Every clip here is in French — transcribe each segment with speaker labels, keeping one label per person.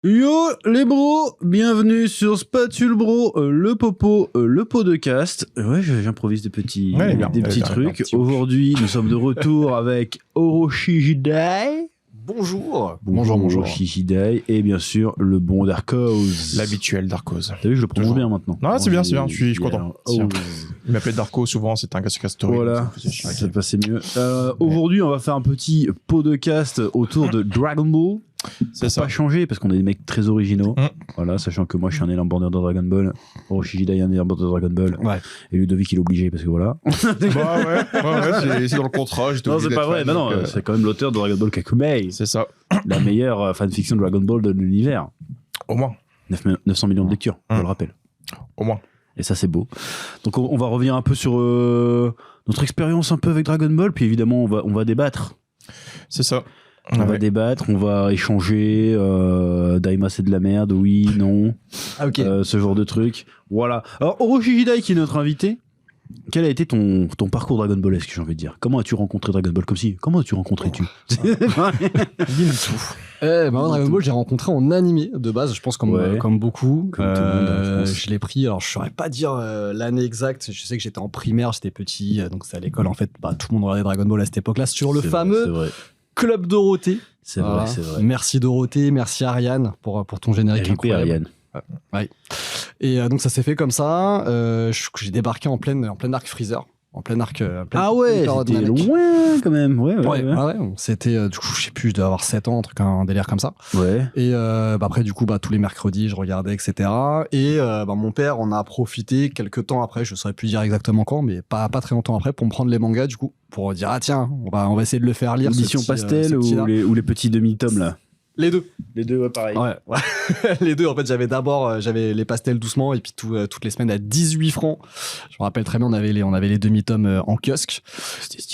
Speaker 1: Yo les bros, bienvenue sur Spatule Bro, le popo, le pot de cast. Ouais, j'improvise des petits trucs. Aujourd'hui, nous sommes de retour avec Orochi Jidai.
Speaker 2: Bonjour.
Speaker 1: Bonjour. Orochi Jidai et bien sûr le bon Darkos.
Speaker 3: L'habituel Darkos.
Speaker 1: T'as vu, je le prononce bien maintenant.
Speaker 3: Non, c'est bien, je suis content.
Speaker 1: Oh.
Speaker 3: Il m'appelait Darko souvent, c'était un casse-story.
Speaker 1: Voilà, ça passait mieux. Aujourd'hui, on va faire un petit pot de cast autour de Dragon Ball.
Speaker 3: C'est ça.
Speaker 1: Pas changer parce qu'on est des mecs très originaux. Voilà, sachant que moi je suis un élan-border de Dragon Ball, Orochi Jidai est un élan-border de Dragon Ball, et Ludovic il est obligé parce que voilà.
Speaker 3: ouais, c'est dans le contrat.
Speaker 1: Non, c'est pas vrai, non, c'est quand même l'auteur de Dragon Ball Kakumei.
Speaker 3: C'est ça.
Speaker 1: La meilleure fanfiction de Dragon Ball de l'univers.
Speaker 3: Au moins.
Speaker 1: 900 millions de lectures, je le rappelle.
Speaker 3: Au moins.
Speaker 1: Et ça c'est beau. Donc on va revenir un peu sur notre expérience un peu avec Dragon Ball, puis évidemment on va débattre.
Speaker 3: C'est ça.
Speaker 1: On va débattre, on va échanger. Daima c'est de la merde, oui, non. Ce genre de truc. Voilà. Alors Orochi Jidai qui est notre invité. Quel a été ton parcours Dragon Ballesque, j'ai envie de dire? Comment as-tu rencontré Dragon Ball? Comment as-tu rencontré tu?
Speaker 3: Dis-nous tout.
Speaker 2: Dragon Ball, j'ai rencontré en animé de base, je pense comme beaucoup.
Speaker 1: Comme tout le monde,
Speaker 2: je l'ai pris, alors je saurais pas dire l'année exacte, je sais que j'étais en primaire, j'étais petit, donc c'était à l'école en fait, tout le monde regardait Dragon Ball à cette époque-là, sur le fameux Club Dorothée.
Speaker 1: C'est vrai, c'est vrai.
Speaker 2: Merci Dorothée, merci Ariane pour ton générique incroyable.
Speaker 1: Ariane.
Speaker 2: Ouais. Et donc ça s'est fait comme ça. J'ai débarqué en plein arc Freezer, en plein arc.
Speaker 1: Ah ouais, c'était loin quand même. Ouais.
Speaker 2: C'était du coup je sais plus, je devais avoir 7 ans, un délire comme ça.
Speaker 1: Ouais.
Speaker 2: Et après du coup tous les mercredis je regardais, etc. Et mon père en a profité quelques temps après, je saurais plus dire exactement quand, mais pas très longtemps après, pour me prendre les mangas du coup, pour dire tiens on va essayer de le faire lire.
Speaker 1: L'édition pastel ou les petits demi-tomes là.
Speaker 2: Les deux,
Speaker 1: ouais, pareil.
Speaker 2: Ouais. Les deux, en fait, j'avais les pastels doucement et puis toutes les semaines à 18 francs. Je me rappelle très bien, on avait les demi-tomes en kiosque.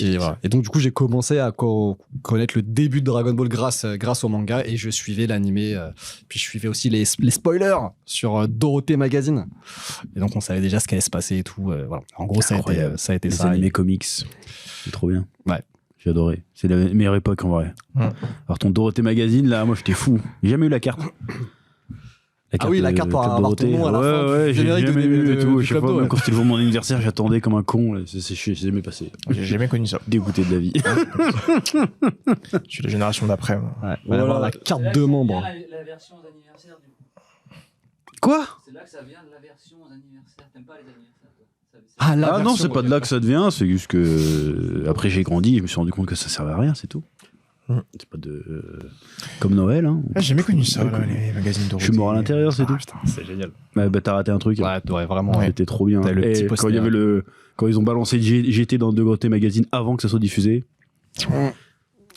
Speaker 2: Et donc, du coup, j'ai commencé à connaître le début de Dragon Ball grâce au manga et je suivais l'animé. Puis je suivais aussi les spoilers sur Dorothée Magazine. Et donc, on savait déjà ce qui allait se passer et tout. Voilà. En gros, ça a été ça.
Speaker 1: Les animés comics. C'est trop bien.
Speaker 2: Ouais.
Speaker 1: J'ai adoré. C'est la meilleure époque en vrai. Alors ton Dorothée Magazine, là, moi j'étais fou. J'ai jamais eu la carte.
Speaker 2: La carte pour avoir ton nom à la fin.
Speaker 1: Ouais, j'ai jamais eu et tout. Je sais pas, même
Speaker 2: quand
Speaker 1: quand c'était le jour de mon anniversaire, j'attendais comme un con. J'ai jamais passé.
Speaker 3: J'ai jamais connu ça.
Speaker 1: Dégoûté de la vie.
Speaker 3: Je suis la génération d'après.
Speaker 2: Voilà, la carte de membre.
Speaker 4: La version aux anniversaires, du coup.
Speaker 1: Quoi?
Speaker 4: C'est là que ça vient de la version aux anniversaires. T'aimes pas les anniversaires, toi?
Speaker 1: Non, c'est pas de là que ça devient, c'est juste que après j'ai grandi, je me suis rendu compte que ça servait à rien, c'est tout. C'est pas comme Noël, hein.
Speaker 3: J'ai jamais connu ça, les magazines Dorothée.
Speaker 1: Je suis mort à l'intérieur, c'est tout.
Speaker 2: Putain, c'est génial.
Speaker 1: T'as raté un truc.
Speaker 2: Ouais, vraiment.
Speaker 1: C'était trop bien. Et quand ils ont balancé GT dans Dorothée Magazine avant que ça soit diffusé.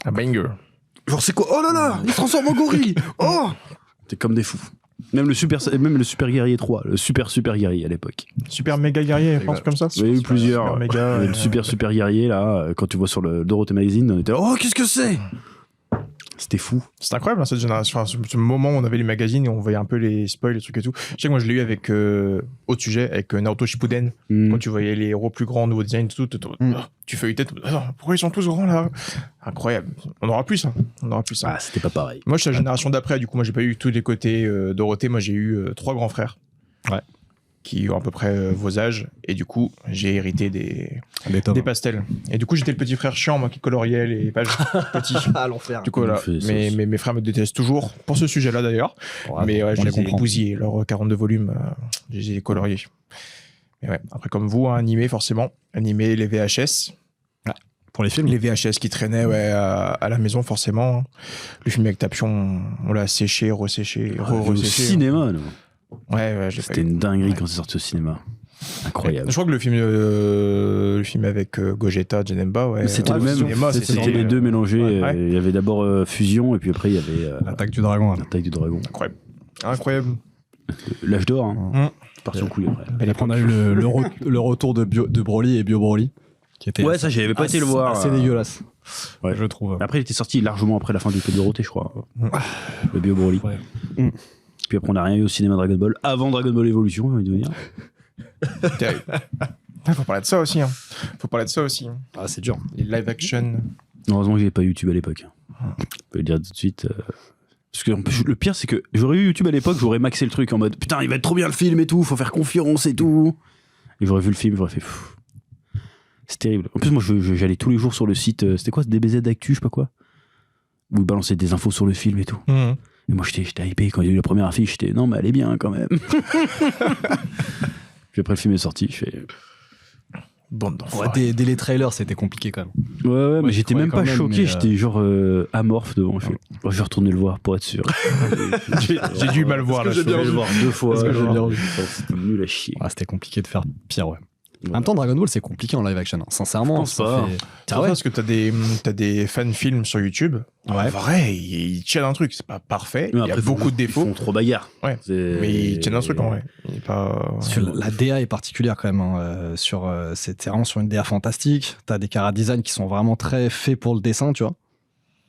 Speaker 3: Un banger.
Speaker 1: Genre c'est quoi? Oh là là, il se transforme en gorille. Oh, t'es comme des fous. Même le super guerrier 3, le super guerrier à l'époque.
Speaker 3: Super méga guerrier, je pense comme ça.
Speaker 1: Il y a eu plusieurs.
Speaker 3: Super méga.
Speaker 1: Le super guerrier là, quand tu vois sur le Dorothée Magazine, on était là, oh qu'est-ce que c'est? C'était fou.
Speaker 3: C'est incroyable cette génération. Enfin, ce moment où on avait les magazines et on voyait un peu les spoils, les trucs et tout. Je sais que moi je l'ai eu avec autre sujet, avec Naruto Shippuden. Quand tu voyais les héros plus grands, nouveaux designs, tout, tu feuilletais. Pourquoi ils sont tous grands là? Incroyable. On aura plus ça.
Speaker 1: Ah, c'était pas pareil.
Speaker 3: Moi je suis la génération d'après. Du coup, moi j'ai pas eu tous les côtés Dorothée. Moi j'ai eu 3 grands frères. Ouais. Qui ont à peu près vos âges, et du coup j'ai hérité des pastels, et du coup j'étais le petit frère chiant moi qui coloriait les pages petit.
Speaker 2: À l'enfer.
Speaker 3: Du coup voilà, mes frères me détestent toujours pour ce sujet là d'ailleurs, mais je les ai bousillés, leurs 42 volumes, je les ai coloriés. Mais ouais, après comme vous, animé forcément, animé, les VHS.
Speaker 2: Pour les films,
Speaker 3: les VHS qui traînaient à la maison forcément. Le film avec Tapion, on l'a séché, resséché,
Speaker 1: au cinéma, non?
Speaker 3: Ouais,
Speaker 1: c'était une dinguerie quand c'est sorti au cinéma. Incroyable.
Speaker 3: Je crois que le film avec Gogeta, Janemba,
Speaker 1: c'était le même. C'était les deux mélangés. Il y avait d'abord Fusion et puis après il y avait
Speaker 2: Attaque du Dragon.
Speaker 3: Incroyable.
Speaker 1: L'âge d'or. Hein. Parti en couille après.
Speaker 2: On a eu le retour de Broly et Bio Broly.
Speaker 1: Ouais, ça j'avais pas été le voir.
Speaker 2: C'est dégueulasse.
Speaker 1: Ouais, je trouve. Après il était sorti largement après la fin du Club Dorothée, je crois. Le Bio Broly. Puis après, on n'a rien eu au cinéma Dragon Ball avant Dragon Ball Evolution, j'ai envie de dire.
Speaker 3: Terrible. Faut parler de ça aussi.
Speaker 2: Ah, c'est dur.
Speaker 3: Les live action.
Speaker 1: Heureusement que j'avais pas YouTube à l'époque. Je peux le dire tout de suite. Parce que en plus, le pire, c'est que j'aurais eu YouTube à l'époque, j'aurais maxé le truc en mode putain, il va être trop bien le film et tout, faut faire confiance et tout. Et j'aurais vu le film, j'aurais fait c'est terrible. En plus, moi, j'allais tous les jours sur le site, c'était quoi, DBZ Actu, je sais pas quoi, où ils balançaient des infos sur le film et tout. Et moi, j'étais hypé quand il y a eu la première affiche, j'étais non, mais elle est bien quand même. Puis après, le film est sorti, je fais.
Speaker 3: Bande d'enfoirés.
Speaker 2: Dès les trailers, c'était compliqué quand même.
Speaker 1: Ouais, mais j'étais même pas choqué,
Speaker 2: mais,
Speaker 1: j'étais genre amorphe devant. Je vais retourner le voir pour être sûr.
Speaker 3: J'ai dû mal voir là.
Speaker 1: J'ai dû le voir 2 fois.
Speaker 2: Est-ce que j'ai bien vu.
Speaker 1: C'était nul à chier.
Speaker 2: C'était compliqué de faire pire, ouais. En même temps, Dragon Ball, c'est compliqué en live action. Hein. Sincèrement,
Speaker 1: je pense pas.
Speaker 3: C'est vrai parce que t'as des fan-films sur YouTube.
Speaker 2: Ouais.
Speaker 3: En vrai, ils tiennent un truc. C'est pas parfait.
Speaker 1: Mais
Speaker 3: Il y a
Speaker 1: après,
Speaker 3: beaucoup de défauts.
Speaker 1: Ils font trop bagarre.
Speaker 3: Ouais. Mais ils tiennent un truc en vrai. Il est pas.
Speaker 2: La DA est particulière quand même. Hein. C'est vraiment sur une DA fantastique. T'as des chara design qui sont vraiment très faits pour le dessin, tu vois.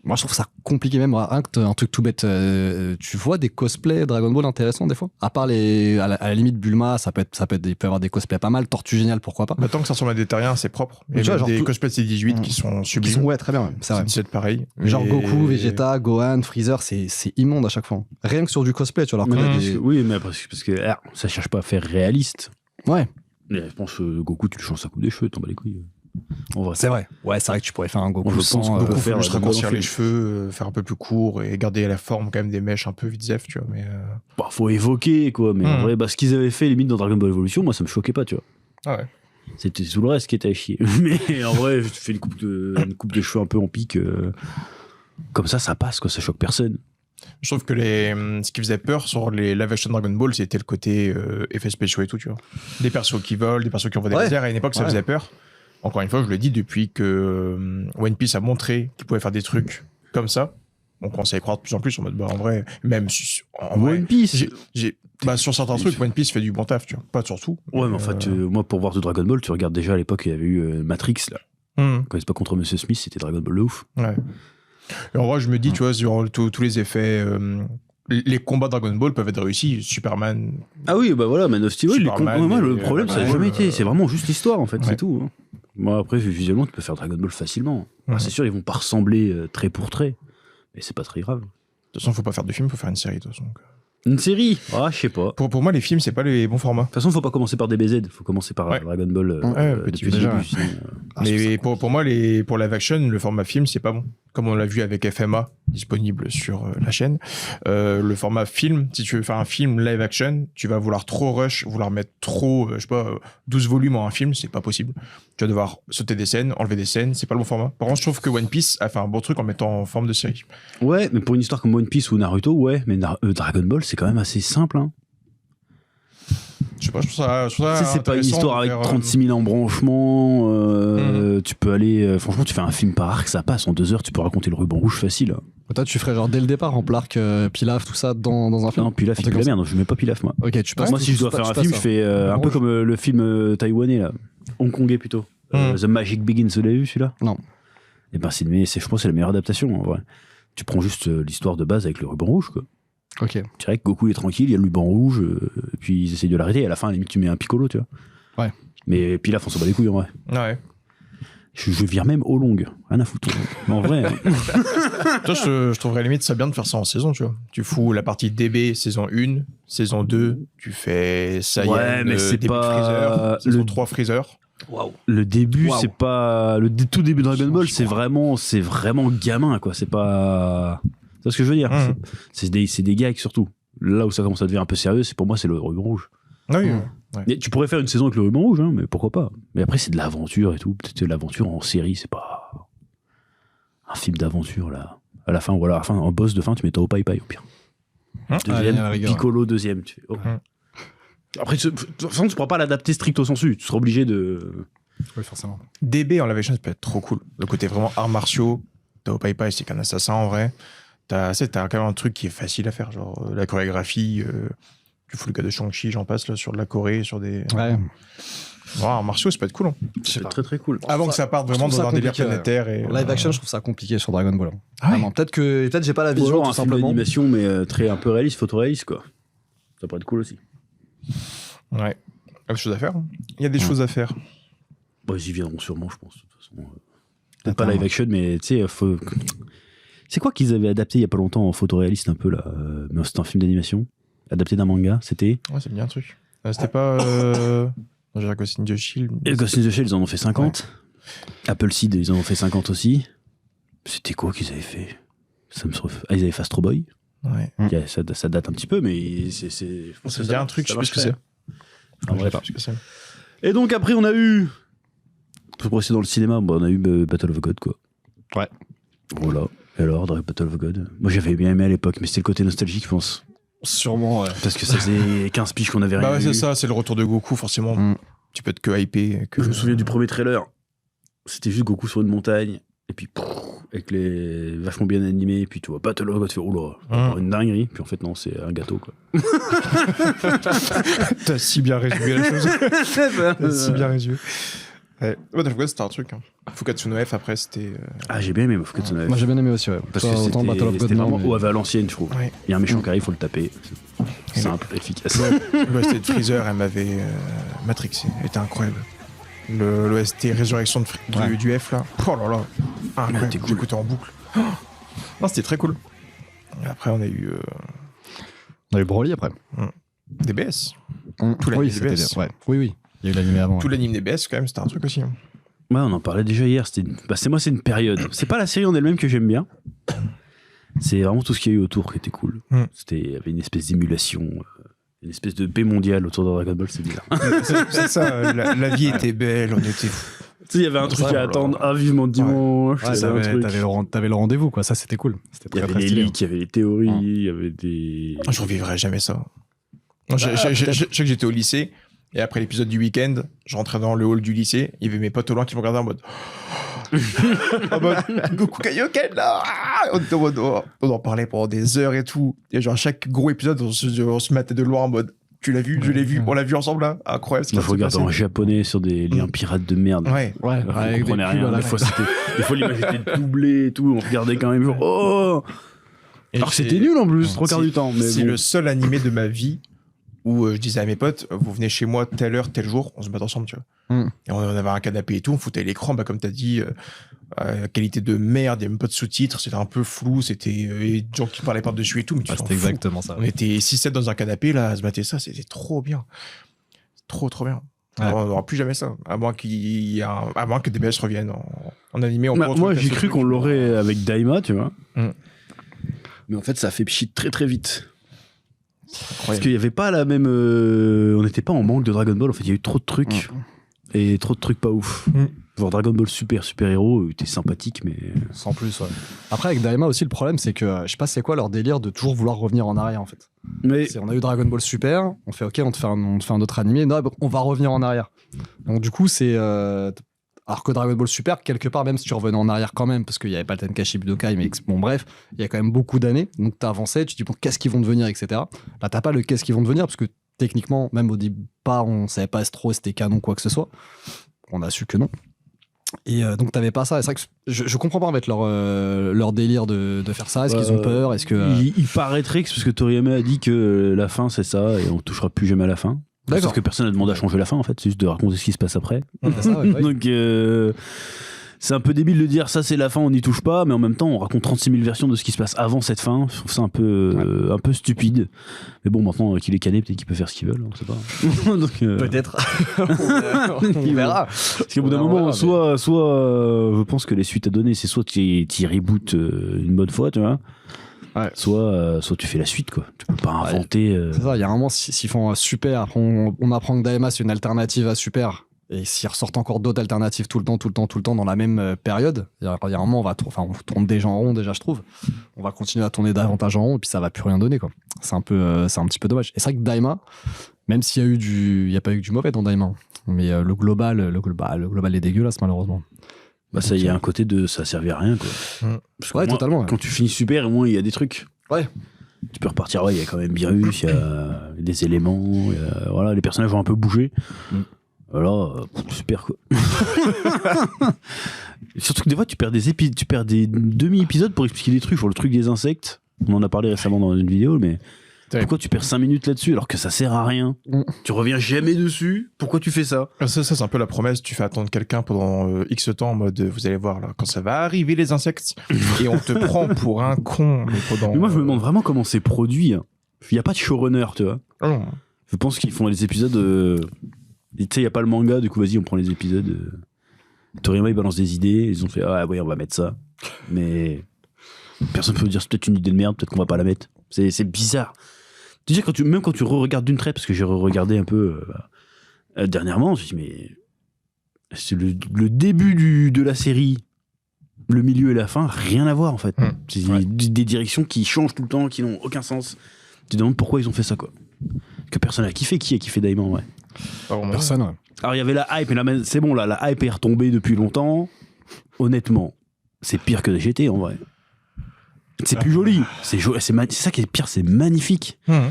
Speaker 2: Moi, je trouve ça compliqué même. Un truc tout bête. Tu vois des cosplays Dragon Ball intéressants des fois. À part à la limite Bulma, il peut y avoir des cosplays pas mal. Tortue Géniale, pourquoi pas.
Speaker 3: Bah, tant que ça ressemble à des terriens, c'est propre. Et
Speaker 2: tu vois, genre
Speaker 3: des cosplays de C18 qui sont sublimes.
Speaker 2: Ouais, très bien. Ouais, c'est vrai.
Speaker 3: C'est pareil.
Speaker 2: Genre Goku, Vegeta, Gohan, Freezer, c'est immonde à chaque fois. Rien que sur du cosplay, tu vois.
Speaker 1: Oui, mais parce que ça cherche pas à faire réaliste.
Speaker 2: Ouais.
Speaker 1: Mais je pense que Goku, tu le changes à coup des cheveux, t'en bats les couilles. En vrai.
Speaker 2: C'est vrai. Ouais, c'est vrai que tu pourrais faire un Goku
Speaker 1: Je
Speaker 2: sans.
Speaker 1: pense qu'on peut
Speaker 3: Faut juste raccourcir
Speaker 1: film.
Speaker 3: les cheveux, faire un peu plus court et garder la forme quand même des mèches un peu vite-zef, tu vois. Mais
Speaker 1: Bah, faut évoquer, quoi. Mais en vrai, ce qu'ils avaient fait, limite, dans Dragon Ball Evolution, moi, ça me choquait pas, tu vois.
Speaker 3: Ah ouais.
Speaker 1: C'était tout le reste qui était à chier. Mais en vrai, tu fais une coupe de cheveux un peu en pique. Comme ça passe, quoi. Ça choque personne.
Speaker 3: Je trouve que ce qui faisait peur sur les live action Dragon Ball, c'était le côté effets spéciaux et tout, tu vois. Des persos qui volent, des persos qui envoient des lasers. À une époque, ça faisait peur. Encore une fois, je le dis, depuis que One Piece a montré qu'il pouvait faire des trucs comme ça, on commence à y croire de plus en plus en mode, en vrai, même en vrai,
Speaker 1: One Piece
Speaker 3: sur certains trucs, One Piece fait du bon taf, tu vois. Pas sur tout.
Speaker 1: Ouais, mais en fait, moi, pour voir de Dragon Ball, tu regardes déjà à l'époque, il y avait eu Matrix, là. Quand c'est pas contre Monsieur Smith, c'était Dragon Ball de ouf.
Speaker 3: Ouais. Et en vrai, je me dis, tu vois, sur tous les effets, les combats Dragon Ball peuvent être réussis. Superman.
Speaker 1: Ah oui, bah voilà, Man of Steel, le problème, ça n'a jamais
Speaker 3: Ball,
Speaker 1: été. C'est vraiment juste l'histoire, en fait, c'est tout. Hein. Bon, après, visuellement, tu peux faire Dragon Ball facilement. Alors, c'est sûr, ils vont pas ressembler trait pour trait, mais c'est pas très grave.
Speaker 3: De toute façon, faut pas faire de film, faut faire une série, de toute façon.
Speaker 1: Une série? Ah, je sais pas.
Speaker 3: Pour moi, les films, c'est pas les bons formats.
Speaker 1: De toute façon, faut pas commencer par DBZ, faut commencer par Dragon Ball
Speaker 3: petit
Speaker 1: depuis le
Speaker 3: déjà,
Speaker 1: début. Sinon,
Speaker 3: mais pour moi, pour live action, le format film, c'est pas bon. Comme on l'a vu avec FMA, disponible sur la chaîne. Le format film, si tu veux faire un film live action, tu vas vouloir trop rush, vouloir mettre trop, 12 volumes en un film, c'est pas possible. Tu vas devoir sauter des scènes, enlever des scènes, c'est pas le bon format. Par contre, je trouve que One Piece a fait un bon truc en mettant en forme de série.
Speaker 1: Ouais, mais pour une histoire comme One Piece ou Naruto, ouais, mais Dragon Ball, c'est quand même assez simple, hein.
Speaker 3: Je sais pas, je trouve ça
Speaker 1: c'est pas une histoire avec 36 000 embranchements. Tu peux aller. Franchement, tu fais un film par arc, ça passe. En 2 heures, tu peux raconter le ruban rouge facile.
Speaker 2: Toi, tu ferais genre dès le départ en l'arc Pilaf, tout ça dans un film.
Speaker 1: Non, Pilaf, il fait de la merde. Je mets pas Pilaf, moi.
Speaker 2: Ok, tu penses.
Speaker 1: Moi, si je dois faire un film, je fais un peu comme le film taïwanais, là. Hongkongais plutôt. The Magic Begins, vous l'avez vu celui-là? Non. Et ben, je pense que c'est la meilleure adaptation, en vrai. Tu prends juste l'histoire de base avec le ruban rouge, quoi.
Speaker 2: Ok.
Speaker 1: Tu dirais que Goku il est tranquille, il y a le ruban rouge, puis ils essayent de l'arrêter, et à la fin, à la limite, tu mets un Piccolo, tu vois.
Speaker 2: Ouais.
Speaker 1: Mais Pilaf, on s'en bat les couilles, en vrai.
Speaker 3: Ouais.
Speaker 1: Je vire même au long, rien à foutre. Mais en vrai.
Speaker 3: Toi, je trouverais limite ça bien de faire ça en saison, tu vois. Tu fous la partie DB saison 1, saison 2, tu fais Saiyan,
Speaker 1: ouais, mais c'est
Speaker 3: début
Speaker 1: pas
Speaker 3: Freezer, saison 3 Freezer.
Speaker 1: Wow. Le début, c'est pas. Tout début de Dragon Ball, c'est vraiment gamin, quoi. C'est pas. C'est ce que je veux dire. C'est des gags surtout. Là où ça commence à devenir un peu sérieux, pour moi, c'est le ruban rouge.
Speaker 3: Ah oui,
Speaker 1: Mais tu pourrais faire une saison avec le ruban rouge, hein, mais pourquoi pas. Mais après, c'est de l'aventure et tout. Peut-être que l'aventure en série, c'est pas un film d'aventure, là. À la fin, ou alors à la fin, en boss de fin, tu mets Tao Pai Pai au pire. Deuxième, Piccolo deuxième. Tu fais, oh. Après, de toute façon, tu pourras pas l'adapter stricto sensu. Tu seras obligé de.
Speaker 2: Oui, forcément.
Speaker 3: DB en live action, ça peut être trop cool. Le côté vraiment arts martiaux. Tao Pai Pai, c'est qu'un assassin en vrai. T'as quand même un truc qui est facile à faire, genre la chorégraphie. Tu fous le cas de Shang-Chi, j'en passe là, sur de la Choré, sur des. Ouais. Arts martiaux, ça peut être cool. Hein.
Speaker 1: C'est très très cool.
Speaker 3: Avant que ça parte vraiment dans un délire planétaire. Et,
Speaker 2: live action, je trouve ça compliqué sur Dragon Ball. Vraiment. Peut-être j'ai pas la vision, tout simplement.
Speaker 1: Un film d'animation, mais un peu réaliste, photoréaliste, quoi. Ça pourrait être cool aussi.
Speaker 3: Ouais. Il y a des choses à faire. Il y a des choses à faire.
Speaker 1: Bon, ils y viendront sûrement, je pense. De toute façon. Peut-être pas live action, mais tu sais, C'est quoi qu'ils avaient adapté il y a pas longtemps en photoréaliste un peu là mais c'était un film d'animation adapté d'un manga, c'était...
Speaker 3: Ouais, c'est bien un truc. C'était pas... Non, j'ai Ghost in the Shield.
Speaker 1: Et Ghost in the Shell, ils en ont fait 50. Ouais. Apple Seed, ils en ont fait 50 aussi. C'était quoi qu'ils avaient fait ils avaient fait Astro Boy.
Speaker 3: Ouais.
Speaker 1: Ça date un petit peu, mais c'est...
Speaker 3: Ça dit un truc, je sais pas ce que c'est.
Speaker 1: Je sais pas ce que c'est. Et donc après, on a eu... Pour rester dans le cinéma, on a eu Battle of God, quoi.
Speaker 2: Ouais.
Speaker 1: Voilà. Et alors, Battle of God. Moi, j'avais bien aimé à l'époque, mais c'était le côté nostalgique, je pense.
Speaker 2: Sûrement, ouais.
Speaker 1: Parce que ça faisait 15 piges qu'on avait rien
Speaker 3: Bah ouais,
Speaker 1: vu.
Speaker 3: c'est ça, c'est le retour de Goku, forcément. Tu peux être que hypé.
Speaker 1: Je me souviens du premier trailer. C'était juste Goku sur une montagne. Et puis, avec les vachement bien animés. Et puis, tu vois, Battle of God, tu fais, oh là, une dinguerie. Puis en fait, non, c'est un gâteau, quoi.
Speaker 3: T'as si bien résumé la chose. T'as si bien résumé. Ouais, Battle of God, c'était un truc. Fukatsu no F, après, c'était...
Speaker 1: Ah, j'ai bien aimé Fukatsu no F.
Speaker 2: Moi, j'ai bien aimé aussi, ouais.
Speaker 1: Parce que
Speaker 2: autant Battle of God,
Speaker 1: c'était vraiment
Speaker 2: mais...
Speaker 1: à l'ancienne, je trouve.
Speaker 3: Ouais.
Speaker 1: Il y a un méchant qui arrive, il faut le taper. Simple, efficace.
Speaker 3: L'OST de Freezer, elle m'avait matrixé. Elle était incroyable. L'OST Résurrection du F, là. Oh là là. Incroyable.
Speaker 1: Cool.
Speaker 3: J'écoutais en boucle. Non, c'était très cool. Et après, on a eu...
Speaker 2: On a eu Broly, après.
Speaker 3: DBS.
Speaker 2: Tout l'anime DBS. Ouais. Oui. Il y a eu l'anime avant.
Speaker 3: Tout l'anime DBS, quand même, c'était un truc aussi.
Speaker 1: Ouais, on en parlait déjà hier. Moi, c'est une période. C'est pas la série en elle-même que j'aime bien. C'est vraiment tout ce qu'il y a eu autour qui était cool. Il y avait une espèce d'émulation, une espèce de paix mondiale autour de Dragon Ball, c'est bizarre.
Speaker 3: C'est ça, la vie était belle, on était...
Speaker 1: Tu sais, il y avait un truc à attendre vivement dimanche.
Speaker 2: Ouais, t'avais le rendez-vous, quoi. Ça, c'était cool. C'était
Speaker 1: il y avait les leaks, il y avait les théories, il y avait des...
Speaker 3: Je revivrai jamais ça. Je sais que j'étais au lycée, et après l'épisode du week-end, je rentrais dans le hall du lycée, il y avait mes potes au loin qui me regardaient en mode... Goku Kaioken là, on en parlait pendant des heures et tout, et genre chaque gros épisode on se mettait de loin en mode tu l'as vu, je l'ai vu, on l'a vu ensemble là, incroyable.
Speaker 1: Il faut regarder en japonais sur des liens pirates de merde.
Speaker 2: Ouais,
Speaker 1: on comprenait rien. Des fois l'image était doublée et tout, on regardait quand même genre oh. Alors c'était nul en plus, 3/4 du temps.
Speaker 3: C'est le seul animé de ma vie où je disais à mes potes, vous venez chez moi telle heure, tel jour, on se bat ensemble, tu vois. Et on avait un canapé et tout, on foutait l'écran, comme t'as dit, qualité de merde, il n'y avait même pas de sous-titres, c'était un peu flou, c'était des gens qui parlaient par-dessus et tout, mais tu
Speaker 2: c'était exactement ça.
Speaker 3: On était 6-7 dans un canapé, là, à se battre ça, c'était trop bien. Trop bien. Ouais. Alors, on n'aura plus jamais ça, à moins que DBS revienne en animé.
Speaker 1: Moi, j'ai cru qu'on l'aurait avec Daima, tu vois. Mais en fait, ça fait pchit très très vite. Parce qu'il n'y avait pas la même... on n'était pas en manque de Dragon Ball, en fait, il y a eu trop de trucs. Et trop de trucs pas ouf. Genre Dragon Ball Super héros, t'es sympathique, mais...
Speaker 2: Sans plus, ouais. Après, avec Daima aussi, le problème, c'est que je sais pas c'est quoi leur délire de toujours vouloir revenir en arrière, en fait. On a eu Dragon Ball Super, on fait OK, on te fait un autre animé, non, on va revenir en arrière. Donc du coup, c'est... Alors que Dragon Ball Super, quelque part, même si tu revenais en arrière quand même, parce qu'il n'y avait pas le Tenkaichi Budokai, mais bon, bref, il y a quand même beaucoup d'années. Donc, tu avançais, tu te dis, bon, qu'est-ce qu'ils vont devenir, etc. Là, t'as pas le qu'est-ce qu'ils vont devenir, parce que techniquement, même au départ, on savait pas trop c'était canon, quoi que ce soit. On a su que non. Et donc, t'avais pas ça. Et c'est vrai que je comprends pas, en fait, leur délire de faire ça. Est-ce qu'ils ont peur? Est-ce que.
Speaker 1: Il paraîtrait que parce que Toriyama a dit que la fin, c'est ça, et on touchera plus jamais à la fin. Parce que personne n'a demandé à changer la fin en fait, c'est juste de raconter ce qui se passe après.
Speaker 2: C'est ça, ouais.
Speaker 1: Donc c'est un peu débile de dire ça c'est la fin, on n'y touche pas, mais en même temps on raconte 36 000 versions de ce qui se passe avant cette fin. Je trouve ça un peu stupide. Mais bon, maintenant qu'il est cané, peut-être qu'il peut faire ce qu'il veut, on sait pas. Donc,
Speaker 2: peut-être. On verra.
Speaker 1: Parce qu'au bout d'un moment, soit je pense que les suites à donner, c'est soit tu rebootes une bonne fois, tu vois. Ouais. Soit tu fais la suite, quoi. Tu peux pas inventer.
Speaker 2: C'est ça, il y a un moment, s'ils font Super, après on apprend que Daima c'est une alternative à Super, et s'ils ressortent encore d'autres alternatives tout le temps dans la même période, il y a un moment, on tourne déjà en rond, déjà, je trouve. On va continuer à tourner davantage en rond, et puis ça va plus rien donner, quoi. C'est un petit peu dommage. Et c'est vrai que Daima, même s'il y a eu il n'y a pas eu du mauvais dans Daima, mais le global est dégueulasse, malheureusement.
Speaker 1: Bah ça, il y a un côté de ça servait à rien, quoi.
Speaker 2: Ouais, totalement. Ouais.
Speaker 1: Quand tu finis Super, au moins il y a des trucs.
Speaker 2: Ouais.
Speaker 1: Tu peux repartir, il y a quand même Beerus, il y a des éléments, voilà, les personnages vont un peu bouger. Voilà, super, quoi. Surtout que des fois tu perds des demi-épisodes pour expliquer des trucs, genre le truc des insectes. On en a parlé récemment dans une vidéo, mais Pourquoi tu perds 5 minutes là-dessus alors que ça sert à rien? Tu reviens jamais dessus. Pourquoi tu fais ça?
Speaker 3: Ça, c'est un peu la promesse. Tu fais attendre quelqu'un pendant X temps en mode vous allez voir là, quand ça va arriver les insectes et on te prend pour un con.
Speaker 1: Mais moi, je me demande vraiment comment c'est produit. Il n'y a pas de showrunner, tu vois. Je pense qu'ils font les épisodes. Tu sais, il n'y a pas le manga, du coup, vas-y, on prend les épisodes. Toriyama, il balance des idées. Ils ont fait ah oui, on va mettre ça. Mais personne ne peut dire c'est peut-être une idée de merde, peut-être qu'on va pas la mettre. C'est bizarre. Tu sais, même quand tu re-regardes d'une traite, parce que j'ai re-regardé un peu dernièrement, je me suis dit, mais c'est le début de la série, le milieu et la fin, rien à voir en fait. C'est des directions qui changent tout le temps, qui n'ont aucun sens. Tu te demandes pourquoi ils ont fait ça, quoi. Que personne n'a kiffé. Qui a kiffé Daima, ouais.
Speaker 2: Personne, ouais.
Speaker 1: Alors il y avait la hype, mais c'est bon, là, la hype est retombée depuis longtemps. Honnêtement, c'est pire que DGT en vrai. C'est plus joli. C'est ça qui est pire, c'est magnifique. Mais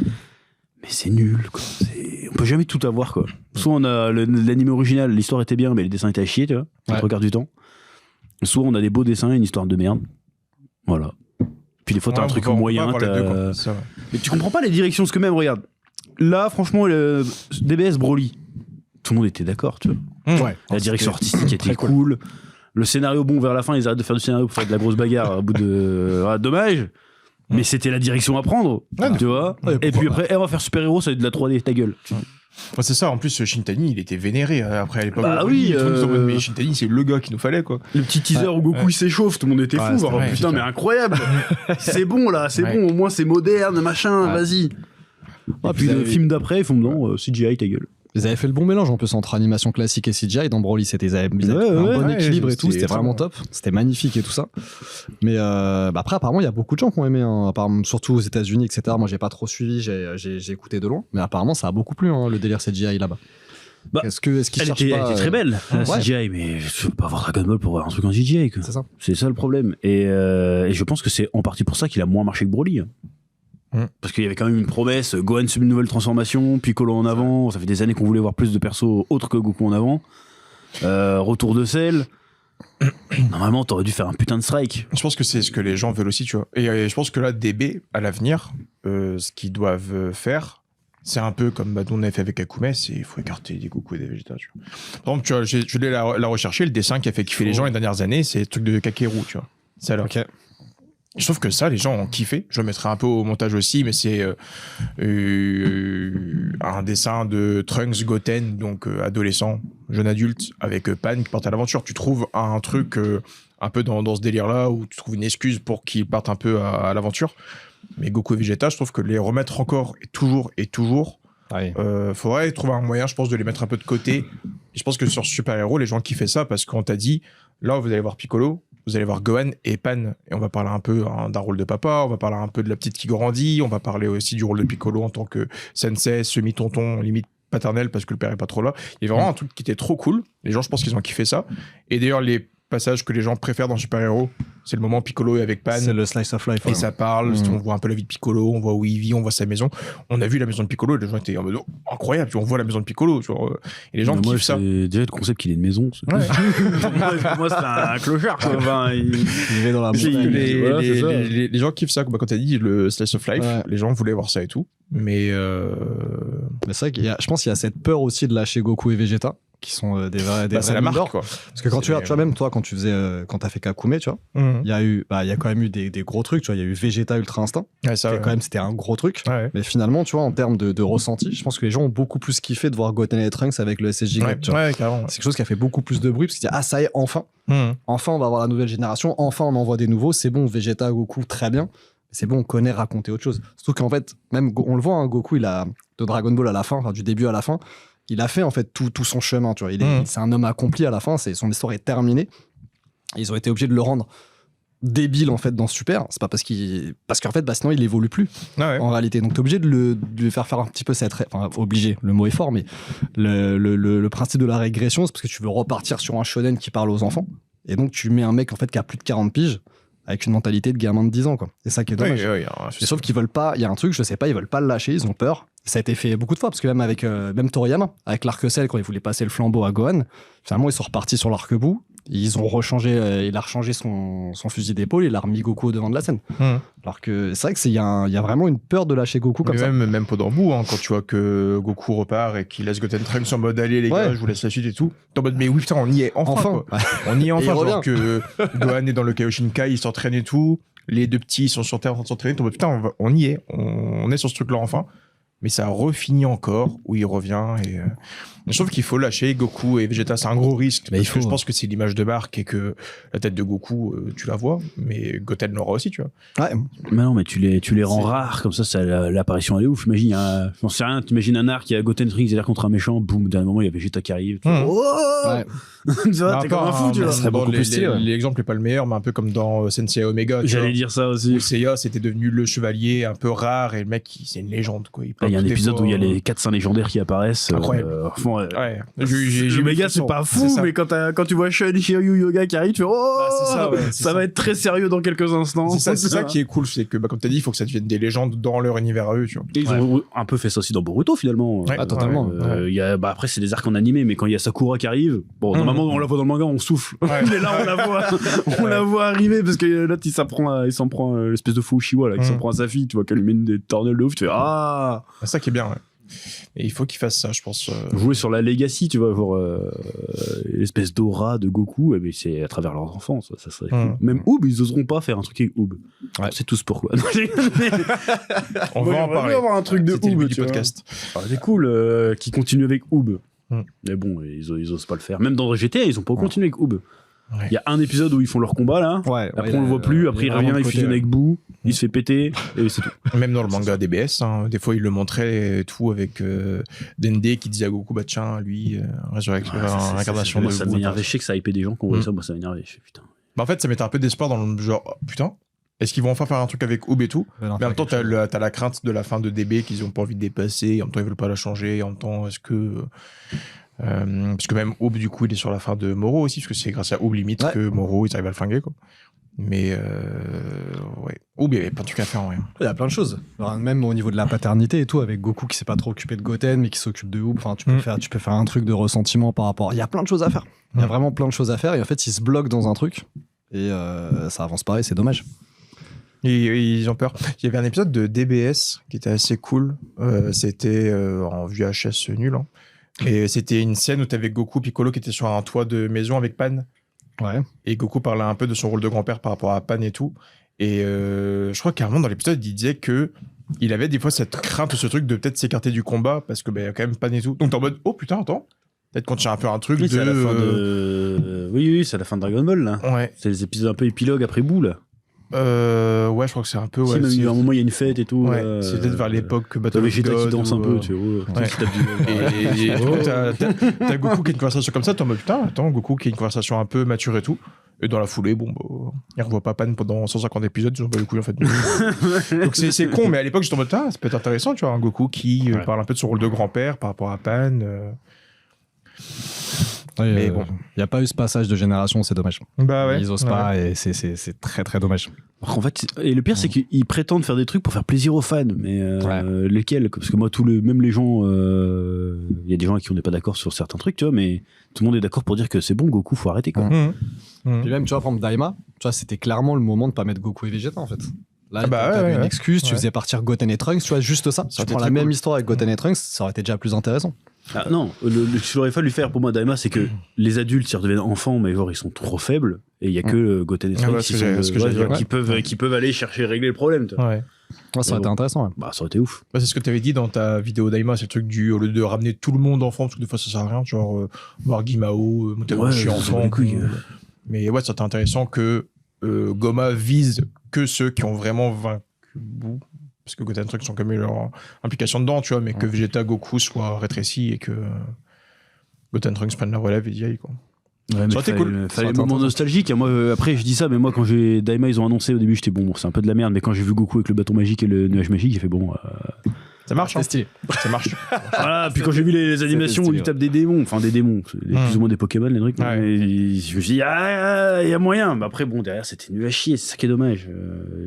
Speaker 1: c'est nul, quoi. On peut jamais tout avoir, quoi. Soit on a l'anime original, l'histoire était bien, mais les dessins étaient à chier, tu vois. Le regard du temps. Soit on a des beaux dessins et une histoire de merde. Voilà. Puis des fois, t'as un truc moyen. Mais tu comprends pas les directions, parce que même, regarde. Là, franchement, DBS Broly, tout le monde était d'accord, tu vois. La direction artistique était cool. Le scénario, bon, vers la fin, ils arrêtent de faire du scénario pour faire de la grosse bagarre au bout de. Dommage. Mais c'était la direction à prendre, tu vois. Et puis après, on va faire super-héros, ça va être de la 3D, ta gueule.
Speaker 3: Enfin, c'est ça, en plus, Shintani, il était vénéré après à l'époque.
Speaker 1: Bah oui,
Speaker 3: mais Shintani, c'est le gars qu'il nous fallait, quoi.
Speaker 1: Le petit teaser où Goku il s'échauffe, tout le monde était fou. Alors, putain, mais incroyable. C'est bon, là, c'est bon, au moins c'est moderne, machin, vas-y. Et puis le film d'après, ils font non, CGI, ta gueule.
Speaker 2: Ils avaient fait le bon mélange en plus entre animation classique et CGI. Dans Broly, ils avaient un bon équilibre et tout. C'était vraiment top. C'était magnifique et tout ça. Mais après, apparemment, il y a beaucoup de gens qui ont aimé, hein, surtout aux États-Unis, etc. Moi, j'ai pas trop suivi, j'ai écouté de loin. Mais apparemment, ça a beaucoup plu, hein, le délire CGI là-bas. Est-ce qu'ils cherchent pas...
Speaker 1: Elle était très belle, la CGI, mais je veux pas voir Dragon Ball pour voir un truc en CGI. Quoi.
Speaker 2: C'est ça.
Speaker 1: C'est ça le problème. Et je pense que c'est en partie pour ça qu'il a moins marché que Broly. Parce qu'il y avait quand même une promesse, Gohan sub une nouvelle transformation, Piccolo en avant, ça fait des années qu'on voulait voir plus de persos autres que Goku en avant. Retour de Cell. Normalement, t'aurais dû faire un putain de strike.
Speaker 3: Je pense que c'est ce que les gens veulent aussi, tu vois. Et je pense que là, DB, à l'avenir, ce qu'ils doivent faire, c'est un peu comme on avait fait avec Akuma, c'est il faut écarter des Goku et des Vegeta, tu vois. Par exemple, tu vois, je l'ai la recherché, le dessin qui a fait kiffer les gens les dernières années, c'est le truc de Kakeru, tu vois. C'est là.
Speaker 2: Okay.
Speaker 3: Je trouve que ça, les gens ont kiffé. Je le mettrai un peu au montage aussi, mais c'est un dessin de Trunks Goten, donc adolescent, jeune adulte, avec Pan qui part à l'aventure. Tu trouves un truc un peu dans ce délire-là, où tu trouves une excuse pour qu'ils partent un peu à l'aventure. Mais Goku et Vegeta, je trouve que les remettre encore et toujours, faudrait trouver un moyen, je pense, de les mettre un peu de côté. Et je pense que sur Super Hero, les gens kiffaient ça parce qu'on t'a dit, là, vous allez voir Piccolo, vous allez voir Gohan et Pan, et on va parler un peu d'un rôle de papa, on va parler un peu de la petite qui grandit, on va parler aussi du rôle de Piccolo en tant que sensei, semi-tonton, limite paternel, parce que le père est pas trop là. Il y avait vraiment un truc qui était trop cool. Les gens, je pense qu'ils ont kiffé ça. Et d'ailleurs, les passages que les gens préfèrent dans Super Hero, c'est le moment où Piccolo est avec Pan.
Speaker 2: C'est le slice of life.
Speaker 3: Et ça parle, on voit un peu la vie de Piccolo, on voit où il vit, on voit sa maison. On a vu la maison de Piccolo, et les gens étaient en mode incroyable, on voit la maison de Piccolo. Et les gens kiffent ça.
Speaker 1: C'est déjà le concept qu'il ait une maison. Pour moi, c'est un clochard. Enfin, il
Speaker 2: vivait dans la montagne.
Speaker 3: Les gens kiffent ça. Quand t'as dit le slice of life, les gens voulaient voir ça et tout. Mais
Speaker 2: c'est vrai je pense qu'il y a cette peur aussi de lâcher Goku et Vegeta, qui sont des vrais
Speaker 3: c'est la marque, quoi.
Speaker 2: Parce que quand tu vois, même toi, quand tu faisais, quand t'as fait Kakume, tu vois, il y a quand même eu des gros trucs, tu vois, il y a eu Vegeta Ultra Instinct, quand même, c'était un gros truc. Mais finalement, tu vois, en termes de ressenti, je pense que les gens ont beaucoup plus kiffé de voir Goten et Trunks avec le SSJ Grip, tu vois.
Speaker 3: Carrément.
Speaker 2: C'est quelque chose qui a fait beaucoup plus de bruit, parce qu'ils disent, ça y est, enfin, on va avoir la nouvelle génération, enfin, on envoie des nouveaux, c'est bon, Vegeta, Goku, très bien. C'est bon, on connaît raconter autre chose. Surtout qu'en fait, même, on le voit, hein, Goku, il a, de Dragon Ball à la fin, enfin, du début à la fin, il a fait en fait tout son chemin, tu vois. C'est un homme accompli à la fin, son histoire est terminée. Et ils ont été obligés de le rendre débile en fait dans Super. C'est pas parce qu'en fait, sinon il évolue plus en réalité. Donc t'es obligé de lui faire un petit peu obligé, le mot est fort, mais le principe de la régression, c'est parce que tu veux repartir sur un shonen qui parle aux enfants. Et donc tu mets un mec en fait qui a plus de 40 piges, avec une mentalité de gamin de 10 ans, quoi. C'est ça qui est dommage. Sauf qu'ils veulent pas, il y a un truc, je sais pas, ils veulent pas le lâcher, ils ont peur. Ça a été fait beaucoup de fois, parce que même avec même Toriyama, avec l'arc Cell, quand il voulait passer le flambeau à Gohan, finalement ils sont repartis sur l'arc-bout, ils ont rechangé, il a rechangé son fusil d'épaule, il a remis Goku au devant de la scène. Alors que c'est vrai qu'il y a vraiment une peur de lâcher Goku comme ça.
Speaker 3: Même pendant Boo, quand tu vois que Goku repart et qu'il laisse Goten Trunks en mode allez les gars, je vous laisse la suite et tout. T'es en mode mais oui putain, on y est enfin. Quoi. On y est enfin, genre que Gohan est dans le Kaioshinkai, il s'entraîne et tout. Les deux petits sont sur Terre en train de s'entraîner. T'es en mode putain, on y est, on est sur ce truc-là enfin. Mais ça refini encore où il revient et je trouve qu'il faut lâcher Goku et Vegeta, c'est un gros risque parce que je pense que c'est l'image de marque et que la tête de Goku tu la vois, mais Goten l'aura aussi, tu vois.
Speaker 1: Ouais. Mais non, mais tu les rends rares comme ça l'apparition elle est ouf. Imagine j'en sais rien, t'imagines un arc, il y a Goten Trunks, il a l'air contre un méchant, boum, d'un moment il y a Vegeta qui arrive. Tu vois, t'es comme un fou, tu vois.
Speaker 3: Ça serait beaucoup plus stylé. L'exemple est pas le meilleur, mais un peu comme dans Sensei Omega.
Speaker 1: J'allais dire ça aussi.
Speaker 3: Où Seiya c'était devenu le chevalier un peu rare et le mec c'est une légende quoi.
Speaker 1: Il y a un épisode où il y a les 4 saints légendaires qui apparaissent.
Speaker 3: Incroyable.
Speaker 1: Le méga c'est pas fou, mais quand tu vois Shun Shiryu Yoga qui arrive, tu fais ça va être très sérieux dans quelques instants.
Speaker 3: C'est ça qui est cool, c'est que comme t'as dit, il faut que ça devienne des légendes dans leur univers à eux, tu vois.
Speaker 1: Et ils ont un peu fait ça aussi dans Boruto finalement.
Speaker 2: Totalement.
Speaker 1: Après c'est des arcs en animé, mais quand il y a Sakura qui arrive, bon normalement on la voit dans le manga, on souffle. Mais là on la voit arriver parce que là il s'en prend l'espèce de fou Uchiwa là, qui s'en prend à sa fille, tu vois qu'elle lui met des tornades de ouf, tu fais
Speaker 3: c'est ça qui est bien, ouais. Et il faut qu'il fasse ça, je pense.
Speaker 1: Jouer sur la legacy, tu vois, genre l'espèce d'aura de Goku, mais c'est à travers leurs enfants, ça serait cool. Même Oob, ils oseront pas faire un truc avec Oob. C'est tous pourquoi.
Speaker 3: On va en parler.
Speaker 1: Avoir un truc de Oob
Speaker 3: du podcast.
Speaker 1: C'est cool qu'ils continuent avec Oob. Mais bon, ils osent pas le faire. Même dans GTA, ils ont pas continué avec Oob. Il y a un épisode où ils font leur combat là, après on le voit plus, après il revient, il fusionne avec Boo, il se fait péter, et c'est tout.
Speaker 3: Même dans le manga DBS, des fois il le montrait et tout avec Dende qui disait à Goku, bah tiens, lui, réincarnation de Boo.
Speaker 1: Ça m'énervait, je sais que ça hypait des gens qui ont voyé ça, moi ça m'énervait, je fais putain.
Speaker 3: En fait, ça mettait un peu d'espoir dans le genre, putain, est-ce qu'ils vont enfin faire un truc avec Oob et tout? Mais en même temps, t'as la crainte de la fin de DB qu'ils ont pas envie de dépasser, en même temps ils veulent pas la changer, en même temps est-ce que... parce que même Oob du coup il est sur la fin de Moro aussi, parce que c'est grâce à Oob limite que Moro ils arrivent à le flinguer quoi. Mais Oob il y avait pas de truc à faire en rien.
Speaker 2: Il y a plein de choses, même au niveau de la paternité et tout, avec Goku qui s'est pas trop occupé de Goten mais qui s'occupe de Oob, enfin tu peux faire un truc de ressentiment par rapport, il y a plein de choses à faire, il y a vraiment plein de choses à faire et en fait ils se bloquent dans un truc et ça avance pas et c'est dommage.
Speaker 3: Ils ont peur. Il y avait un épisode de DBS qui était assez cool, c'était en VHS nul et c'était une scène où t'avais Goku Piccolo qui était sur un toit de maison avec Pan. Et Goku parlait un peu de son rôle de grand-père par rapport à Pan et tout. Et je crois carrément dans l'épisode, il disait que il avait des fois cette crainte ou ce truc de peut-être s'écarter du combat parce que il y a quand même Pan et tout. Donc t'es en mode oh putain attends. Peut-être qu'on tient un peu un truc
Speaker 1: c'est à la fin de... Oui, c'est à la fin de Dragon Ball là.
Speaker 3: Ouais.
Speaker 1: C'est les épisodes un peu épilogue après Boo là.
Speaker 3: Ouais, je crois que c'est un peu.
Speaker 1: Si, même à un moment il y a une fête et tout.
Speaker 3: C'est peut-être vers l'époque Battle of
Speaker 1: Vegeta qui danse un peu, tu vois.
Speaker 3: Et du coup, t'as Goku qui a une conversation comme ça, t'es en mode putain, attends, Goku qui a une conversation un peu mature et tout. Et dans la foulée, il revoit pas Pan pendant 150 épisodes, ils ont pas le coup en fait. Donc c'est con, mais à l'époque j'étais en mode ça peut être intéressant, tu vois, un Goku qui parle un peu de son rôle de grand-père par rapport à Pan.
Speaker 2: Mais bon, il n'y a pas eu ce passage de génération, c'est dommage. Ils osent pas et c'est très très dommage.
Speaker 1: En fait, et le pire c'est qu'ils prétendent faire des trucs pour faire plaisir aux fans, mais lesquels? Parce que moi, même les gens, il y a des gens avec qui on n'est pas d'accord sur certains trucs, tu vois, mais tout le monde est d'accord pour dire que c'est bon, Goku, faut arrêter quoi.
Speaker 2: Puis même, tu vois, par exemple, Daima, tu vois, c'était clairement le moment de pas mettre Goku et Vegeta en fait. Là, t'avais une excuse, tu faisais partir Goten et Trunks, tu vois, juste ça. Tu prends la même histoire avec Goten et Trunks, ça aurait été déjà plus intéressant.
Speaker 1: Ah, non, ce qu'il aurait fallu faire pour moi, Daima, c'est que les adultes, ils redeviennent enfants, mais genre, ils sont trop faibles, et il y a que Goten et Trunks qui peuvent aller chercher régler le problème.
Speaker 2: Ça aurait été intéressant.
Speaker 1: Ça aurait été ouf.
Speaker 3: C'est ce que tu avais dit dans ta vidéo Daima, c'est le truc au lieu de ramener tout le monde enfant, parce que des fois ça sert à rien, genre voir Guimao, Monteroshi enfant. Mais ouais, ça aurait été intéressant que Goma vise que ceux qui ont vraiment vaincu Boo. Parce que Goten Trunks sont quand même leur implication dedans, tu vois, mais que Vegeta, Goku soient rétrécis et que Goten Trunks prennent la relève et y aillent, quoi.
Speaker 1: Ouais, ça aurait été cool. Fallait un moment nostalgique. Moi, après, je dis ça, mais moi, quand Daima, ils ont annoncé au début, j'étais bon, c'est un peu de la merde, mais quand j'ai vu Goku avec le bâton magique et le nuage magique, j'ai fait bon.
Speaker 3: Ça marche,
Speaker 2: c'est stylé.
Speaker 3: Ça marche.
Speaker 1: Voilà, puis quand j'ai vu les animations où ils tapent des démons, plus ou moins des Pokémon, les trucs, je me suis dit, il y a moyen. Mais après, bon, derrière, c'était nul à chier, c'est ça qui est dommage.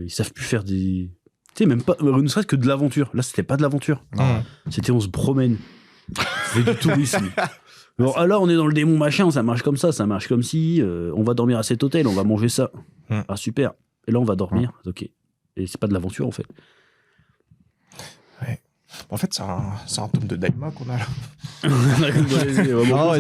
Speaker 1: Ils savent plus faire des. Tu sais, même pas, ne serait-ce que de l'aventure. Là, c'était pas de l'aventure. C'était on se promène. On fait du tourisme. Bon, alors on est dans le démon machin, ça marche comme ça marche comme si, on va dormir à cet hôtel, on va manger ça. Ah super. Et là on va dormir, ok. Et c'est pas de l'aventure en fait.
Speaker 3: Ouais. En fait, c'est un tome de Daima qu'on a là.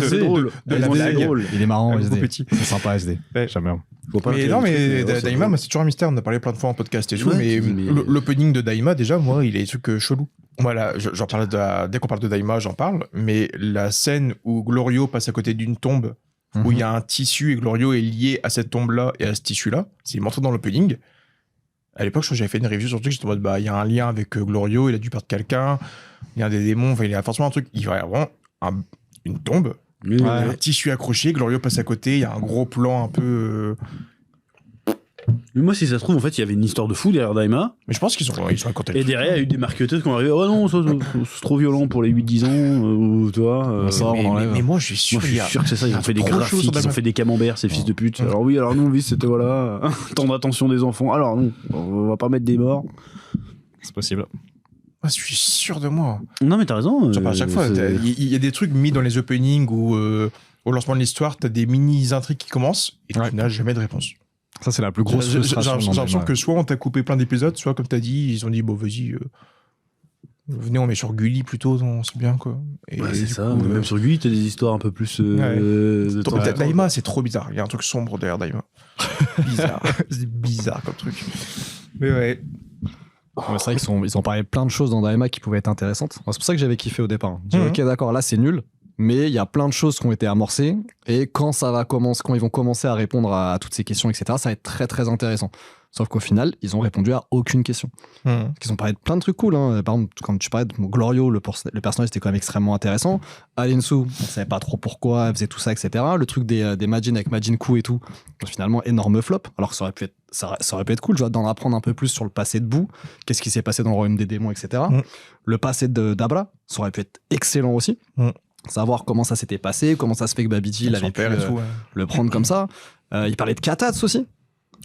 Speaker 1: C'est drôle.
Speaker 3: C'est drôle.
Speaker 2: Il est marrant,
Speaker 3: Avec
Speaker 2: SD.
Speaker 3: petit.
Speaker 2: C'est sympa, SD.
Speaker 3: Ouais.
Speaker 2: J'aime bien.
Speaker 3: Mais non, mais Daima, moi, c'est toujours un mystère. On a parlé plein de fois en podcast et tout. Mais l'opening de Daima, déjà, moi, il a des trucs chelous. Voilà, j'en parle dès qu'on parle de Daima, j'en parle. Mais la scène où Glorio passe à côté d'une tombe, où il y a un tissu et Glorio est lié à cette tombe-là et à ce tissu-là, c'est montré dans l'opening. À l'époque, je crois que j'avais fait une review sur le truc, j'étais en mode, il y a un lien avec Glorio, il a dû perdre quelqu'un, il y a des démons, il y a forcément un truc, il va y avoir une tombe, un tissu accroché, Glorio passe à côté, il y a un gros plan un peu...
Speaker 1: Mais moi, si ça se trouve, en fait, il y avait une histoire de fou derrière Daima.
Speaker 3: Mais je pense qu'ils sont à côté.
Speaker 1: Et derrière, il y a eu des marketeurs qui ont arrivé. Oh non, c'est trop violent pour les 8-10 ans. Tu vois,
Speaker 3: mais moi, je suis sûr.
Speaker 1: Moi, je suis sûr que c'est ça. Ils ont fait des graphiques, ils ont fait des camemberts, ces fils de pute. Alors oui, alors nous, c'était voilà, temps d'attention des enfants. Alors non, on va pas mettre des morts.
Speaker 2: C'est possible.
Speaker 3: Je suis sûr de moi.
Speaker 1: Non, mais t'as raison.
Speaker 3: À chaque fois, il y a des trucs mis dans les openings où, au lancement de l'histoire, t'as des mini-intrigues qui commencent et tu n'as jamais de réponse.
Speaker 2: Ça, c'est la plus grosse frustration.
Speaker 3: J'ai l'impression que soit on t'a coupé plein d'épisodes, soit comme t'as dit, ils ont dit, bon, vas-y, venez, on met sur Gulli plutôt, c'est bien, quoi. Et
Speaker 1: c'est ça, même sur Gulli, t'as des histoires un peu plus...
Speaker 3: Daima, c'est trop bizarre. Il y a un truc sombre derrière Daima. Bizarre. C'est bizarre comme truc. Mais ouais.
Speaker 2: C'est vrai qu'ils ont parlé plein de choses dans Daima qui pouvaient être intéressantes. C'est pour ça que j'avais kiffé au départ. J'ai dit, ok, d'accord, là, c'est nul. Mais il y a plein de choses qui ont été amorcées et quand ils vont commencer à répondre à toutes ces questions, etc., ça va être très très intéressant. Sauf qu'au final, ils ont répondu à aucune question. Ils ont parlé de plein de trucs cool. Hein. Par exemple, quand tu parlais de Glorio, le personnage était quand même extrêmement intéressant. Alensu, on savait pas trop pourquoi elle faisait tout ça, etc. Le truc des Majin avec Majin Ku et tout, finalement, énorme flop. Alors que ça aurait pu être cool, d'en apprendre un peu plus sur le passé de Boo, qu'est-ce qui s'est passé dans le royaume des démons, etc. Le passé d'Abra, ça aurait pu être excellent aussi. Savoir comment ça s'était passé, comment ça se fait que Babidi avait pu le prendre comme ça. Il parlait de Katats aussi.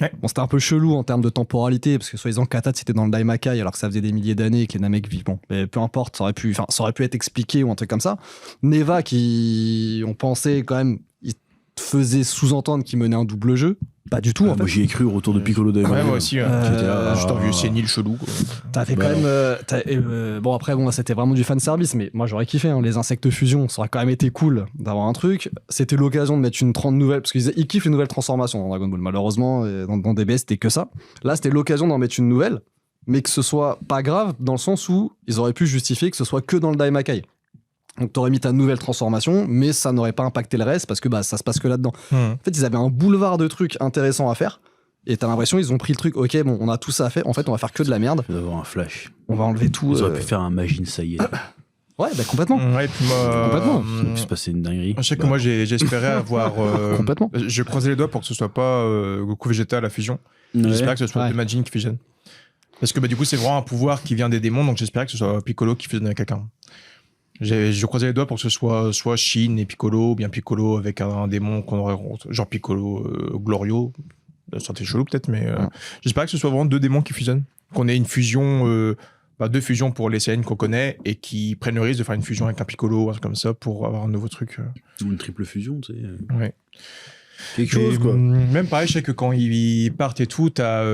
Speaker 2: Ouais. Bon, c'était un peu chelou en termes de temporalité, parce que soi-disant Katats c'était dans le Daimakai, alors que ça faisait des milliers d'années et que les Namek vivent. Bon, mais peu importe, ça aurait pu être expliqué ou un truc comme ça. Neva, qui on pensait quand même, il faisait sous-entendre qu'il menait un double jeu. Pas du tout, en fait.
Speaker 1: Moi, j'y ai cru au retour de Piccolo Daima.
Speaker 3: Ouais, moi aussi. J'étais un vieux sénile chelou, quoi.
Speaker 2: T'as fait quand même... bon, après, c'était vraiment du fanservice, mais moi, j'aurais kiffé. Les insectes fusion, ça aurait quand même été cool d'avoir un truc. C'était l'occasion de mettre une 30 nouvelles, parce qu'ils kiffent les nouvelles transformations dans Dragon Ball. Malheureusement, dans DBS, c'était que ça. Là, c'était l'occasion d'en mettre une nouvelle, mais que ce soit pas grave, dans le sens où ils auraient pu justifier que ce soit que dans le Daimakai. Donc t'aurais mis ta nouvelle transformation, mais ça n'aurait pas impacté le reste parce que ça se passe que là-dedans. En fait, ils avaient un boulevard de trucs intéressants à faire. Et t'as l'impression ils ont pris le truc, ok, bon, on a tout ça à faire. En fait, on va faire que de la merde.
Speaker 1: Il va avoir un flash.
Speaker 2: On va enlever tout.
Speaker 1: Ils auraient pu faire un Majin Saïd.
Speaker 2: Ouais, complètement.
Speaker 3: Ouais, puis moi,
Speaker 2: complètement.
Speaker 1: Ça peut se passer une dinguerie.
Speaker 3: Je sais que moi, j'espérais avoir.
Speaker 2: Complètement.
Speaker 3: Je croisais les doigts pour que ce soit pas Goku Vegeta à la fusion. J'espère que ce soit Majin qui fusionne. Parce que du coup, c'est vraiment un pouvoir qui vient des démons, donc j'espérais que ce soit Piccolo qui fusionne avec quelqu'un. Je croisais les doigts pour que ce soit Shin et Piccolo, ou bien Piccolo avec un démon qu'on aurait, genre Piccolo Glorio. Ça fait chelou peut-être, mais j'espère que ce soit vraiment deux démons qui fusionnent. Qu'on ait une fusion, deux fusions pour les scènes qu'on connaît et qui prennent le risque de faire une fusion avec un Piccolo, un truc comme ça, pour avoir un nouveau truc.
Speaker 1: Ou une triple fusion, tu sais.
Speaker 3: Ouais.
Speaker 1: Quelque chose, quoi.
Speaker 3: Même pareil, je sais que quand ils partent et tout, t'as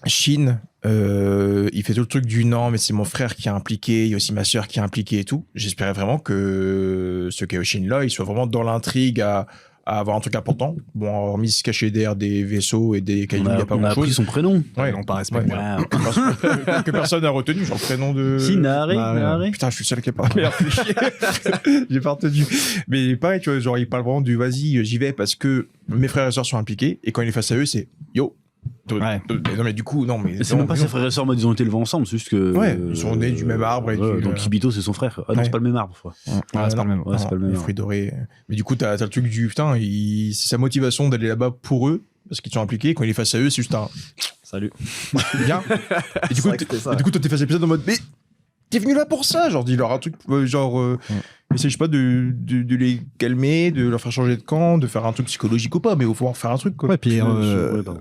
Speaker 3: Shin. Il fait tout le truc du non, mais c'est mon frère qui est impliqué, il y a aussi ma sœur qui est impliquée et tout. J'espérais vraiment que ce Kaioshin là, il soit vraiment dans l'intrigue à avoir un truc important. Bon, hormis se cacher derrière des vaisseaux et des cailloux, il n'y a pas grand-chose.
Speaker 1: On a appris son prénom.
Speaker 3: Ouais,
Speaker 2: on pas respecté.
Speaker 3: Que personne n'a retenu, genre le prénom de...
Speaker 1: Si, Nahari.
Speaker 3: Putain, je suis seul qui n'a pas... Merde, j'ai pas retenu. Mais pareil, tu vois, genre, il parle vraiment du vas-y, j'y vais parce que mes frères et sœurs sont impliqués. Et quand il est face à eux, c'est yo.
Speaker 2: Ouais.
Speaker 3: Non mais du coup non mais
Speaker 1: c'est même pas ses frères et sœurs, mais ils ont été élevés ensemble, c'est juste que
Speaker 3: ils sont nés du même arbre et
Speaker 1: donc Kibito c'est son frère. Ah non, c'est pas le même arbre, frère.
Speaker 2: C'est pas le même.
Speaker 1: Ouais, c'est pas le même.
Speaker 3: Les fruits dorés. Mais du coup t'as le truc du putain, c'est sa motivation d'aller là-bas pour eux parce qu'ils sont impliqués. Quand il est face à eux, c'est juste un
Speaker 2: salut.
Speaker 3: Bien. Et du coup toi t'es face à l'épisode en mode mais t'es venu là pour ça, genre dis-leur un truc genre essaye, je sais pas, de les calmer, de leur faire changer de camp, de faire un truc psychologique ou pas, mais il faut pouvoir faire un truc, quoi.
Speaker 2: Ouais, puis
Speaker 1: pardon.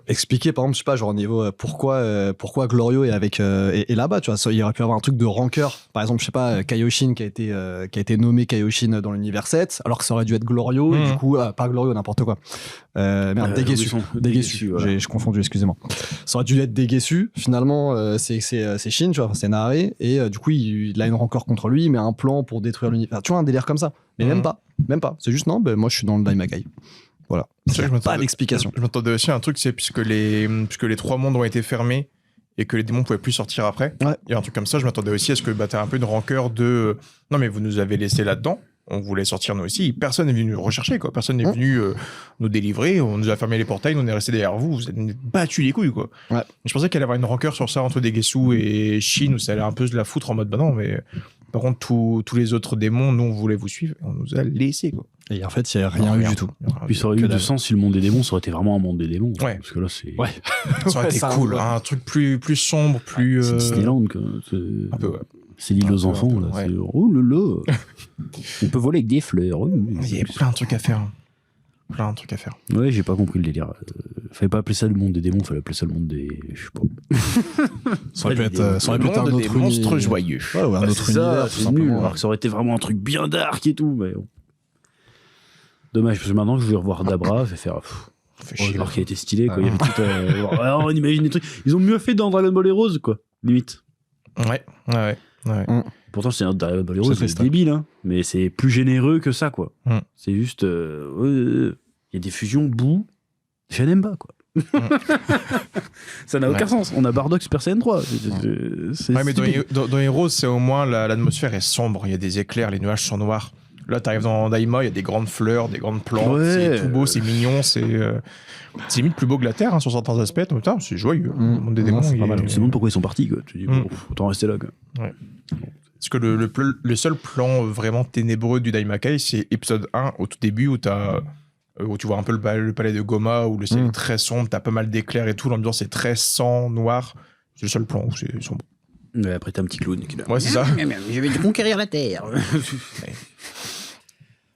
Speaker 2: expliquer, par exemple, je sais pas, genre au niveau pourquoi Glorio est avec est là-bas, tu vois. Il aurait pu avoir un truc de rancœur. Par exemple, je sais pas, Kaioshin qui a été nommé Kaioshin dans l'univers 7, alors que ça aurait dû être Glorio, et du coup, pas Glorio, n'importe quoi. Merde, Degesu. Degesu, voilà. Je confondu, excusez-moi. Ça aurait dû être Degesu, finalement, c'est Shin, tu vois, c'est Naare, et du coup, il a une rancœur contre lui, mais un plan pour détruire l'univers. Tu vois, un délire comme ça. Mais même pas. C'est juste, non, moi, je suis dans le Daimakai. Voilà. Pas d'explication.
Speaker 3: Je m'attendais aussi à un truc, c'est puisque les 3 mondes ont été fermés et que les démons pouvaient plus sortir après. Ouais. Il y a un truc comme ça, je m'attendais aussi à ce que t'as un peu une rancœur de non mais vous nous avez laissé là-dedans, on voulait sortir nous aussi, personne n'est venu nous rechercher quoi, personne n'est venu nous délivrer, on nous a fermé les portails, on est resté derrière vous, vous êtes battus les couilles quoi. Ouais. Je pensais qu'il allait y avoir une rancœur sur ça entre Degesu et Shin où ça allait un peu se la foutre en mode bah non mais par contre tous les autres démons nous on voulait vous suivre et on nous a laissé quoi.
Speaker 2: Et en fait, il n'y a rien eu du tout.
Speaker 1: Puis ça aurait eu du sens si le monde des démons, ça aurait été vraiment un monde des démons.
Speaker 3: Ouais.
Speaker 1: Parce que là, c'est.
Speaker 3: Ouais. Ça aurait été cool. Un truc plus sombre, plus.
Speaker 1: C'est Disneyland, quoi.
Speaker 3: Un peu, ouais.
Speaker 1: C'est l'île aux enfants, là.
Speaker 3: Ouais.
Speaker 1: Oh là là. On peut voler avec des fleurs.
Speaker 3: Il y a plein de trucs à faire.
Speaker 1: Ouais, j'ai pas compris le délire. Fallait pas appeler ça le monde des démons, fallait appeler ça le monde des. Je sais pas.
Speaker 2: Ça aurait pu être un autre
Speaker 3: des monstres joyeux.
Speaker 2: Ouais, ou un autre univers.
Speaker 1: C'est nul. Alors que ça aurait été vraiment un truc bien dark et tout, mais bon. Dommage, parce que maintenant je vais revoir Dabra, je vais faire. Alors qu'il a été stylé, quoi. Il y avait tout. Alors, on imagine des trucs. Ils ont mieux fait dans Dragon Ball Heroes, quoi. Limite.
Speaker 3: Ouais.
Speaker 1: Pourtant, c'est un Dragon Ball Heroes, c'est débile, hein. Mais c'est plus généreux que ça, quoi. C'est juste. Il y a des fusions boue. Je n'aime pas, quoi. Ça n'a aucun sens. On a Bardock Super Saiyan 3.
Speaker 3: Mais dans Heroes, c'est au moins l'atmosphère est sombre. Il y a des éclairs, les nuages sont noirs. Là, t'arrives dans Daima, il y a des grandes fleurs, des grandes plantes, c'est tout beau, c'est mignon, c'est limite plus beau que la Terre hein, sur certains aspects. Donc, putain, c'est joyeux. Le monde des démons,
Speaker 1: c'est pas mal. C'est bon pourquoi ils sont partis, quoi. Tu dis, bon, autant rester là, quoi.
Speaker 3: Ouais. Parce que le seul plan vraiment ténébreux du Daimakai, c'est épisode 1, au tout début, où tu vois un peu le palais de Goma, où le ciel est très sombre, t'as pas mal d'éclairs et tout, l'ambiance est très sang, noir. C'est le seul plan où c'est sombre.
Speaker 1: Ouais, après, t'as un petit clown qui est là.
Speaker 3: Ouais, c'est ça.
Speaker 1: Je vais conquérir la Terre.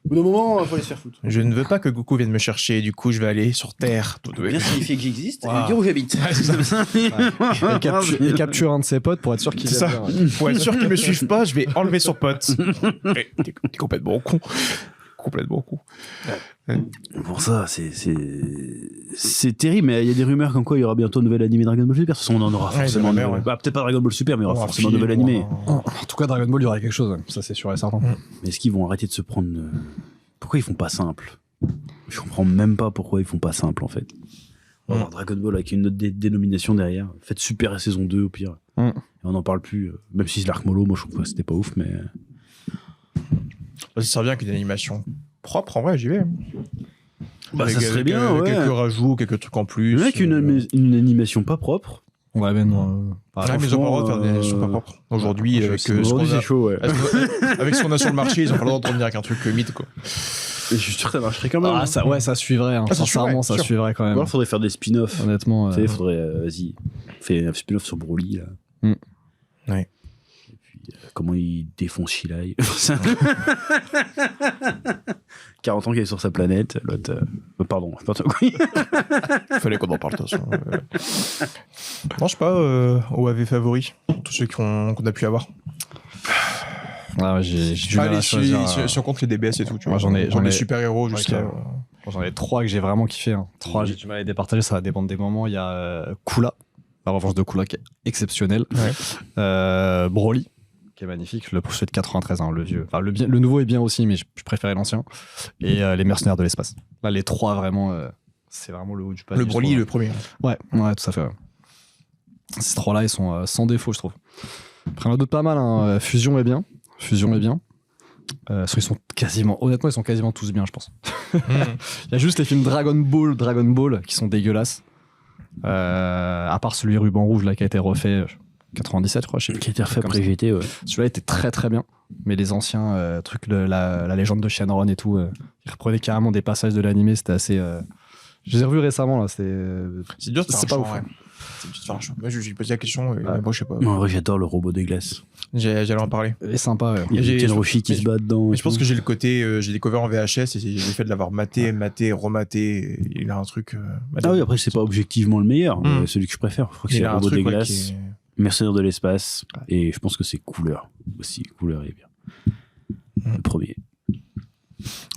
Speaker 1: Au bout d'un moment, il faut aller se faire foutre.
Speaker 3: Je ne veux pas que Goku vienne me chercher, du coup je vais aller sur Terre.
Speaker 1: Bien signifier que j'existe et dire où j'habite.
Speaker 3: Ouais, c'est ça.
Speaker 2: Et capture un de ses potes pour être sûr qu'il
Speaker 3: est ça. Pour être sûr qu'il me suive pas, je vais enlever son pote. T'es complètement con. Complètement con.
Speaker 1: Pour ça, c'est terrible, mais il y a des rumeurs comme quoi il y aura bientôt un nouvel animé Dragon Ball Super. De toute façon, on en aura forcément. Peut-être pas Dragon Ball Super, mais il y aura forcément un nouvel animé.
Speaker 2: En tout cas, Dragon Ball, il y aura quelque chose. Ça, c'est sûr et certain.
Speaker 1: Mais est-ce qu'ils vont arrêter de se prendre. Pourquoi ils font pas simple? Je comprends même pas pourquoi ils font pas simple, en fait. On va avoir Dragon Ball avec une autre dénomination derrière. Faites Super et saison 2 au pire. Et on n'en parle plus. Même si l'arc mollo, moi je trouve que c'était pas ouf, mais.
Speaker 3: Ça serait bien qu'une animation propre, en vrai, j'y vais.
Speaker 1: Bah, ça serait bien, ouais.
Speaker 3: Quelques rajouts, quelques trucs en plus.
Speaker 1: Le mec, une animation pas propre.
Speaker 2: Ouais, mais non.
Speaker 3: Mais ils ont pas le droit de faire des animations pas propres. Aujourd'hui,
Speaker 1: c'est chaud, ouais.
Speaker 3: Avec ce qu'on a sur le marché, ils ont pas le droit de revenir avec un truc mythe, quoi.
Speaker 1: Je suis sûr que ça marcherait quand même.
Speaker 2: Ça suivrait. Hein. Sincèrement, ça suivrait quand même.
Speaker 1: Alors, faudrait faire des spin-offs.
Speaker 2: Honnêtement.
Speaker 1: Tu sais, faudrait. Vas-y. Fais un spin-off sur Broly, là.
Speaker 3: Ouais.
Speaker 1: Comment il défonce Shilai. 40 ans qu'il est sur sa planète. L'autre. Pardon,
Speaker 3: Il fallait qu'on en parle, de toute façon. Non, je sais pas, OAV favori, pour tous ceux qu'on a pu avoir.
Speaker 2: J'ai du mal à choisir.
Speaker 3: Si on compte les DBS et tout, tu vois.
Speaker 2: J'en ai
Speaker 3: super-héros jusqu'à.
Speaker 2: J'en ai 3 que j'ai vraiment kiffé. 3, j'ai du mal à les départager, ça va dépendre des moments. Il y a Kula, la revanche de Kula qui est exceptionnelle. Broly, qui est magnifique, le celui de 93, le vieux. Enfin, le nouveau est bien aussi, mais je préférais l'ancien. Et les mercenaires de l'espace. Là, les 3 vraiment, c'est vraiment le haut du panier.
Speaker 3: Le Broly, le premier.
Speaker 2: Ouais, tout à fait. Ces 3-là, ils sont sans défaut, je trouve. Après, il y en a d'autres pas mal. Fusion est bien. Ils sont honnêtement, ils sont quasiment tous bien, je pense. Il y a juste les films Dragon Ball qui sont dégueulasses. À part celui Ruban Rouge là qui a été refait 97, je crois.
Speaker 1: Qui a été refait après GT, ouais.
Speaker 2: Celui-là était très très bien. Mais les anciens trucs, la légende de Shenron et tout, ils reprenaient carrément des passages de l'animé, c'était assez. Je les ai revus récemment là.
Speaker 3: C'est dur, c'est pas ouf. C'est une petite faire un choix. Moi, j'ai posé la question, et moi, je sais pas.
Speaker 1: Non, en vrai, j'adore le robot des glaces.
Speaker 3: J'allais en parler.
Speaker 2: Il est sympa, ouais.
Speaker 1: Il y a
Speaker 3: j'ai-
Speaker 1: Ken Roshi qui se bat dedans.
Speaker 3: Mais
Speaker 1: et
Speaker 3: je pense
Speaker 1: tout.
Speaker 3: que j'ai le côté, j'ai découvert en VHS et j'ai le fait de l'avoir maté, rematé. Il a un truc.
Speaker 1: Ah oui, après, c'est pas objectivement le meilleur,
Speaker 3: Mm.
Speaker 1: celui que je préfère. Je crois que
Speaker 3: il
Speaker 1: c'est le
Speaker 3: a un
Speaker 1: robot des
Speaker 3: truc ouais,
Speaker 1: glaces,
Speaker 3: qui est-
Speaker 1: Mercenaire de l'espace, et je pense que c'est Couleur aussi. Couleur est bien. Le premier.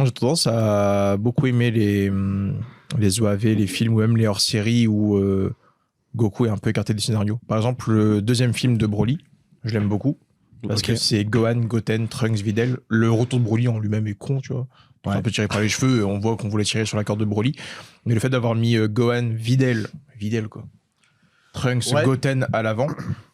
Speaker 3: J'ai tendance à beaucoup aimer les OAV, les films ou même les hors-séries où Goku est un peu écarté des scénarios. Par exemple, le deuxième film de Broly, je l'aime beaucoup. Parce
Speaker 2: Ok.
Speaker 3: que c'est Gohan, Goten, Trunks, Videl. Le retour de Broly en lui-même est con, tu vois. C'est
Speaker 2: Ouais.
Speaker 3: un peu tiré par les cheveux, on voit qu'on voulait tirer sur la corde de Broly. Mais le fait d'avoir mis Gohan, Videl quoi. Trunks,
Speaker 2: Ouais.
Speaker 3: Goten à l'avant,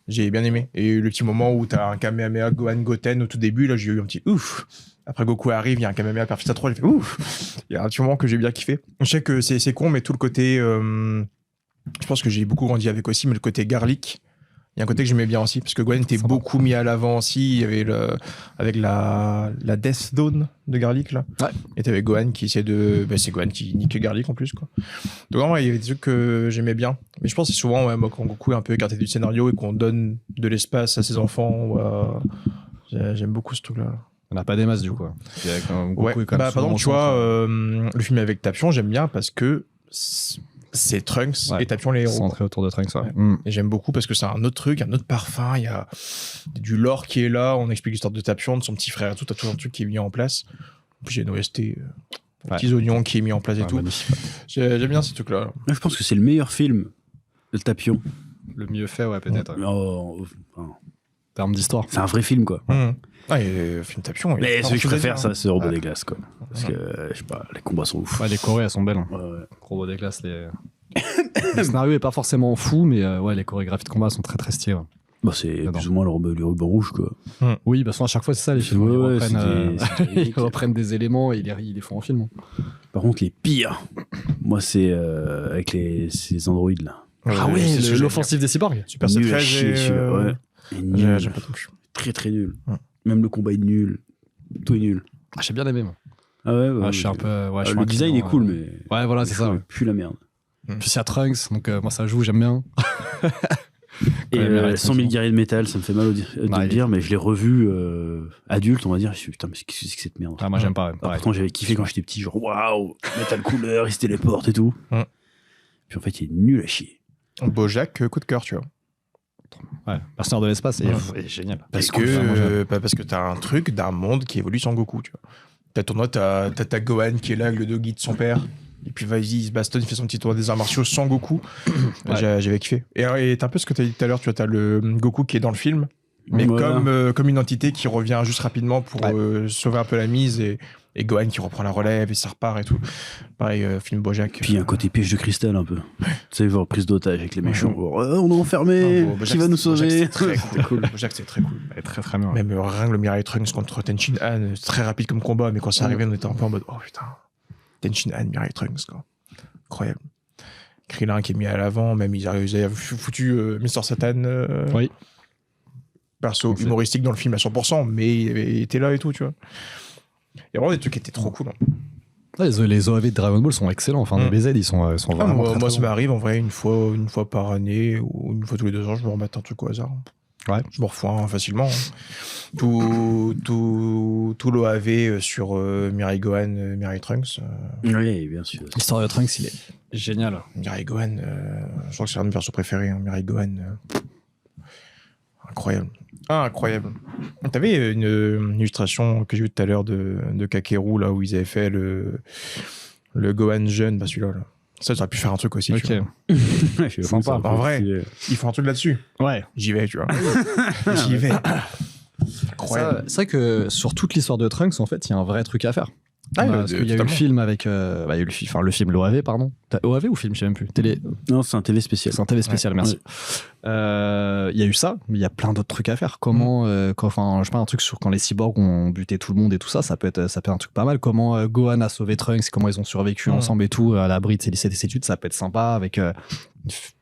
Speaker 3: j'ai bien aimé. Et le petit moment où t'as un Kamehameha Gohan, Goten au tout début, là j'ai eu un petit ouf. Après Goku arrive, il y a un Kamehameha Perfecta 3, j'ai fait ouf. Il y a un petit moment que j'ai bien kiffé. Je sais que c'est con, mais tout le côté. Je pense que j'ai beaucoup grandi avec aussi, mais le côté garlic. Il y a un côté que j'aimais bien aussi, parce que Gohan était
Speaker 2: Sympa.
Speaker 3: beaucoup mis à l'avant aussi. Il y avait avec la Death Zone de Garlic, là.
Speaker 2: Ouais.
Speaker 3: Et t'avais Gohan qui essayait de. Bah, c'est Gohan qui nique Garlic en plus, quoi. Donc, en vrai, il y avait des trucs que j'aimais bien. Mais je pense que c'est souvent, ouais, moi, quand Goku est un peu écarté du scénario et qu'on donne de l'espace à ses enfants, j'aime beaucoup ce truc-là.
Speaker 2: On n'a pas des masses, du coup. Il y a quand même
Speaker 3: Ouais.
Speaker 2: Goku est quand même
Speaker 3: Bah, par
Speaker 2: souvent
Speaker 3: exemple, tu
Speaker 2: au
Speaker 3: vois,
Speaker 2: centre,
Speaker 3: le film avec Tapion, j'aime bien parce que c'est Trunks
Speaker 2: Ouais.
Speaker 3: et Tapion les héros.
Speaker 2: centré autour de Trunks, ouais.
Speaker 3: Ouais.
Speaker 2: Mm.
Speaker 3: Et j'aime beaucoup parce que c'est un autre truc, un autre parfum. Il y a du lore qui est là. On explique l'histoire de Tapion, de son petit frère et tout. T'as tout un truc qui est mis en place. Puis j'ai une OST,
Speaker 2: Ouais.
Speaker 3: petits oignons qui est mis en place et
Speaker 2: Ouais,
Speaker 3: tout.
Speaker 2: magnifique.
Speaker 3: J'aime bien ces trucs-là.
Speaker 1: Moi, je pense que c'est le meilleur film de Tapion.
Speaker 2: Le mieux fait, ouais, peut-être. ouais.
Speaker 1: Oh, enfin,
Speaker 2: En termes d'histoire.
Speaker 1: c'est un vrai film, quoi.
Speaker 3: Ah, et le film Tapion. il y a
Speaker 1: Mais
Speaker 3: plein
Speaker 1: celui
Speaker 3: de
Speaker 1: que je
Speaker 3: choses à
Speaker 1: préfère,
Speaker 3: dire,
Speaker 1: ça,
Speaker 3: hein.
Speaker 1: c'est le robot
Speaker 3: Ouais.
Speaker 1: des glaces, quoi. Parce que, je sais pas, les combats sont ouf.
Speaker 2: Ouais, les Corées, elles sont belles. Hein.
Speaker 1: Ouais, ouais.
Speaker 2: Gros des classes, le scénario est pas forcément fou, mais ouais, les chorégraphies de combat sont très très stylées. Ouais.
Speaker 1: Bah, c'est
Speaker 2: J'adore.
Speaker 1: plus ou moins le ruban rouge, quoi.
Speaker 2: Oui, parce que à chaque fois, c'est ça, les films.
Speaker 1: Ouais,
Speaker 2: Ils
Speaker 1: ouais,
Speaker 2: reprennent,
Speaker 1: c'était
Speaker 2: ils
Speaker 1: ridicule.
Speaker 2: reprennent des éléments et ils les font en film.
Speaker 1: Par contre, les pires, moi, c'est avec ces androïdes, là.
Speaker 2: Ah ouais,
Speaker 3: c'est ce que
Speaker 2: l'offensive des cyborgs.
Speaker 3: Super
Speaker 1: Nul à
Speaker 3: secret,
Speaker 1: chier, celui-là, ouais. Et nul.
Speaker 3: J'aime pas trop plus.
Speaker 1: Très, très nul.
Speaker 3: Ouais.
Speaker 1: Même le combat est nul. Tout est nul.
Speaker 2: Ah, j'ai bien aimé, moi.
Speaker 1: Ah ouais,
Speaker 2: Ouais, je suis un peu. Ouais, je suis
Speaker 1: le
Speaker 2: un
Speaker 1: design est
Speaker 2: client,
Speaker 1: cool, mais.
Speaker 2: Ouais, voilà, c'est ça. ouais.
Speaker 1: Plus la merde.
Speaker 2: Puis il y a Trunks, donc moi ça joue, j'aime bien.
Speaker 1: Et
Speaker 2: Ouais, mais
Speaker 1: 100 000 guerriers de métal, ça me fait mal de
Speaker 2: Ouais,
Speaker 1: le
Speaker 2: il
Speaker 1: dire, mais je l'ai revu adulte, on va dire. Je me suis dit, putain, mais qu'est-ce que c'est que cette merde?
Speaker 2: Ah, moi j'aime pas. Ouais.
Speaker 1: Ah,
Speaker 2: Pareil.
Speaker 1: pourtant, j'avais kiffé quand j'étais petit, genre waouh, métal couleur, il se téléporte et tout.
Speaker 3: Ouais.
Speaker 1: Puis en fait, il est nul à chier.
Speaker 3: Bojack, coup de cœur, tu vois.
Speaker 2: Ouais, Mercenaire de l'espace
Speaker 3: Ouais.
Speaker 2: est génial.
Speaker 3: Parce
Speaker 2: Il est cool, vraiment, j'aime.
Speaker 3: parce que t'as un truc d'un monde qui évolue sans Goku, tu vois. T'as tournoi, t'as ta Gohan qui est là avec le doggy de son père. Et puis vas-y, il se bastonne, il fait son petit tour des arts martiaux sans Goku.
Speaker 2: Ouais.
Speaker 3: J'avais kiffé. Et t'as un peu ce que t'as dit tout à l'heure, tu vois, t'as le Goku qui est dans le film, mais
Speaker 1: Voilà.
Speaker 3: comme une entité qui revient juste rapidement pour
Speaker 2: Ouais.
Speaker 3: sauver un peu la mise et Gohan qui reprend la relève et ça repart et tout. Pareil, film Bojack.
Speaker 1: Puis il y a un côté piège de cristal un peu. Tu sais, genre prise d'otage avec les méchants. Genre, on est enfermé,
Speaker 3: Bojack,
Speaker 1: qui va nous
Speaker 3: Bojack,
Speaker 1: sauver?
Speaker 3: c'est très cool. Bojack, c'est très cool.
Speaker 2: Elle est très très bien.
Speaker 3: Même rien que le Mirai Trunks contre Tenshin Han, c'est très rapide comme combat, mais quand c'est arrivé, on était un peu en mode, oh putain, Tenshin Han, Mirai Trunks, quoi. Incroyable. Krillin qui est mis à l'avant, même ils avaient foutu Mr. Satan,
Speaker 2: Oui.
Speaker 3: perso
Speaker 2: C'est-
Speaker 3: humoristique dans le film à 100%, mais il était là et tout, tu vois. Il y a vraiment des trucs qui étaient trop cool. Hein.
Speaker 2: Ouais, les OAV de Dragon Ball sont excellents. Enfin, les BZ, ils sont
Speaker 3: Ah,
Speaker 2: vraiment.
Speaker 3: moi,
Speaker 2: très,
Speaker 3: moi,
Speaker 2: très
Speaker 3: ça
Speaker 2: bons.
Speaker 3: m'arrive en vrai une fois par année ou une fois tous les 2 ans, je me remets un truc au hasard.
Speaker 2: Ouais.
Speaker 3: Je me refais facilement. Hein. Tout l'OAV sur Mirai Gohan, Mirai Trunks.
Speaker 1: Oui, bien sûr.
Speaker 2: L'histoire de Trunks, il est génial.
Speaker 3: Mirai Gohan, je crois que c'est un de mes persos préférés. Hein, Mirai Gohan. Incroyable. Ah, incroyable. T'avais une illustration que j'ai vue tout à l'heure de Kakeru, là, où ils avaient fait le Gohan jeune, bah celui-là. Là. Ça, j'aurais pu faire un truc aussi.
Speaker 2: Ok.
Speaker 3: Tu vois.
Speaker 2: Sympa.
Speaker 3: En vrai. Ils font un truc là-dessus.
Speaker 2: Ouais.
Speaker 3: J'y vais, tu vois. J'y vais. Incroyable.
Speaker 2: C'est vrai que sur toute l'histoire de Trunks, en fait, il y a un vrai truc à faire.
Speaker 3: Ah,
Speaker 2: Parce qu'il y a eu le
Speaker 3: totalement.
Speaker 2: film avec. Il y a eu le film, l'OAV, pardon. OAV ou film, je sais même plus. Télé.
Speaker 1: Non, c'est un TV spécial.
Speaker 2: C'est un TV spécial, merci. Il y a eu ça, mais il y a plein d'autres trucs à faire. Comment, enfin, je sais pas, un truc sur quand les cyborgs ont buté tout le monde et tout ça, ça peut être un truc pas mal. Comment Gohan a sauvé Trunks, comment ils ont survécu ensemble et tout, à l'abri de ces études, ça peut être sympa avec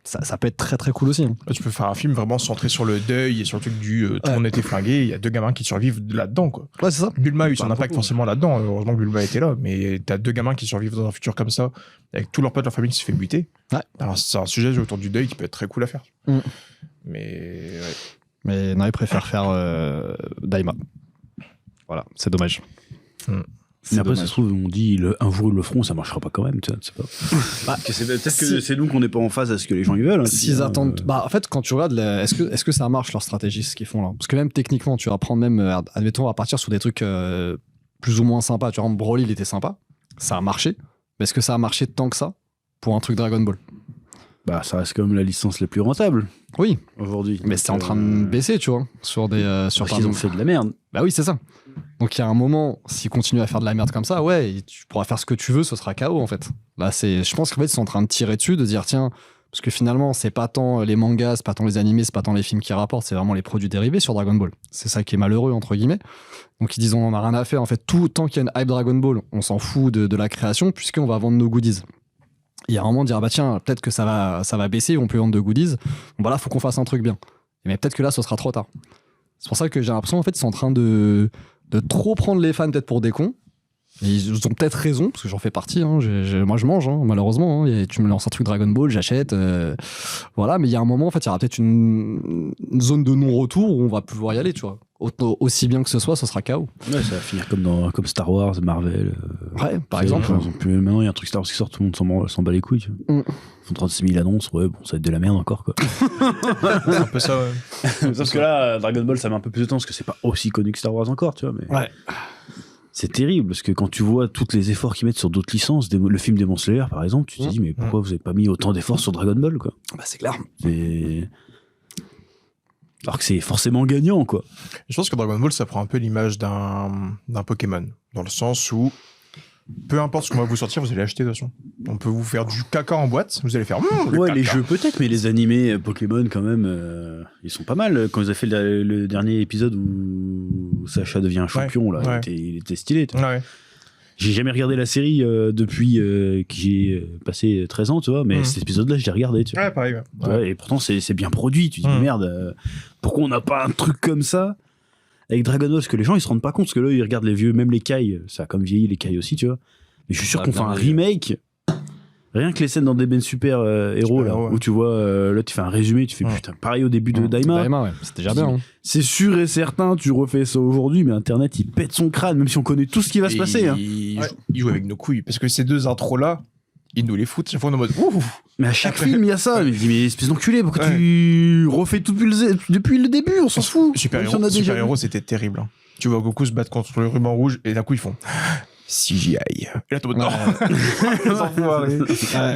Speaker 2: ça peut être très très cool aussi. Hein.
Speaker 3: Tu peux faire un film vraiment centré sur le deuil et sur le truc du tout le monde était flingué. Il y a 2 gamins qui survivent là-dedans, quoi.
Speaker 2: Ouais, c'est ça.
Speaker 3: Bulma a eu son impact forcément là-dedans. Heureusement que Bulma était là, mais t'as 2 gamins qui survivent dans un futur comme ça, avec tous leurs potes, leur famille qui se fait buter.
Speaker 2: Ouais.
Speaker 3: Alors c'est un sujet autour du deuil qui peut être très cool à faire.
Speaker 2: Mm.
Speaker 3: Mais ouais.
Speaker 2: Mais non, ils préfèrent faire Daima. Voilà, c'est dommage.
Speaker 1: Mais après, ça se trouve, on dit un jour ils le feront, ça marchera pas quand même, tu sais, pas. Peut-être que c'est nous qu'on n'est pas en phase à ce que les gens ils veulent. Hein,
Speaker 2: S'ils attendent. En fait, quand tu regardes, est-ce que ça marche leur stratégie, ce qu'ils font là? Parce que même techniquement, tu vas prendre même, admettons, à partir sur des trucs plus ou moins sympas. Tu vois, Broly, il était sympa, ça a marché. Mais est-ce que ça a marché tant que ça pour un truc Dragon Ball?
Speaker 1: Bah, ça reste quand même la licence la plus rentable.
Speaker 2: Oui.
Speaker 1: Aujourd'hui.
Speaker 2: Mais c'est en train de baisser, tu vois, sur des.
Speaker 1: Parce qu'ils ont fait de la merde.
Speaker 2: Bah oui, c'est ça. Donc il y a un moment, s'ils continuent à faire de la merde comme ça, ouais, tu pourras faire ce que tu veux, ce sera KO en fait. Là, je pense qu'en fait, ils sont en train de tirer dessus, de dire tiens, parce que finalement, c'est pas tant les mangas, c'est pas tant les animés, c'est pas tant les films qui rapportent, c'est vraiment les produits dérivés sur Dragon Ball. C'est ça qui est malheureux, entre guillemets. Donc ils disent on en a rien à faire. En fait, tout tant qu'il y a une hype Dragon Ball, on s'en fout de la création, puisqu'on va vendre nos goodies. Il y a un moment de dire bah tiens, peut-être que ça va baisser, ils vont plus vendre de goodies. Bon bah là, faut qu'on fasse un truc bien. Mais peut-être que là, ce sera trop tard. C'est pour ça que j'ai l'impression en fait, ils sont en train de trop prendre les fans peut-être pour des cons. Et ils ont peut-être raison, parce que j'en fais partie. Hein. Moi, je mange, hein, malheureusement. Hein. Tu me lances un truc Dragon Ball, j'achète. Voilà, mais il y a un moment, en fait, il y aura peut-être une zone de non-retour où on va pouvoir y aller, tu vois. Aussi bien que ce soit, ce sera KO.
Speaker 1: Ouais, ça va finir comme Star Wars, Marvel.
Speaker 2: Ouais, par exemple.
Speaker 1: Maintenant, il y a un truc Star Wars qui sort, tout le monde s'en bat les couilles. Tu vois. Ils font 36 000 annonces, ouais, bon, ça va être de la merde encore, quoi.
Speaker 3: C'est un peu ça, ouais.
Speaker 1: Sauf que là, Dragon Ball, ça met un peu plus de temps, parce que c'est pas aussi connu que Star Wars encore, tu vois. Mais...
Speaker 2: Ouais.
Speaker 1: C'est terrible, parce que quand tu vois tous les efforts qu'ils mettent sur d'autres licences, le film Demon Slayer, par exemple, tu te dis, mais pourquoi vous avez pas mis autant d'efforts sur Dragon Ball, quoi?
Speaker 2: Bah, c'est clair.
Speaker 1: Alors que c'est forcément gagnant, quoi.
Speaker 3: Je pense que Dragon Ball, ça prend un peu l'image d'un Pokémon, dans le sens où peu importe ce qu'on va vous sortir, vous allez acheter de toute façon. On peut vous faire du caca en boîte, vous allez faire le
Speaker 1: ouais,
Speaker 3: caca.
Speaker 1: les jeux peut-être, mais les animés Pokémon quand même, ils sont pas mal. Quand ils ont fait le dernier épisode où Sacha devient un champion, là, il était stylé.
Speaker 3: Ouais.
Speaker 1: J'ai jamais regardé la série depuis que j'ai passé 13 ans, tu vois, mais cet épisode-là, je l'ai regardé, tu vois.
Speaker 3: Ouais, pareil.
Speaker 1: Ouais, et pourtant, c'est bien produit. Tu dis, merde, pourquoi on n'a pas un truc comme ça avec Dragon Ball? Parce que les gens, ils se rendent pas compte, parce que là, ils regardent les vieux, même les Kai, ça a comme vieilli les Kai aussi, tu vois. Mais je suis sûr qu'on fait un remake. Rien que les scènes dans DBN Super Héros, là, où tu vois, là, tu fais un résumé, tu fais putain, pareil au début de Daima.
Speaker 2: Daima, ouais, c'était déjà bien. Hein.
Speaker 1: C'est sûr et certain, tu refais ça aujourd'hui, mais Internet, il pète son crâne, même si on connaît tout ce qui va se passer.
Speaker 3: Il joue avec nos couilles, parce que ces 2 intros-là, ils nous les foutent. Chaque fois, on est en mode ouf.
Speaker 1: Mais à chaque film, il y a ça. Mais je dis, mais espèce d'enculé, pourquoi tu refais tout depuis le début? On s'en fout.
Speaker 3: Super Héros, c'était terrible. Hein. Tu vois Goku se battre contre le ruban rouge, et d'un coup, ils font CGI. Et là, t'es en mode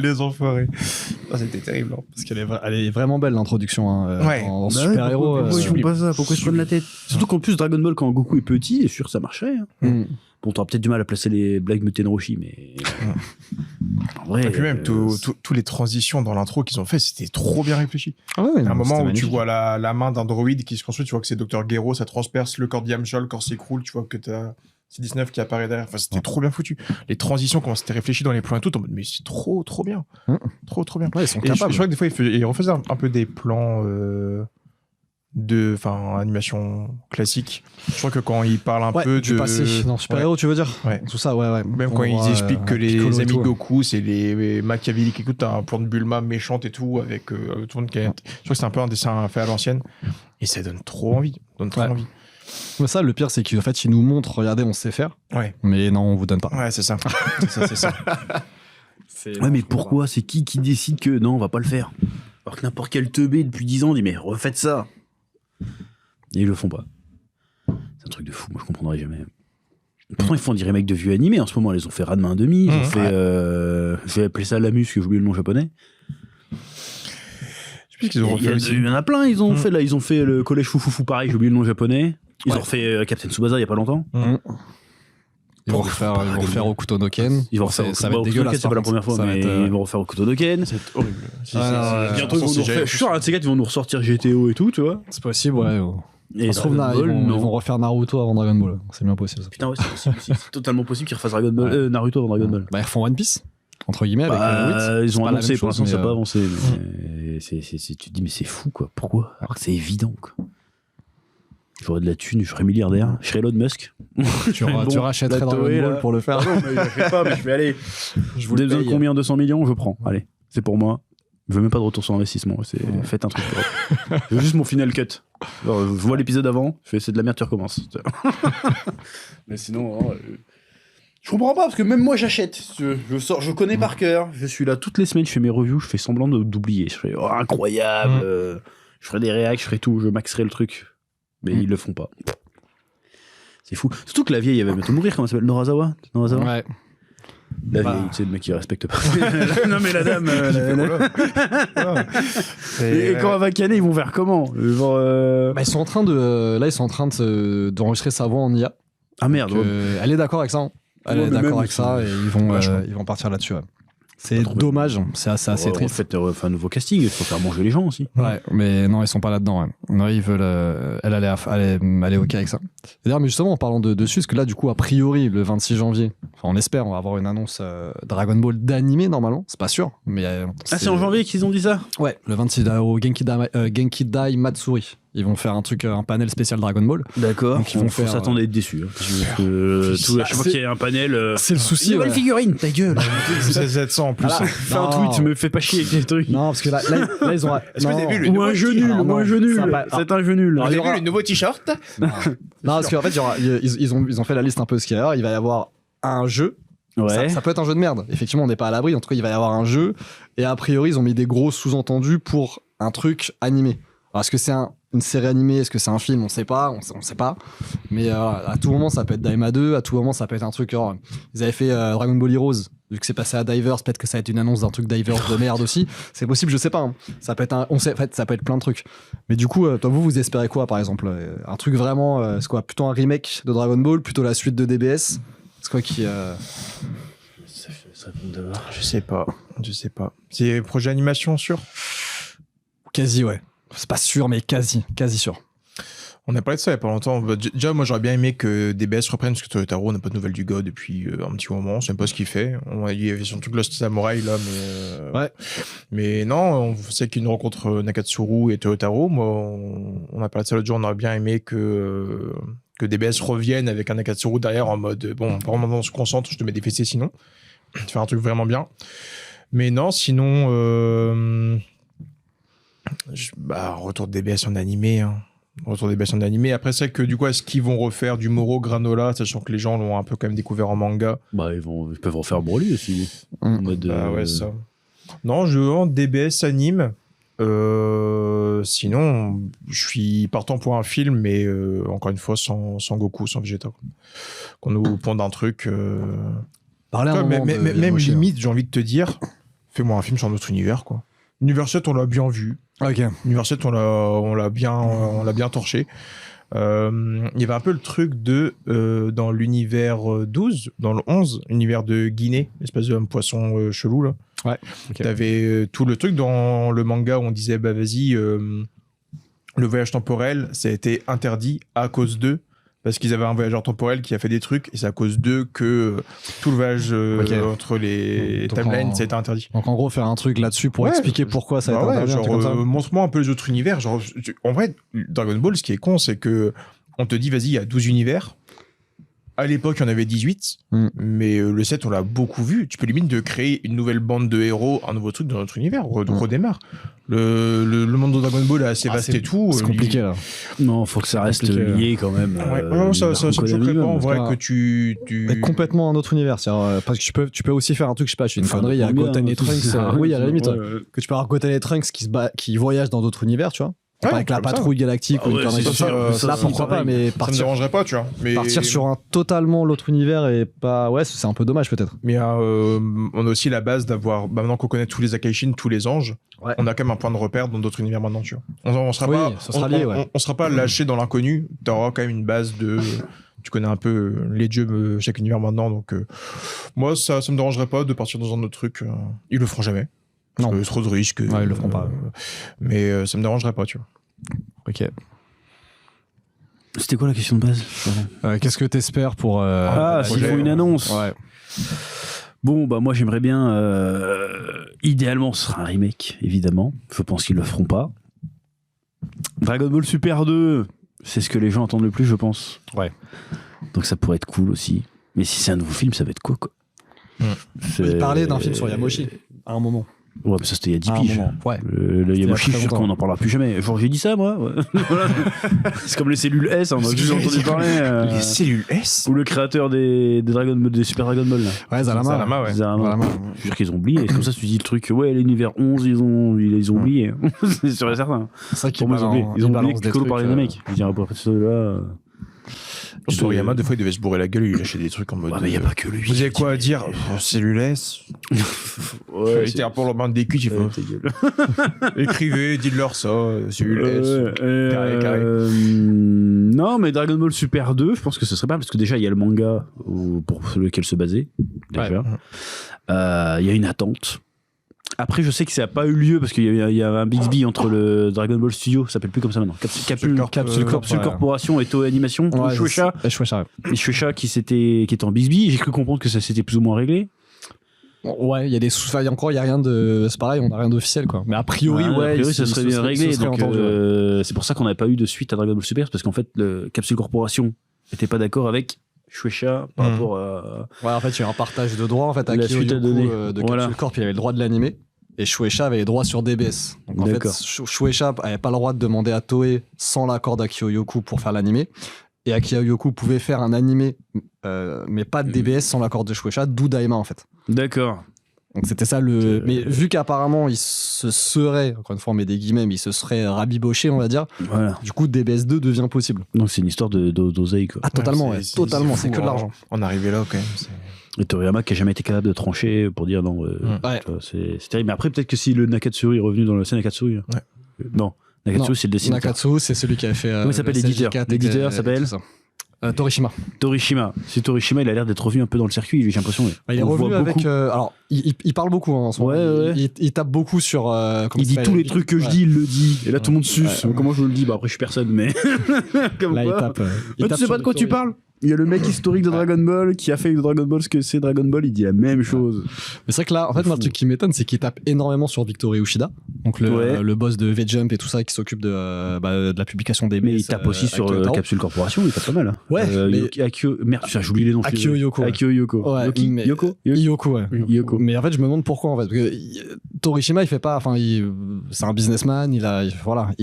Speaker 3: les enfoirés. Oh, c'était terrible. Hein.
Speaker 2: Parce qu'elle est vraiment belle, l'introduction en
Speaker 1: Bah
Speaker 2: Super Héros.
Speaker 1: Pourquoi ils font pas ça? Pourquoi ils se prennent la tête? Surtout qu'en plus, Dragon Ball, quand Goku est petit, est sûr que ça marcherait. Hein. Bon, t'auras peut-être du mal à placer les blagues Mutenroshi, mais. En vrai.
Speaker 3: Et puis même, tous les transitions dans l'intro qu'ils ont fait, c'était trop bien réfléchi.
Speaker 2: Ah ouais,
Speaker 3: à un moment où tu vois la main d'un droïde qui se construit, tu vois que c'est Dr. Gero, ça transperce le corps d'Yamcha, le corps s'écroule, tu vois que t'as C19 qui apparaît derrière. Enfin, c'était trop bien foutu. Les transitions, comment c'était réfléchi dans les plans et tout, mais c'est trop bien. Trop bien.
Speaker 2: Ouais, ils sont
Speaker 3: et
Speaker 2: capables.
Speaker 3: Je crois que des fois, ils refaisaient un peu des plans animation classique. Je crois que quand ils parlent un peu
Speaker 2: du passé dans Super Héros, tu veux dire?
Speaker 3: Ouais.
Speaker 2: Tout ça, ouais.
Speaker 3: Même quand ils expliquent que les amis Goku, c'est les machiavéliques. Écoute, t'as un plan de Bulma méchante et tout, avec tout le monde qui est... Je crois que c'est un peu un dessin fait à l'ancienne. Et ça donne trop envie. envie.
Speaker 2: Mais ça, le pire, c'est qu'en fait, ils nous montrent, regardez, on sait faire.
Speaker 3: Ouais.
Speaker 2: Mais non, on vous donne pas.
Speaker 3: Ouais, c'est ça. c'est ça.
Speaker 1: Ouais, mais pourquoi? C'est qui décide que non, on va pas le faire? Alors que n'importe quel teubé depuis 10 ans dit, mais refaites ça. Et ils le font pas. C'est un truc de fou, moi je comprendrai jamais. Pourtant ils font des remakes de vieux animés en ce moment, ils ont fait Ranma 1,5, ils ont fait je vais appeler ça Lamus, que j'ai oublié le nom japonais.
Speaker 3: Je sais plus ce qu'ils ont refait aussi.
Speaker 1: Il y en a plein, ils ont fait là, ils ont fait le collège Foufoufou pareil, j'ai oublié le nom japonais. Ils ont refait Captain Tsubasa il y a pas longtemps.
Speaker 2: Ils vont refaire Okuto no Ken.
Speaker 1: Ils vont refaire
Speaker 2: ça va être dégueulasse.
Speaker 1: C'est pas la première fois, mais ils vont refaire Okuto no Ken.
Speaker 3: C'est horrible.
Speaker 1: Bientôt, je suis sûr, un de ces gars, ils vont nous ressortir GTO et tout, tu vois.
Speaker 2: C'est possible, ouais.
Speaker 1: Et
Speaker 2: ça se trouve, ils vont refaire Naruto avant Dragon Ball. C'est bien possible. Ça.
Speaker 1: Putain, ouais, c'est possible. C'est totalement possible qu'ils refassent Naruto avant Dragon Ball.
Speaker 2: Bah, ils refont One Piece. entre guillemets. Avec,
Speaker 1: ils ont avancé, pour l'instant, ça n'a pas avancé. Mais tu te dis, mais c'est fou, quoi. Pourquoi? Alors que c'est évident, quoi. J'aurais de la thune, je serais milliardaire. Je serais Elon Musk.
Speaker 2: Tu rachèterais Dragon Ball pour le faire.
Speaker 1: Non, mais je fais pas, mais je vais aller. Vous avez besoin de combien? 200 millions? Je prends. Allez, c'est pour moi. Je veux même pas de retour sur investissement. Faites un truc. Je veux juste mon final cut. Alors, je vois l'épisode avant, je fais c'est de la merde, tu recommences. Mais sinon, je comprends pas parce que même moi j'achète. Je connais par cœur. Je suis là toutes les semaines, je fais mes reviews, je fais semblant d'oublier. Je fais incroyable. Je ferai des réacts, je ferai tout, je maxerai le truc. Mais ils le font pas. C'est fou. Surtout que la vieille, elle va bientôt mourir. Comment elle s'appelle? Norazawa? Ouais. La vieille, tu sais, le mec qui respecte pas. Non, mais la dame. Et quand elle va canner, ils vont faire comment? Genre,
Speaker 2: ils sont en train d'enregistrer sa voix en IA.
Speaker 1: Ah merde.
Speaker 2: Donc, elle est d'accord avec ça. Elle est d'accord avec ça et ils vont partir là-dessus. Ouais. C'est dommage, c'est assez triste.
Speaker 1: Faites un nouveau casting, il faut faire manger les gens aussi.
Speaker 2: Ouais, mais non, ils sont pas là-dedans. Ouais. Non, ils veulent. Elle est OK avec ça. D'ailleurs, mais justement, en parlant dessus, parce que là, du coup, a priori, le 26 janvier, enfin, on espère, on va avoir une annonce Dragon Ball d'animé normalement. C'est pas sûr, mais.
Speaker 1: C'est en janvier qu'ils ont dit ça?
Speaker 2: Ouais, le 26 au Genki Dai Matsuri. Ils vont faire un panel spécial Dragon Ball.
Speaker 1: D'accord.
Speaker 2: Donc ils vont faire.
Speaker 1: S'attendre à être déçus. À chaque fois qu'il y a un panel.
Speaker 2: C'est le souci.
Speaker 1: Une nouvelle figurine, ta gueule.
Speaker 3: C'est 700 en plus.
Speaker 1: Fais un tweet, me fais pas chier avec les trucs.
Speaker 2: Non, parce que là ils ont.
Speaker 3: Est-ce que vous avez vu le
Speaker 1: ou un jeu nul, ou un jeu nul. C'est un jeu nul.
Speaker 3: Vous avez vu le nouveau t-shirt?
Speaker 2: Non, parce qu'en fait, ils ont fait la liste un peu de ce qu'il y a. Il va y avoir un jeu.
Speaker 1: Ouais.
Speaker 2: Ça peut être un jeu de merde. Effectivement, on n'est pas à l'abri. En tout cas, il va y avoir un jeu. Et a priori, ils ont mis des gros sous-entendus pour un truc animé. Alors, est-ce que c'est une série animée? Est-ce que c'est un film? On sait pas. On sait pas. Mais à tout moment, ça peut être Daima 2. À tout moment, ça peut être un truc. Ils avaient fait Dragon Ball Heroes. Vu que c'est passé à Divers, peut-être que ça va être une annonce d'un truc Divers de merde aussi. C'est possible, je sais pas. Hein. Ça peut être on sait, en fait, ça peut être plein de trucs. Mais du coup, toi, vous espérez quoi, par exemple? Un truc vraiment. C'est quoi? Plutôt un remake de Dragon Ball? Plutôt la suite de DBS? C'est quoi qui.
Speaker 3: Je sais pas. C'est projet animation sûr?
Speaker 2: Quasi, ouais. C'est pas sûr, mais quasi sûr.
Speaker 3: On a parlé de ça il y a pas longtemps. Déjà, moi, j'aurais bien aimé que DBS reprenne, parce que Toyotaro, on n'a pas de nouvelles du gars depuis un petit moment. On sait pas ce qu'il fait. Il y avait son truc Lost Samurai, là, mais...
Speaker 2: Ouais.
Speaker 3: Mais non, on sait qu'il y a une rencontre Nakatsuru et Toyotaro. Moi, on a parlé de ça l'autre jour. On aurait bien aimé que DBS revienne avec un Nakatsuru derrière en mode, bon, vraiment, on se concentre, je te mets des fessées sinon. Faire un truc vraiment bien. Mais non, sinon... retour de DBS en animé, hein. Retour des BS en animé. Après, c'est que du coup, est-ce qu'ils vont refaire du Moro Granola, sachant que les gens l'ont un peu quand même découvert en manga?
Speaker 1: Ils peuvent refaire Broly aussi. En mode,
Speaker 3: ouais, ça. Non, je veux DBS anime. Sinon, je suis partant pour un film, mais encore une fois, sans Goku, sans Vegeta. Qu'on nous pond un truc. Même limite, j'ai envie de te dire, fais-moi un film sur notre univers, quoi. Univers 7, on l'a bien vu.
Speaker 2: Okay.
Speaker 3: Univers 7, on l'a bien torché. Il y avait un peu le truc de dans l'univers 12, dans le 11, univers de Guinée, espèce de poisson chelou là.
Speaker 2: Ouais. Okay.
Speaker 3: T'avais tout le truc dans le manga où on disait bah vas-y, le voyage temporel, ça a été interdit à cause d'eux. Parce qu'ils avaient un voyageur temporel qui a fait des trucs, et c'est à cause d'eux que tout le voyage entre les timelines, ça a été interdit.
Speaker 2: Donc en gros, faire un truc là-dessus pour expliquer pourquoi ça a été interdit.
Speaker 3: Genre, montre-moi un peu les autres univers. Genre, en vrai, Dragon Ball, ce qui est con, c'est que on te dit, vas-y, il y a 12 univers. À l'époque, il y en avait 18, mais le 7, on l'a beaucoup vu. Tu peux limite de créer une nouvelle bande de héros, un nouveau truc dans notre univers. Redémarre. Le monde de Dragon Ball est assez vaste et tout.
Speaker 2: C'est compliqué, là.
Speaker 1: Non, faut que ça reste lié quand même.
Speaker 3: Non, ça me choquerait pas en vrai que tu...
Speaker 2: Mais complètement un autre univers. Parce que tu peux aussi faire un truc, je sais pas, je fais une connerie, il y a Goten et Trunks. Oui, à la limite. Que tu peux avoir Goten et Trunks qui voyagent dans d'autres univers, tu vois. Avec la patrouille galactique ou une connerie comme ça. Là, pourquoi pas, mais
Speaker 3: ça me dérangerait pas, tu vois. Mais
Speaker 2: partir sur un totalement l'autre univers et pas. Ouais, c'est un peu dommage peut-être.
Speaker 3: Mais on a aussi la base d'avoir. Maintenant qu'on connaît tous les Akaishin, tous les anges, on a quand même un point de repère dans d'autres univers maintenant, tu vois. On sera pas lâché dans l'inconnu. T'auras quand même une base de. Tu connais un peu les dieux de chaque univers maintenant, donc moi, ça me dérangerait pas de partir dans un autre truc. Ils le feront jamais. Non. C'est trop de risques.
Speaker 2: Ouais, ils le feront pas.
Speaker 3: Mais ça me dérangerait pas, tu vois.
Speaker 2: Ok.
Speaker 1: C'était quoi la question de base?
Speaker 2: Qu'est-ce que t'espères pour...
Speaker 1: s'il faut une annonce.
Speaker 2: Ouais.
Speaker 1: Bon, bah moi j'aimerais bien. Idéalement, ce sera un remake, évidemment. Je pense qu'ils le feront pas. Dragon Ball Super 2, c'est ce que les gens attendent le plus, je pense.
Speaker 2: Ouais.
Speaker 1: Donc ça pourrait être cool aussi. Mais si c'est un nouveau film, ça va être quoi
Speaker 2: Il parlait d'un film sur Yamoshi à un moment.
Speaker 1: Ouais, mais ça c'était il y a 10
Speaker 2: À un
Speaker 1: piges.
Speaker 2: moment, ouais.
Speaker 1: Le Yamoshi, je suis sûr
Speaker 2: longtemps.
Speaker 1: qu'on n'en parlera plus jamais. Genre, j'ai dit ça, moi. Ouais. Voilà. C'est comme les cellules S, on a déjà entendu parler.
Speaker 3: Les cellules S.
Speaker 1: Ou le créateur des Dragon Ball, des Super Dragon Ball. Là.
Speaker 2: Ouais, Zalama.
Speaker 3: Ouais.
Speaker 1: Je suis sûr qu'ils ont oublié. C'est comme ça, tu dis le truc, ouais, l'univers 11, ils ont oublié. C'est sûr et certain.
Speaker 2: C'est ça qui
Speaker 1: Pour moi, ils ont oublié que Piccolo parlait des mecs. Je dirais, après ça, là.
Speaker 3: Toriyama, des fois, il devait se bourrer la gueule, il lâchait des trucs en mode.
Speaker 1: Ouais, mais il n'y a pas que lui.
Speaker 3: Vous avez quoi à dire Cellule S.
Speaker 1: Ouais,
Speaker 3: Il était un peu le bande des culs, j'ai
Speaker 1: Ouais,
Speaker 3: fait.
Speaker 1: ta gueule.
Speaker 3: Écrivez, dites-leur ça, Cellule S. Carré.
Speaker 1: Non, mais Dragon Ball Super 2, je pense que ce serait pas parce que déjà il y a le manga pour lequel se baser. Déjà. Il y a une attente. Après, je sais que ça n'a pas eu lieu parce qu'il y a un Bixby entre le Dragon Ball Studio, ça s'appelle plus comme ça maintenant. Capsule Corporation et Toei Animation.
Speaker 2: Ouais,
Speaker 1: Shueisha. Et Shueisha qui était en Bixby. J'ai cru comprendre que ça s'était plus ou moins réglé.
Speaker 2: Ouais, il y a des il y a rien de, c'est pareil, on n'a rien d'officiel quoi. Mais a priori,
Speaker 1: ça serait bien réglé. Donc,
Speaker 2: entendu,
Speaker 1: c'est pour ça qu'on n'avait pas eu de suite à Dragon Ball Super, parce qu'en fait, le Capsule Corporation n'était pas d'accord avec Shueisha par rapport à.
Speaker 2: Ouais, en fait, il y a eu un partage de droits en fait.
Speaker 1: La suite à donner.
Speaker 2: De
Speaker 1: Voilà.
Speaker 2: Capsule Corp, il avait le droit de l'animer. Et Shueisha avait les droits sur DBS. Donc en fait, Shueisha n'avait pas le droit de demander à Toei sans l'accord d'Akio Yoku pour faire l'animé. Et Akio Yoku pouvait faire un animé, mais pas de DBS sans l'accord de Shueisha, d'où Daima en fait.
Speaker 1: D'accord.
Speaker 2: Donc c'était ça le. Mais vu qu'apparemment il se serait, encore une fois on met des guillemets, mais il se serait rabiboché, on va dire.
Speaker 1: Voilà.
Speaker 2: Du coup, DBS2 devient possible.
Speaker 1: Donc c'est une histoire d'oseille quoi.
Speaker 2: Ah, totalement, ouais, totalement, c'est
Speaker 3: fou,
Speaker 2: que de l'argent.
Speaker 3: On arrivait là quand même.
Speaker 1: Et Toriyama qui a jamais été capable de trancher pour dire non.
Speaker 2: Ouais.
Speaker 1: C'est terrible. Mais après, peut-être que si le Nakatsuru est revenu dans le scène Nakatsuru. Non. Nakatsuru, c'est le dessinateur.
Speaker 2: Nakatsu, c'est celui qui avait fait.
Speaker 1: Comment il s'appelle l'éditeur L'éditeur s'appelle
Speaker 2: Torishima.
Speaker 1: Torishima. Si Torishima, il a l'air d'être revenu un peu dans le circuit, j'ai l'impression.
Speaker 2: Il est revenu avec. Alors, il parle beaucoup hein, en ce moment.
Speaker 1: Ouais.
Speaker 2: Il tape beaucoup sur.
Speaker 1: Il dit tous les trucs que je dis, il le dit. Et là, tout le monde suce. Comment je le dis ? Bah, après, je suis personne, mais. Comme
Speaker 2: là,
Speaker 1: quoi.
Speaker 2: il tape.
Speaker 1: Tu sais pas de quoi tu parles ? Il y a le mec historique de Dragon Ball qui a fait de Dragon Ball ce que c'est Dragon Ball, il dit la même chose.
Speaker 2: Mais c'est vrai que là, en fait, moi, le truc qui m'étonne, c'est qu'il tape énormément sur Victor Ushida, donc le boss de V-Jump et tout ça, qui s'occupe de la publication des.
Speaker 1: Mais il tape aussi sur Capsule Corporation, il tape pas mal. Hein.
Speaker 2: Ouais.
Speaker 1: Merde, j'oublie les noms.
Speaker 2: Akio Yoko.
Speaker 1: Akio Yoko.
Speaker 2: Ouais,
Speaker 1: Yoko.
Speaker 2: Yoko, ouais.
Speaker 1: Yoko.
Speaker 2: Mais en fait, je me demande pourquoi, en fait. Parce que Torishima, il fait pas. Enfin, c'est un businessman, il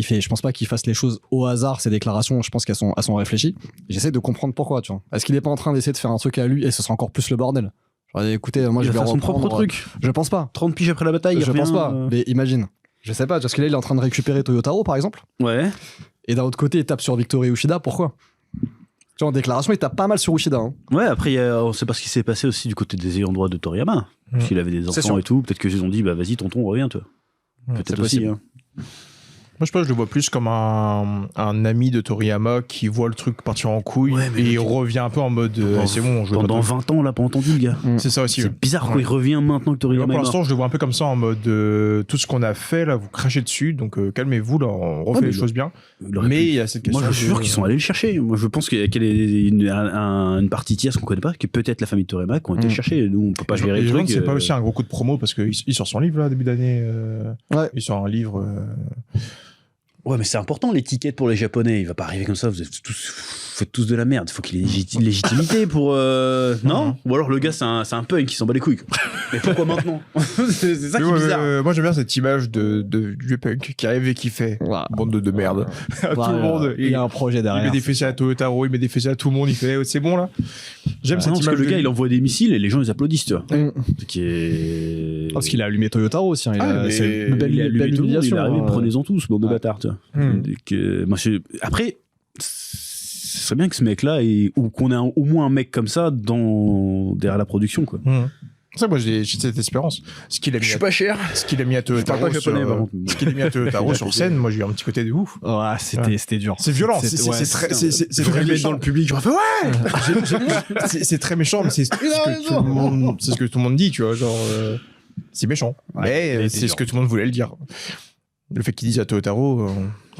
Speaker 2: fait. Je pense pas qu'il fasse les choses au hasard, ses déclarations, je pense qu'elles sont réfléchies. J'essaie de comprendre pourquoi, tu vois. Est-ce qu'il est pas en train d'essayer de faire un truc à lui et ce sera encore plus le bordel? Genre, écoutez, moi, je vais
Speaker 1: faire son
Speaker 2: reprendre
Speaker 1: propre truc.
Speaker 2: Je pense pas.
Speaker 1: 30 piges après la bataille,
Speaker 2: Je pense pas. Mais imagine. Je sais pas, parce que là, il est en train de récupérer Toyotaro, par exemple.
Speaker 1: Ouais.
Speaker 2: Et d'un autre côté, il tape sur Victor Ushida. Pourquoi? Tu vois, en déclaration, il tape pas mal sur Ushida. Hein.
Speaker 1: Ouais, après, on sait pas ce qui s'est passé aussi du côté des ayants droit de Toriyama. Parce qu'il avait des enfants et tout. Peut-être qu'ils ont dit, bah vas-y, tonton, reviens, toi. Peut-être aussi. Hein.
Speaker 3: Moi, je pense que je le vois plus comme un ami de Toriyama qui voit le truc partir en couille et il revient un peu en mode c'est bon, je
Speaker 1: pendant 20 ans, on l'a pas entendu, le gars.
Speaker 3: C'est ça aussi.
Speaker 1: C'est bizarre quand il revient maintenant que Toriyama
Speaker 3: pour
Speaker 1: est mort.
Speaker 3: l'instant, je le vois un peu comme ça en mode tout ce qu'on a fait là, vous crachez dessus, donc calmez-vous, là, on refait les choses bien. Mais il y a cette question.
Speaker 1: Moi, je suis sûr qu'ils sont allés le chercher. Moi, je pense qu'il y a une partie tierce qu'on connaît pas, qui peut-être la famille de Toriyama, qui ont été le chercher. Nous, on peut pas gérer le truc.
Speaker 3: C'est pas aussi un gros coup de promo parce qu'il sort son livre là, début d'année. Il sort un livre.
Speaker 1: Ouais, mais c'est important l'étiquette pour les Japonais. Il va pas arriver comme ça. Vous faites tous de la merde. Il faut qu'il ait une légitimité pour. Non. Ou alors le gars, c'est un punk qui s'en bat les couilles. Mais pourquoi maintenant? C'est ça qui est bizarre.
Speaker 3: Moi, j'aime bien cette image de vieux punk qui arrive et qui fait bande de merde à tout le monde.
Speaker 2: Il y a un projet derrière.
Speaker 3: Il met des fessées à Toyotaro, il met des fessées à tout le monde. Il fait c'est bon là. J'aime cette image.
Speaker 1: Parce que le gars, il envoie des missiles et les gens ils applaudissent, tu vois.
Speaker 2: Parce qu'il a allumé Toyotaro aussi.
Speaker 1: Il a allumé tout le monde. Il est arrivé, prenez-en tous, bande de bâtards, tu vois. Après, ce serait bien que ce mec-là ou qu'on ait au moins un mec comme ça derrière la production, quoi.
Speaker 3: C'est ça, moi j'ai cette espérance. Ce qu'il a mis
Speaker 1: je suis pas cher.
Speaker 3: Ce qu'il a mis à Toyotaro sur scène, moi j'ai eu un petit côté de ouf.
Speaker 2: Ouais, c'était dur.
Speaker 3: C'est violent. C'est très méchant dans le public. J'aurais fait c'est très méchant, mais c'est ce que tout le monde dit, tu vois, genre c'est méchant. Mais c'est ce que tout le monde voulait le dire. Le fait qu'ils disent à Toyotaro,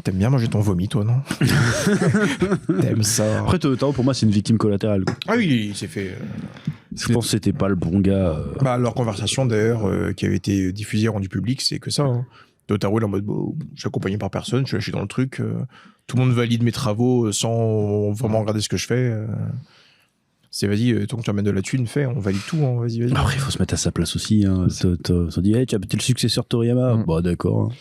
Speaker 3: t'aimes bien manger ton vomi, toi, non? T'aimes ça.
Speaker 1: Après, Toyotaro, pour moi, c'est une victime collatérale.
Speaker 3: Ah oui, il s'est fait.
Speaker 1: Je pense que c'était pas le bon gars.
Speaker 3: Bah, leur conversation d'ailleurs qui avait été diffusée, rendue publique, c'est que ça. Hein. Totaro il est en mode je suis accompagné par personne, je suis dans le truc. Tout le monde valide mes travaux sans vraiment regarder ce que je fais. C'est vas-y, tant que tu amènes de la thune, fais, on valide tout. Hein, vas-y.
Speaker 1: Après, il faut se mettre à sa place aussi. Hein. On dit, hey, t'es le successeur de Toriyama. Bah, d'accord.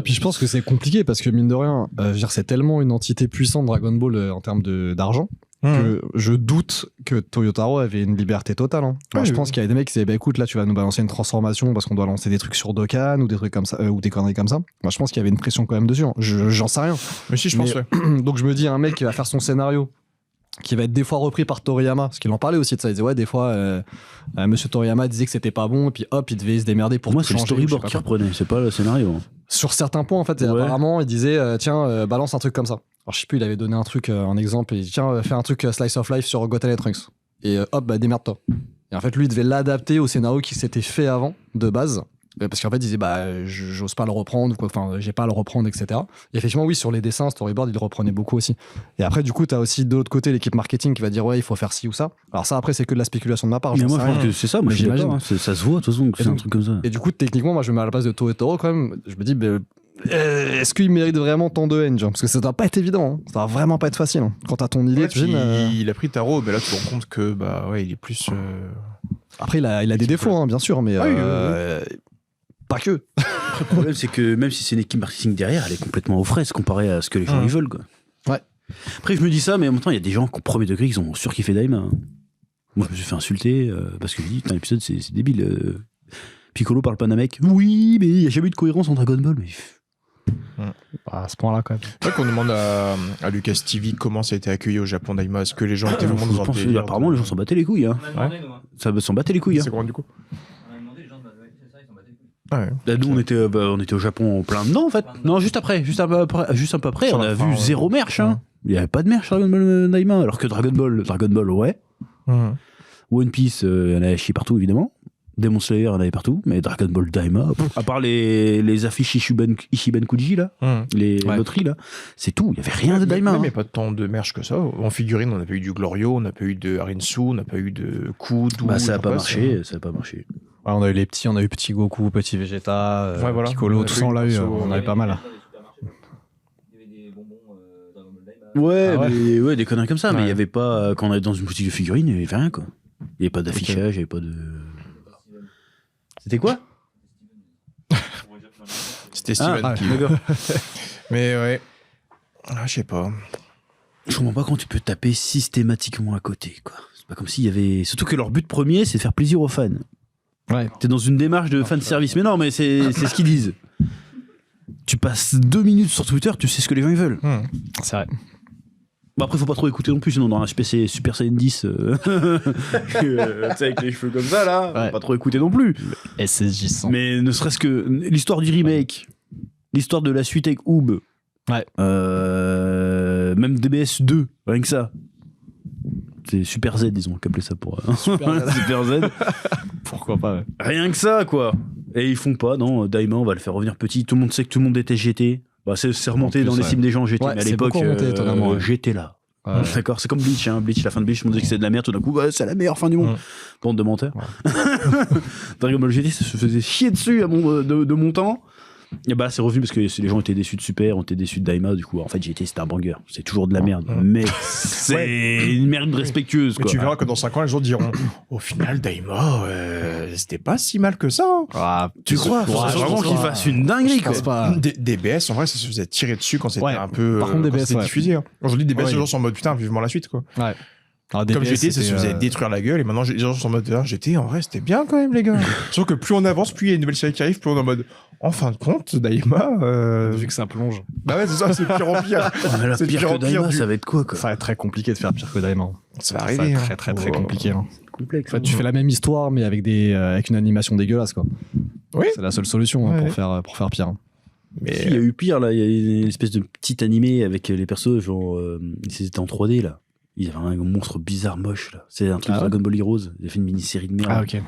Speaker 2: Puis je pense que c'est compliqué parce que, mine de rien, c'est tellement une entité puissante, Dragon Ball, en termes d'argent. Que je doute que Toyotaro avait une liberté totale. Hein. Je pense qu'il y a des mecs qui disaient écoute, là tu vas nous balancer une transformation parce qu'on doit lancer des trucs sur Dokkan ou des trucs comme ça, ou des conneries comme ça. Moi je pense qu'il y avait une pression quand même dessus. Hein. J'en sais rien.
Speaker 3: Mais si, je pense, ouais.
Speaker 2: Donc je me dis, un mec qui va faire son scénario, qui va être des fois repris par Toriyama, parce qu'il en parlait aussi de ça. Il disait des fois Monsieur Toriyama disait que c'était pas bon, et puis hop, il devait se démerder pour
Speaker 1: moi
Speaker 2: tout
Speaker 1: c'est le
Speaker 2: changer,
Speaker 1: storyboard qui reprenait, c'est pas le scénario.
Speaker 2: Sur certains points en fait, apparemment il disait balance un truc comme ça. Alors je sais plus, il avait donné un truc, un exemple, et il dit tiens, fais un truc slice of life sur Goten et Trunks. Et hop, démerde-toi. Et en fait, lui, il devait l'adapter au scénario qui s'était fait avant, de base. Parce qu'en fait, il disait, j'ose pas le reprendre, j'ai pas à le reprendre, etc. Et effectivement, oui, sur les dessins, storyboard, il le reprenait beaucoup aussi. Et après, du coup, t'as aussi de l'autre côté l'équipe marketing qui va dire, il faut faire ci ou ça. Alors ça, après, c'est que de la spéculation de ma part.
Speaker 1: Mais moi, je pense que c'est ça, moi, j'imagine. Ça se voit, de toute façon, que c'est un truc comme ça.
Speaker 2: Et du coup, techniquement, moi, je me mets à la place de Toyotaro quand même. Je me dis, est-ce qu'il mérite vraiment tant de haine, genre, parce que ça doit pas être évident, hein. Ça doit vraiment pas être facile. Hein. Quand t'as ton idée,
Speaker 3: il a pris Taro, mais là, tu te rends compte que, il est plus.
Speaker 2: Après, il a des défauts, hein, bien sûr, mais. Pas que.
Speaker 1: Après, le problème, c'est que même si c'est une équipe marketing derrière, elle est complètement aux fraises comparée à ce que les gens ils veulent, quoi.
Speaker 2: Ouais.
Speaker 1: Après, je me dis ça, mais en même temps, il y a des gens qui, au premier degré, ils ont surkiffé Daima. Hein. Moi, je me suis fait insulter parce que je me dis, putain, l'épisode, c'est débile. Piccolo parle pas d'un mec. Oui, mais il n'y a jamais eu de cohérence en Dragon Ball. Mais...
Speaker 2: à ce point-là, quand même.
Speaker 3: C'est vrai qu'on demande à Lucas TV comment ça a été accueilli au Japon, Daima. Est-ce que les gens étaient vraiment dans un délire?
Speaker 1: Apparemment, les gens s'en battaient les couilles. Hein. Ça s'en battait les couilles.
Speaker 3: C'est grand, du coup.
Speaker 1: Ouais. Là, nous on était au Japon en plein dedans en fait. Non, juste un peu après, on a vu zéro merch. Hein. Il n'y avait pas de merch Dragon Ball Daima, alors que Dragon Ball ouais. One Piece, il y en avait chier partout évidemment. Demon Slayer, il y en avait partout, mais Dragon Ball Daima, à part les affiches Ishiben Kuji là, les loteries là, c'est tout. Il y avait rien de Daima.
Speaker 3: Il n'y a pas tant de merch que ça. En figurine, on n'a pas eu du Glorio, on n'a pas eu de Harinsu, on n'a pas eu de Kudu.
Speaker 1: Ça n'a pas marché.
Speaker 2: Ouais, on a eu les petits, on a eu petit Goku, petit Vegeta,
Speaker 3: voilà.
Speaker 2: Piccolo, tout ça on l'a eu, on avait pas mal.
Speaker 1: Ouais, des conneries comme ça, mais il n'y avait pas, quand on allait dans une boutique de figurines, il n'y avait rien quoi. Il n'y avait pas d'affichage, il n'y avait pas de... C'était quoi?
Speaker 3: C'était Steven.
Speaker 1: D'accord.
Speaker 3: Mais ouais, je sais pas.
Speaker 1: Je comprends pas comment tu peux taper systématiquement à côté quoi. C'est pas comme s'il y avait... Surtout que leur but premier, c'est de faire plaisir aux fans.
Speaker 2: Ouais.
Speaker 1: T'es dans une démarche de fan service, mais non, mais c'est ce qu'ils disent. Tu passes 2 minutes sur Twitter, tu sais ce que les gens ils veulent.
Speaker 2: C'est vrai.
Speaker 1: Bah après, faut pas trop écouter non plus, sinon dans un SPC Super Saiyan 10, tu sais, avec les cheveux comme ça là, faut pas trop écouter non plus.
Speaker 2: SSJ 100.
Speaker 1: Mais ne serait-ce que l'histoire du remake, l'histoire de la suite avec Oob, même DBS 2, rien que ça. C'est Super Z, disons, qu'appeler ça pour Super Z.
Speaker 2: Pourquoi pas, ouais.
Speaker 1: Rien que ça, quoi. Et ils font pas, non, Daima, on va le faire revenir petit. Tout le monde sait que tout le monde était GT. Bah, c'est remonté dans les cimes des gens GT, mais à l'époque, j'étais là. D'accord, c'est comme Bleach, hein. Bleach, la fin de Bleach, on disait que c'était de la merde, tout d'un coup, c'est la meilleure fin du monde. Bande de menteurs. Dragon Ball GT, ça se faisait chier dessus de mon temps. Et bah c'est revenu parce que les gens étaient déçus de Super, on était déçus de Daima, du coup en fait GT c'était un banger, c'est toujours de la merde, mais c'est une merde respectueuse quoi.
Speaker 3: Mais tu verras que dans 5 ans les gens diront au final Daima c'était pas si mal que ça.
Speaker 1: Tu crois vraiment qu'il fasse une dinguerie quoi.
Speaker 3: DBS en vrai ça se faisait tirer dessus quand c'était un peu
Speaker 2: par contre, DBS,
Speaker 3: diffusé. Hein. Aujourd'hui DBS les gens sont en mode putain vivement la suite quoi.
Speaker 2: Ouais.
Speaker 3: Alors, comme GT, ça se faisait détruire la gueule, et maintenant les gens sont en mode GT, en vrai, c'était bien quand même, les gars. Sauf que plus on avance, plus il y a une nouvelle série qui arrive, plus on est en mode en fin de compte, Daima.
Speaker 2: Vu que ça plonge.
Speaker 3: Bah ouais, c'est ça, c'est pire en pire.
Speaker 1: C'est pire que Daima, ça va être quoi.
Speaker 2: Ça va être très compliqué de faire pire que Daima.
Speaker 3: Ça va arriver.
Speaker 2: Ça va être très compliqué.
Speaker 1: Complexe.
Speaker 2: En fait, tu fais la même histoire, mais avec une animation dégueulasse, quoi.
Speaker 3: Oui.
Speaker 2: C'est la seule solution pour faire pire.
Speaker 1: Mais il y a eu pire, là. Il y a une espèce de petit animé avec les persos, genre, c'était en 3D, là. Il y avait un monstre bizarre, moche, là. C'est un truc de Dragon Ball Heroes. Il a fait une mini-série de merde.
Speaker 2: Ah, ok.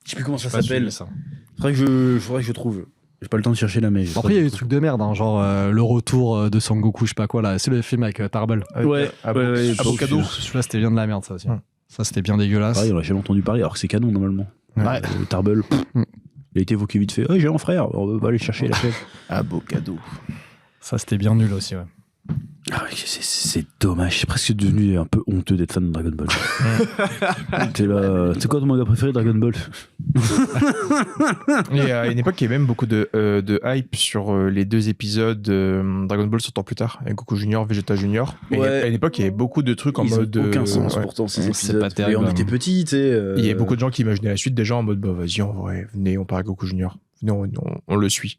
Speaker 1: Je sais plus comment ça s'appelle. Faudrait que je trouve. J'ai pas le temps de chercher là, mais.
Speaker 2: Après, il y a eu des trucs de merde, hein, genre le retour de Sangoku, je sais pas quoi, là. C'est le film avec Tarbell.
Speaker 1: Ouais,
Speaker 3: Avocado.
Speaker 2: Celui-là, c'était bien de la merde, ça aussi. Ça, c'était bien dégueulasse.
Speaker 1: Pareil, on a jamais entendu parler, alors que c'est canon normalement.
Speaker 2: Ouais.
Speaker 1: Tarbell, il a été évoqué vite fait. J'ai un frère, on va aller chercher la chef.
Speaker 3: Ah, beau cadeau.
Speaker 2: Ça, c'était bien nul aussi, ouais.
Speaker 1: Ah, c'est dommage, c'est presque devenu un peu honteux d'être fan de Dragon Ball. T'es là, c'est quoi ton manga préféré, Dragon Ball?
Speaker 3: Et à une époque, il y avait même beaucoup de hype sur les 2 épisodes Dragon Ball sortant plus tard, avec Goku Junior, Vegeta Junior. Et à une époque, il y avait beaucoup de trucs en
Speaker 1: Ils
Speaker 3: mode.
Speaker 1: ont aucun sens pourtant ces épisodes.
Speaker 2: pas terrible.
Speaker 1: Et on était petits, tu sais.
Speaker 3: Il y avait beaucoup de gens qui imaginaient la suite déjà en mode bah vas-y, en vrai, venez, on part à Goku Junior. Venez, on le suit.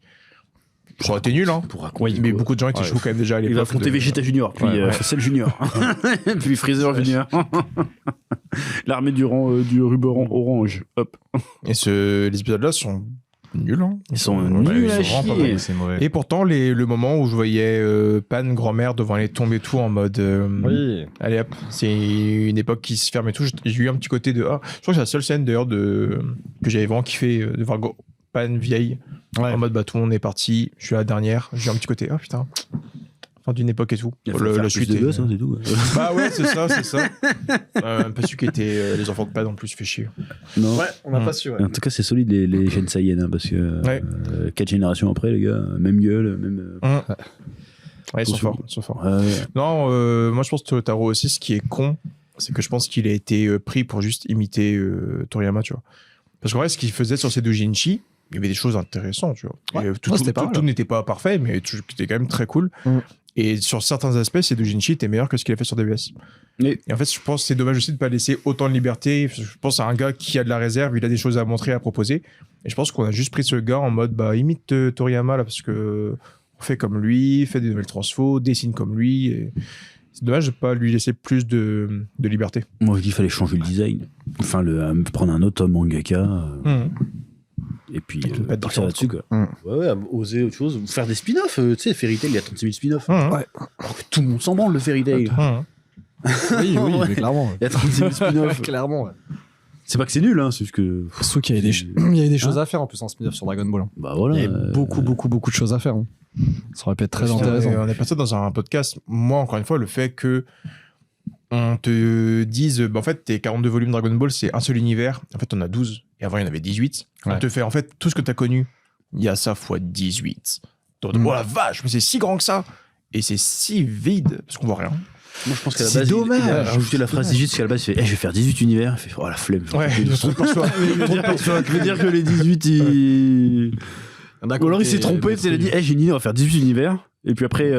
Speaker 3: Ça aurait été nul, hein.
Speaker 1: Pour raconter,
Speaker 3: Mais
Speaker 1: quoi.
Speaker 3: beaucoup de gens étaient chauds quand même déjà à l'époque.
Speaker 1: Il va affronter Vegeta Junior, puis Cell Junior, puis Freezer Junior. L'armée du ruban orange. Hop.
Speaker 3: Et les épisodes-là sont nuls, hein.
Speaker 1: Ils sont nuls à
Speaker 3: sont vraiment pas
Speaker 1: chier.
Speaker 3: bons.
Speaker 2: C'est mauvais.
Speaker 3: Et pourtant, le moment où je voyais Pan, grand-mère, devant les tombes et tout, en mode.
Speaker 2: Oui.
Speaker 3: Allez hop, c'est une époque qui se ferme et tout. J'ai eu un petit côté de. Je crois que c'est la seule scène d'ailleurs que j'avais vraiment kiffé de voir Pan vieille.
Speaker 2: Ouais.
Speaker 3: En mode, bah tout le monde est parti, je suis la dernière. J'ai eu un petit côté, oh putain. Fin d'une époque et tout.
Speaker 1: Il a fallu faire plus de gosses, hein, c'est tout.
Speaker 3: Bah ouais, c'est ça. Pas su qui étaient les enfants de Pan en plus, fait chier.
Speaker 1: Non.
Speaker 2: Ouais, on n'a pas su, ouais.
Speaker 1: En tout cas, c'est solide les chaînes Saiyan, hein, parce que
Speaker 3: Ouais.
Speaker 1: 4 générations après, les gars, même gueule, même.
Speaker 3: Ouais, ils sont forts.
Speaker 1: Ouais.
Speaker 3: Non, moi je pense que Totaro aussi, ce qui est con, c'est que je pense qu'il a été pris pour juste imiter Toriyama, tu vois. Parce qu'en vrai, ce qu'il faisait sur ces doujinshi, il y avait des choses intéressantes, tu vois.
Speaker 2: Ouais.
Speaker 3: Et tout n'était pas parfait, mais tout était quand même très cool. Et sur certains aspects, ces doujinshi étaient meilleurs que ce qu'il a fait sur DBS. Et en fait, je pense que c'est dommage aussi de ne pas laisser autant de liberté. Je pense à un gars qui a de la réserve, il a des choses à montrer, à proposer. Et je pense qu'on a juste pris ce gars en mode, bah, imite Toriyama, là, parce que on fait comme lui, fait des nouvelles transfos, dessine comme lui. Et c'est dommage de ne pas lui laisser plus de liberté.
Speaker 1: Moi, je dis qu'il fallait changer le design. Enfin, prendre un autre mangaka. Et puis,
Speaker 3: pas
Speaker 1: partir là-dessus, quoi. Ouais, oser autre chose. Faire des spin-offs. Tu sais, Fairy Tail, il y a 36 000 spin-offs.
Speaker 3: Ouais.
Speaker 1: Alors que tout le monde s'en branle, le Fairy Tail.
Speaker 2: Oui,
Speaker 1: Ouais.
Speaker 2: mais clairement.
Speaker 1: Il y a 36 000 spin-offs.
Speaker 2: Clairement, ouais.
Speaker 1: C'est pas que c'est nul, hein, c'est juste que.
Speaker 2: Sauf qu'il y avait il y avait des choses à faire en plus en spin-off sur Dragon Ball.
Speaker 1: Bah voilà.
Speaker 2: Il y avait beaucoup de choses à faire. hein. Ça aurait pu être très intéressant.
Speaker 3: On est passé dans un podcast. Moi, encore une fois, le fait que on te dise, bah, en fait, tes 42 volumes Dragon Ball, c'est un seul univers. En fait, on a 12. Et avant, il y en avait 18.
Speaker 2: Ouais.
Speaker 3: On te fait, en fait, tout ce que tu as connu, il y a ça fois 18. Donc, oh la vache, mais c'est si grand que ça. Et c'est si vide, parce qu'on voit rien.
Speaker 1: Moi, je pense qu'à la
Speaker 3: C'est
Speaker 1: base,
Speaker 3: dommage.
Speaker 1: il a rajouté la phrase 18, parce qu'à la base, il fait je vais faire 18 univers. Il fait oh la flemme.
Speaker 3: Ouais, le truc pour soi.
Speaker 1: Je veux dire que les 18, il. Ou alors il s'est trompé, il a dit j'ai une idée, on va faire 18 univers. Et puis après,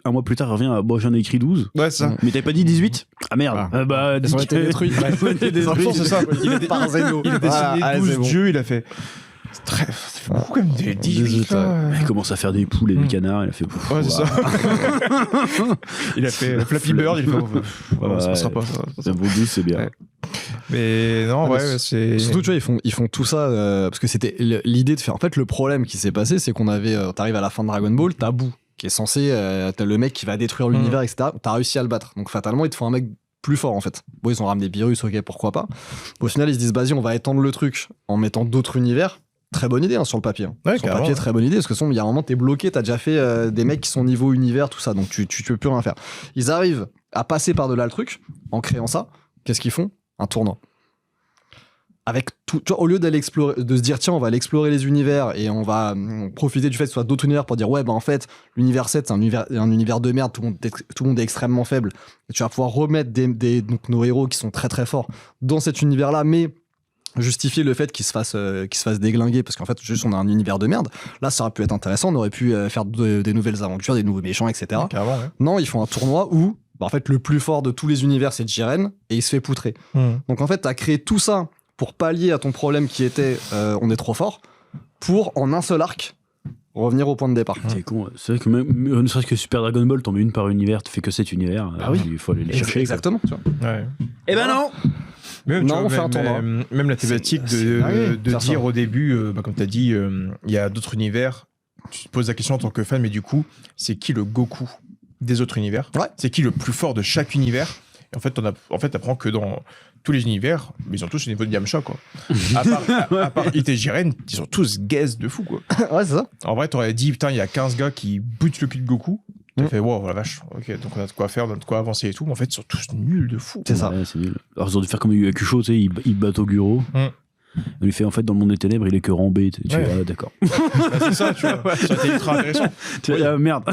Speaker 1: un mois plus tard, il revient bon, j'en ai écrit 12.
Speaker 3: Ouais, c'est ça.
Speaker 1: Mais t'avais pas dit 18 Ah merde. Bah,
Speaker 2: Ils ont été détruits.
Speaker 3: Les enfants, c'est ça. Il a
Speaker 2: Par Zeno.
Speaker 3: Il a dessiné
Speaker 2: Ah,
Speaker 3: 12
Speaker 2: c'est bon.
Speaker 3: dieux, il a fait. C'est très. C'est beaucoup quand même des 18 là.
Speaker 1: Il commence à faire des poules et des canards, il a fait.
Speaker 3: Ouais, c'est ça. Il a fait Flappy Bird, il fait. Ça passera pas.
Speaker 1: Ça vaut 12, c'est bien.
Speaker 3: Ouais. Mais non, ouais, c'est.
Speaker 2: Surtout, tu vois, ils font tout ça parce que c'était l'idée de faire. En fait, le problème qui s'est passé, c'est qu'on avait. T'arrives à la fin de Dragon Ball, t'as Boo, qui est censé. T'as le mec qui va détruire l'univers, etc. T'as réussi à le battre. Donc, fatalement, il te faut un mec plus fort, en fait. Bon, ils ont ramené des virus, ok, pourquoi pas. Au final, ils se disent, vas-y, on va étendre le truc en mettant d'autres univers. Très bonne idée, hein, sur le papier.
Speaker 3: Ouais,
Speaker 2: sur le papier, très bonne idée, parce que il y a un moment, t'es bloqué, t'as déjà fait des mecs qui sont niveau univers, tout ça, donc tu peux plus rien faire. Ils arrivent à passer par-delà le truc, en créant ça. Qu'est-ce qu'ils font ? Un tournoi. Avec tout, tu vois, au lieu d'aller explorer, de se dire tiens on va aller explorer les univers et on va profiter du fait que ce soit d'autres univers pour dire ouais bah en fait l'univers 7 c'est un univers de merde, tout le monde est extrêmement faible et tu vas pouvoir remettre donc nos héros qui sont très très forts dans cet univers là, mais justifier le fait qu'ils se fassent déglinguer parce qu'en fait juste on a un univers de merde. Là ça aurait pu être intéressant, on aurait pu faire des nouvelles aventures, des nouveaux méchants, etc.
Speaker 3: Carrément, ouais.
Speaker 2: Non, ils font un tournoi où bah, en fait le plus fort de tous les univers c'est Jiren et il se fait poutrer. Donc en fait t'as créé tout ça pour pallier à ton problème qui était on est trop fort, pour en un seul arc revenir au point de départ.
Speaker 1: C'est con, c'est vrai que même ne serait-ce que Super Dragon Ball, t'en mets une par univers, tu fais que 7 univers.
Speaker 2: Ah oui.
Speaker 1: Il faut aller les chercher.
Speaker 2: Exactement. Tu vois.
Speaker 3: Ouais.
Speaker 1: Eh ben non.
Speaker 3: Même,
Speaker 2: Non,
Speaker 3: tu vois,
Speaker 2: on fait un tournoi.
Speaker 3: Même la thématique
Speaker 2: C'est dingue,
Speaker 3: de
Speaker 2: faire
Speaker 3: dire
Speaker 2: ça.
Speaker 3: au début, comme tu as dit, il y a d'autres univers. Tu te poses la question en tant que fan, mais du coup, c'est qui le Goku des autres univers?
Speaker 2: Ouais.
Speaker 3: C'est qui le plus fort de chaque univers? Et en fait, t'apprends que dans tous les univers, mais ils ont tous au niveau de Yamcha, quoi. à part Ite et Jiren, ils sont tous gaze de fou, quoi.
Speaker 2: Ouais, c'est ça.
Speaker 3: En vrai, t'aurais dit, putain, il y a 15 gars qui boutent le cul de Goku. T'as fait, wow, la vache, ok, donc on a de quoi faire, on a de quoi avancer et tout, mais en fait, ils sont tous nuls de fou.
Speaker 2: C'est ça.
Speaker 1: Ouais, c'est nul. Alors, ils ont dû faire comme Yu Hakusho, tu sais, ils battent au Guro. On lui fait, en fait, dans le monde des ténèbres, il est que rambé. Tu vois, d'accord.
Speaker 3: Bah, c'est ça, tu vois. Ça a été ultra intéressant.
Speaker 1: Merde.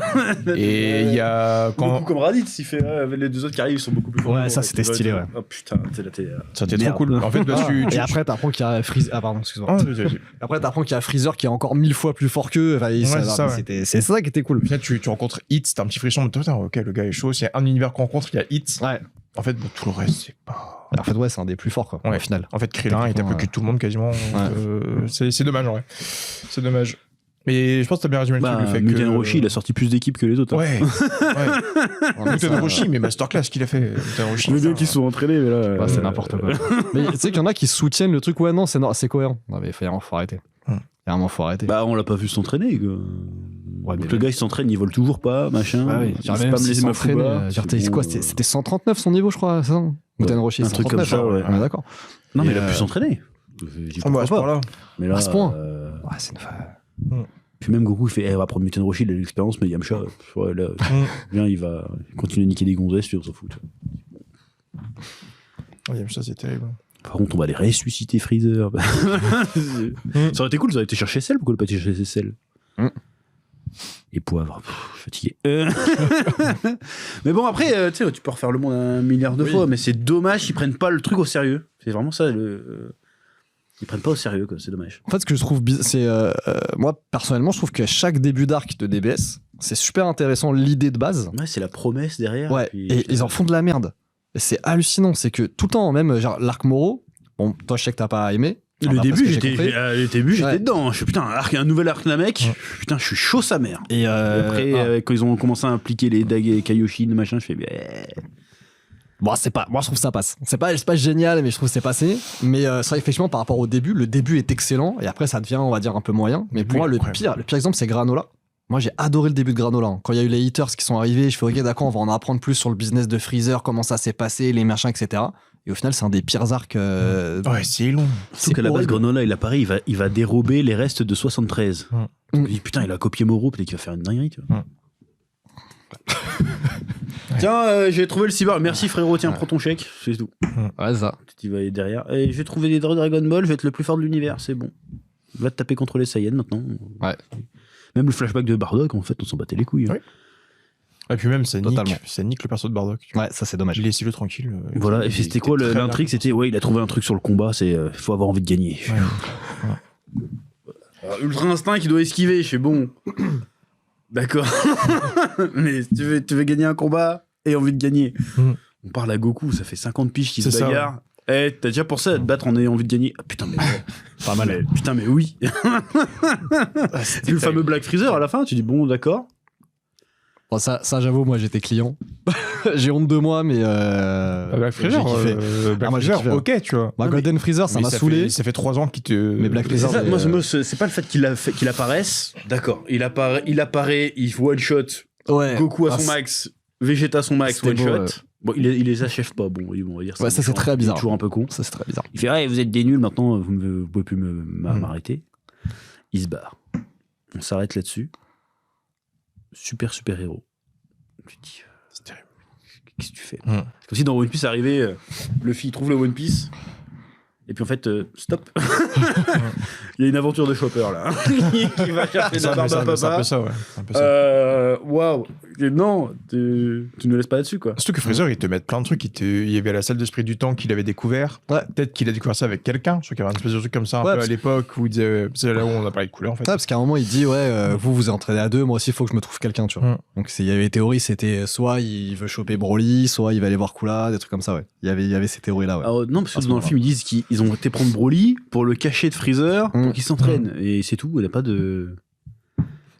Speaker 3: Et il y a.
Speaker 1: Beaucoup comme Raditz, il fait, les deux autres qui arrivent, ils sont beaucoup plus forts.
Speaker 2: Ouais, ça, c'était stylé, ouais.
Speaker 1: Oh putain,
Speaker 3: ça a été trop cool. En fait, là,
Speaker 2: Et après, t'apprends qu'il y a Freezer. Ah, pardon, excuse-moi. Après, t'apprends qu'il y a Freezer qui est encore 1000 fois plus fort qu'eux. Enfin, c'est ça qui était cool.
Speaker 3: Là, tu rencontres Hit, c'est un petit frisson, mais putain, ok, le gars est chaud. S'il y a un univers qu'on rencontre, il y a Hit.
Speaker 2: Ouais.
Speaker 3: En fait, tout le reste, c'est pas.
Speaker 2: En fait, ouais, c'est un des plus forts, quoi, au final.
Speaker 3: En fait, Krillin, il tape le cul de tout le monde quasiment. C'est dommage, ouais. C'est dommage. Mais je pense que t'as bien résumé le truc, le fait
Speaker 1: Muten Roshi, il a sorti plus d'équipes que les autres.
Speaker 3: Ouais. Muten Roshi, mais masterclass qu'il a fait. Muten Roshi.
Speaker 1: Les deux qui se sont entraînés, mais là.
Speaker 2: C'est n'importe quoi. Mais tu sais qu'il y en a qui soutiennent le truc, ouais, non, c'est cohérent. Non, mais faut arrêter. Vraiment, faut arrêter.
Speaker 1: Bah, on l'a pas vu s'entraîner, quoi.
Speaker 2: Ouais,
Speaker 1: donc le gars il s'entraîne, il vole toujours pas, machin.
Speaker 2: Ah oui,
Speaker 1: il pas me laisser m'entraîner.
Speaker 2: C'était 139 son niveau, je crois, c'est ça. Muten Roshi,
Speaker 1: un truc comme ça, ouais.
Speaker 2: On est d'accord.
Speaker 1: Non, mais il a pu s'entraîner.
Speaker 3: À ce point-là.
Speaker 1: Mais là,
Speaker 2: à ce point. Ouais, c'est une
Speaker 1: Puis même Goku il fait, on va prendre Muten Roshi, il a de l'expérience, mais Yamcha, là, viens, il va continuer à niquer des gonzesses, puis on s'en fout.
Speaker 3: Yamcha, c'est terrible.
Speaker 1: Par contre, on va les ressusciter Freezer. Ça aurait été cool, ça aurait été chercher Cell, pourquoi le pas été chercher Cell et poivre, je suis fatigué. Mais bon, après, tu sais, tu peux refaire le monde 1 milliard de fois, mais c'est dommage qu'ils prennent pas le truc au sérieux. C'est vraiment ça, ils prennent pas au sérieux, quoi, c'est dommage.
Speaker 2: En fait, ce que je trouve, c'est moi, personnellement, je trouve qu'à chaque début d'arc de DBS, c'est super intéressant l'idée de base.
Speaker 1: Ouais, c'est la promesse derrière.
Speaker 2: Ouais, et ils en font de la merde. Et c'est hallucinant, c'est que tout le temps, même genre l'arc Moro, bon, toi, je sais que t'as pas aimé.
Speaker 1: Le début, j'étais dedans. Je suis putain, un nouvel arc Namek. Putain, je suis chaud sa mère. Et après, quand ils ont commencé à impliquer les Dag et Kaioshin, machin, je fais.
Speaker 2: Bon, c'est pas. Moi, je trouve que ça passe. C'est pas génial, mais je trouve que c'est passé. Mais c'est vrai, effectivement, par rapport au début, le début est excellent. Et après, ça devient, on va dire, un peu moyen. Mais pour moi, le pire exemple, c'est Granola. Moi, j'ai adoré le début de Granola. Quand il y a eu les haters qui sont arrivés, je fais ok, d'accord, on va en apprendre plus sur le business de Freezer, comment ça s'est passé, les machins, etc. Et au final, c'est un des pires arcs.
Speaker 3: Ouais, c'est long.
Speaker 1: Surtout qu'à la base, Granola, il apparaît, il va dérober les restes de 73. Donc, il dit, putain, il a copié Moro, peut-être qu'il va faire une dinguerie, tu vois. Tiens, j'ai trouvé le cyber. Merci frérot, tiens, prends ton chèque, c'est tout.
Speaker 2: Ouais, ça.
Speaker 1: Tu vas aller derrière. Et j'ai trouvé des Dragon Ball, je vais être le plus fort de l'univers, c'est bon. Va te taper contre les Saiyans maintenant.
Speaker 2: Ouais.
Speaker 1: Même le flashback de Bardock, en fait, on s'en battait les couilles.
Speaker 3: Oui. Et puis même, ça nique le perso de Bardock.
Speaker 2: Ouais, ça c'est dommage.
Speaker 3: Laissez-le tranquille.
Speaker 1: Voilà, et c'était quoi l'intrigue? C'était, ouais, il a trouvé un truc sur le combat, c'est faut avoir envie de gagner. Alors, Ultra Instinct qui doit esquiver, je fais bon. D'accord. Mais tu veux gagner un combat et envie de gagner. On parle à Goku, ça fait 50 piges qui se bagarrent. Eh, t'as déjà pensé à te battre en ayant envie de gagner? Ah, putain, mais pas mal. Putain, mais oui. C'est le fameux Black Freezer à la fin, tu dis bon, d'accord.
Speaker 2: Bon, ça j'avoue, moi j'étais client. J'ai honte de moi, mais.
Speaker 3: Black Freezer, ok, tu vois.
Speaker 2: Golden Freezer, ça m'a saoulé.
Speaker 3: Ça fait 3 ans qu'il te.
Speaker 2: Mais Black Freezer.
Speaker 1: Moi, c'est pas le fait qu'il apparaisse. D'accord. Il apparaît, il one shot.
Speaker 2: Ouais.
Speaker 1: Goku à son max, Vegeta à son max, one shot. Bon, il les achève pas, bon, on va dire ça.
Speaker 2: Ouais, ça c'est très bizarre.
Speaker 1: Toujours un peu con.
Speaker 2: Ça c'est très bizarre.
Speaker 1: Il fait, ouais, vous êtes des nuls, maintenant, vous pouvez plus m'arrêter. Il se barre. On s'arrête là-dessus. Super héros. Tu te dis, c'est terrible. Qu'est-ce que tu fais? C'est comme si dans One Piece arrivait, Luffy trouve le One Piece. Et puis en fait, stop. Il y a une aventure de Chopper là. qui va chercher de barbe à papa.
Speaker 3: C'est un peu ça, ouais.
Speaker 1: Waouh. Non, tu ne laisses pas là-dessus, quoi.
Speaker 3: Surtout que Freezer, il te met plein de trucs. Il y avait la salle d'esprit du temps qu'il avait découvert. Ouais. Peut-être qu'il a découvert ça avec quelqu'un. Je crois qu'il y avait un espèce de truc comme ça un peu à l'époque où il disait, c'est là où on a parlé de couleur en fait.
Speaker 2: Parce qu'à un moment, il dit, vous entraînez à deux, moi aussi, il faut que je me trouve quelqu'un, tu vois. Donc il y avait des théories, c'était soit il veut choper Broly, soit il va aller voir Kula, des trucs comme ça, ouais. Il y avait ces théories-là, ouais.
Speaker 1: Alors, non, parce que dans le film, ils disent qu'ils ont été prendre Broly pour le cacher de Freezer pour qu'il s'entraîne. Et c'est tout, il n'y a pas de.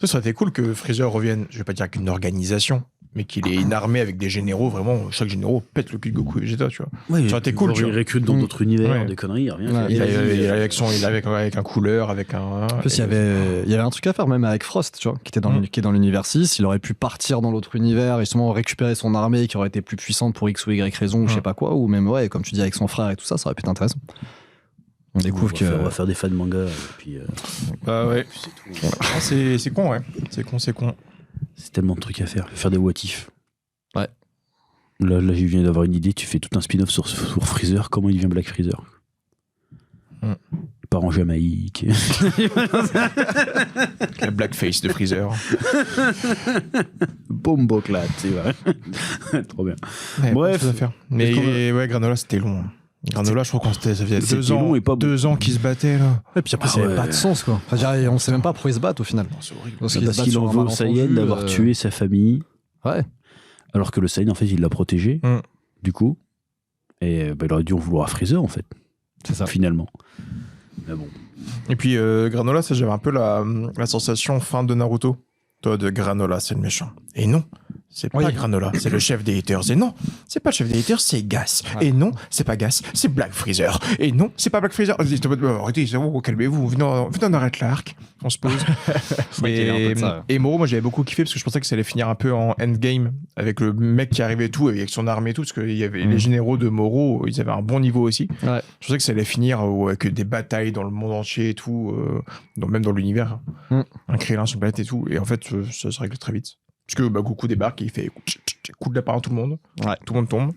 Speaker 3: Ça aurait été cool que Freezer revienne, je vais pas dire qu'une organisation, mais qu'il ait une armée avec des généraux, vraiment, chaque généraux pète le cul de Goku et Vegeta, tu vois.
Speaker 1: Ouais,
Speaker 3: ça aurait été cool, tu vois.
Speaker 1: Il recrute dans d'autres univers, des conneries, rien.
Speaker 3: Ouais, il avait avec un couleur, avec un.
Speaker 2: En plus, il y avait un truc à faire, même avec Frost, tu vois, qui est dans l'univers 6. Il aurait pu partir dans l'autre univers et justement récupérer son armée qui aurait été plus puissante pour X ou Y raison, ou je sais pas quoi, ou même, ouais, comme tu dis, avec son frère et tout ça, ça aurait pu être intéressant. On découvre
Speaker 1: on va faire des fans manga et puis
Speaker 3: bah ouais. C'est con, ouais. C'est con.
Speaker 1: C'est tellement de trucs à faire. Faire des what if.
Speaker 2: Ouais.
Speaker 1: Là, je viens d'avoir une idée. Tu fais tout un spin-off sur Freezer. Comment il devient Black Freezer? Il part en Jamaïque.
Speaker 3: La blackface de Freezer.
Speaker 1: Bomboclat, c'est vrai. Trop bien.
Speaker 3: Ouais,
Speaker 1: Bref.
Speaker 3: à faire. Mais ouais, Granola, c'était long. Granola, je crois qu'on ça faisait
Speaker 1: C'était
Speaker 3: 2 ans,
Speaker 1: long et pas
Speaker 3: 2 ans qu'ils se battaient, là.
Speaker 2: Et puis après, ça n'avait pas de sens, quoi. Enfin, on sait même pas pourquoi ils se battent au final.
Speaker 3: C'est horrible.
Speaker 2: Parce
Speaker 1: Parce qu'il en veut au Saiyan d'avoir tué sa famille.
Speaker 2: Ouais.
Speaker 1: Alors que le Saiyan, en fait, il l'a protégé. Du coup. Et il aurait dû en vouloir à Freezer, en fait.
Speaker 2: C'est ça.
Speaker 1: Finalement. Mais bon.
Speaker 3: Et puis Granola, ça j'avais un peu la sensation fin de Naruto. Toi, de Granola, c'est le méchant. Et non, c'est pas Granola, c'est le chef des haters. Et non, c'est pas le chef des haters, c'est Gas. Ouais. Et non, c'est pas Gas, c'est Black Freezer. Et non, c'est pas Black Freezer. Arrêtez, calmez-vous, venez, on arrête l'arc. On se pose. Et Moro, moi j'avais beaucoup kiffé parce que je pensais que ça allait finir un peu en endgame avec le mec qui arrivait et tout, avec son armée et tout, parce qu'il y avait les généraux de Moro, ils avaient un bon niveau aussi. Ouais. Je pensais que ça allait finir avec des batailles dans le monde entier et tout, même dans l'univers. Un Krillin sur la planète et tout. Et en fait, ça se règle très vite. Parce que Goku débarque et il fait coup de lapin à tout le monde. Ouais. Tout le monde tombe.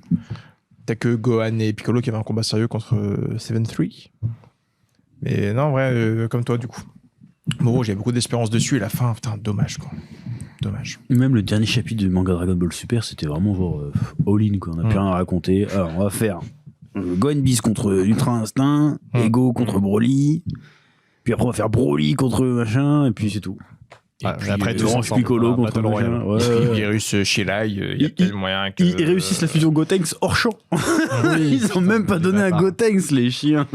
Speaker 3: T'as que Gohan et Piccolo qui avaient un combat sérieux contre 7-3. Mais non, en vrai, comme toi, du coup. Moro, j'avais beaucoup d'espérance dessus et la fin, putain, dommage, quoi. Dommage.
Speaker 1: Même le dernier chapitre du manga Dragon Ball Super, c'était vraiment genre all-in, quoi. On n'a plus rien à raconter. Alors, on va faire Gohan Beast contre Ultra Instinct, Ego contre Broly. Puis après, on va faire Broly contre machin, et puis c'est tout. Et puis, après, Orange Piccolo contre machin.
Speaker 3: Ouais. Virus chez Lai, il y a peut-être moyen que.
Speaker 1: Ils réussissent la fusion Gotenks hors champ. Oui, ils ont même pas donné un Gotenks, les chiens.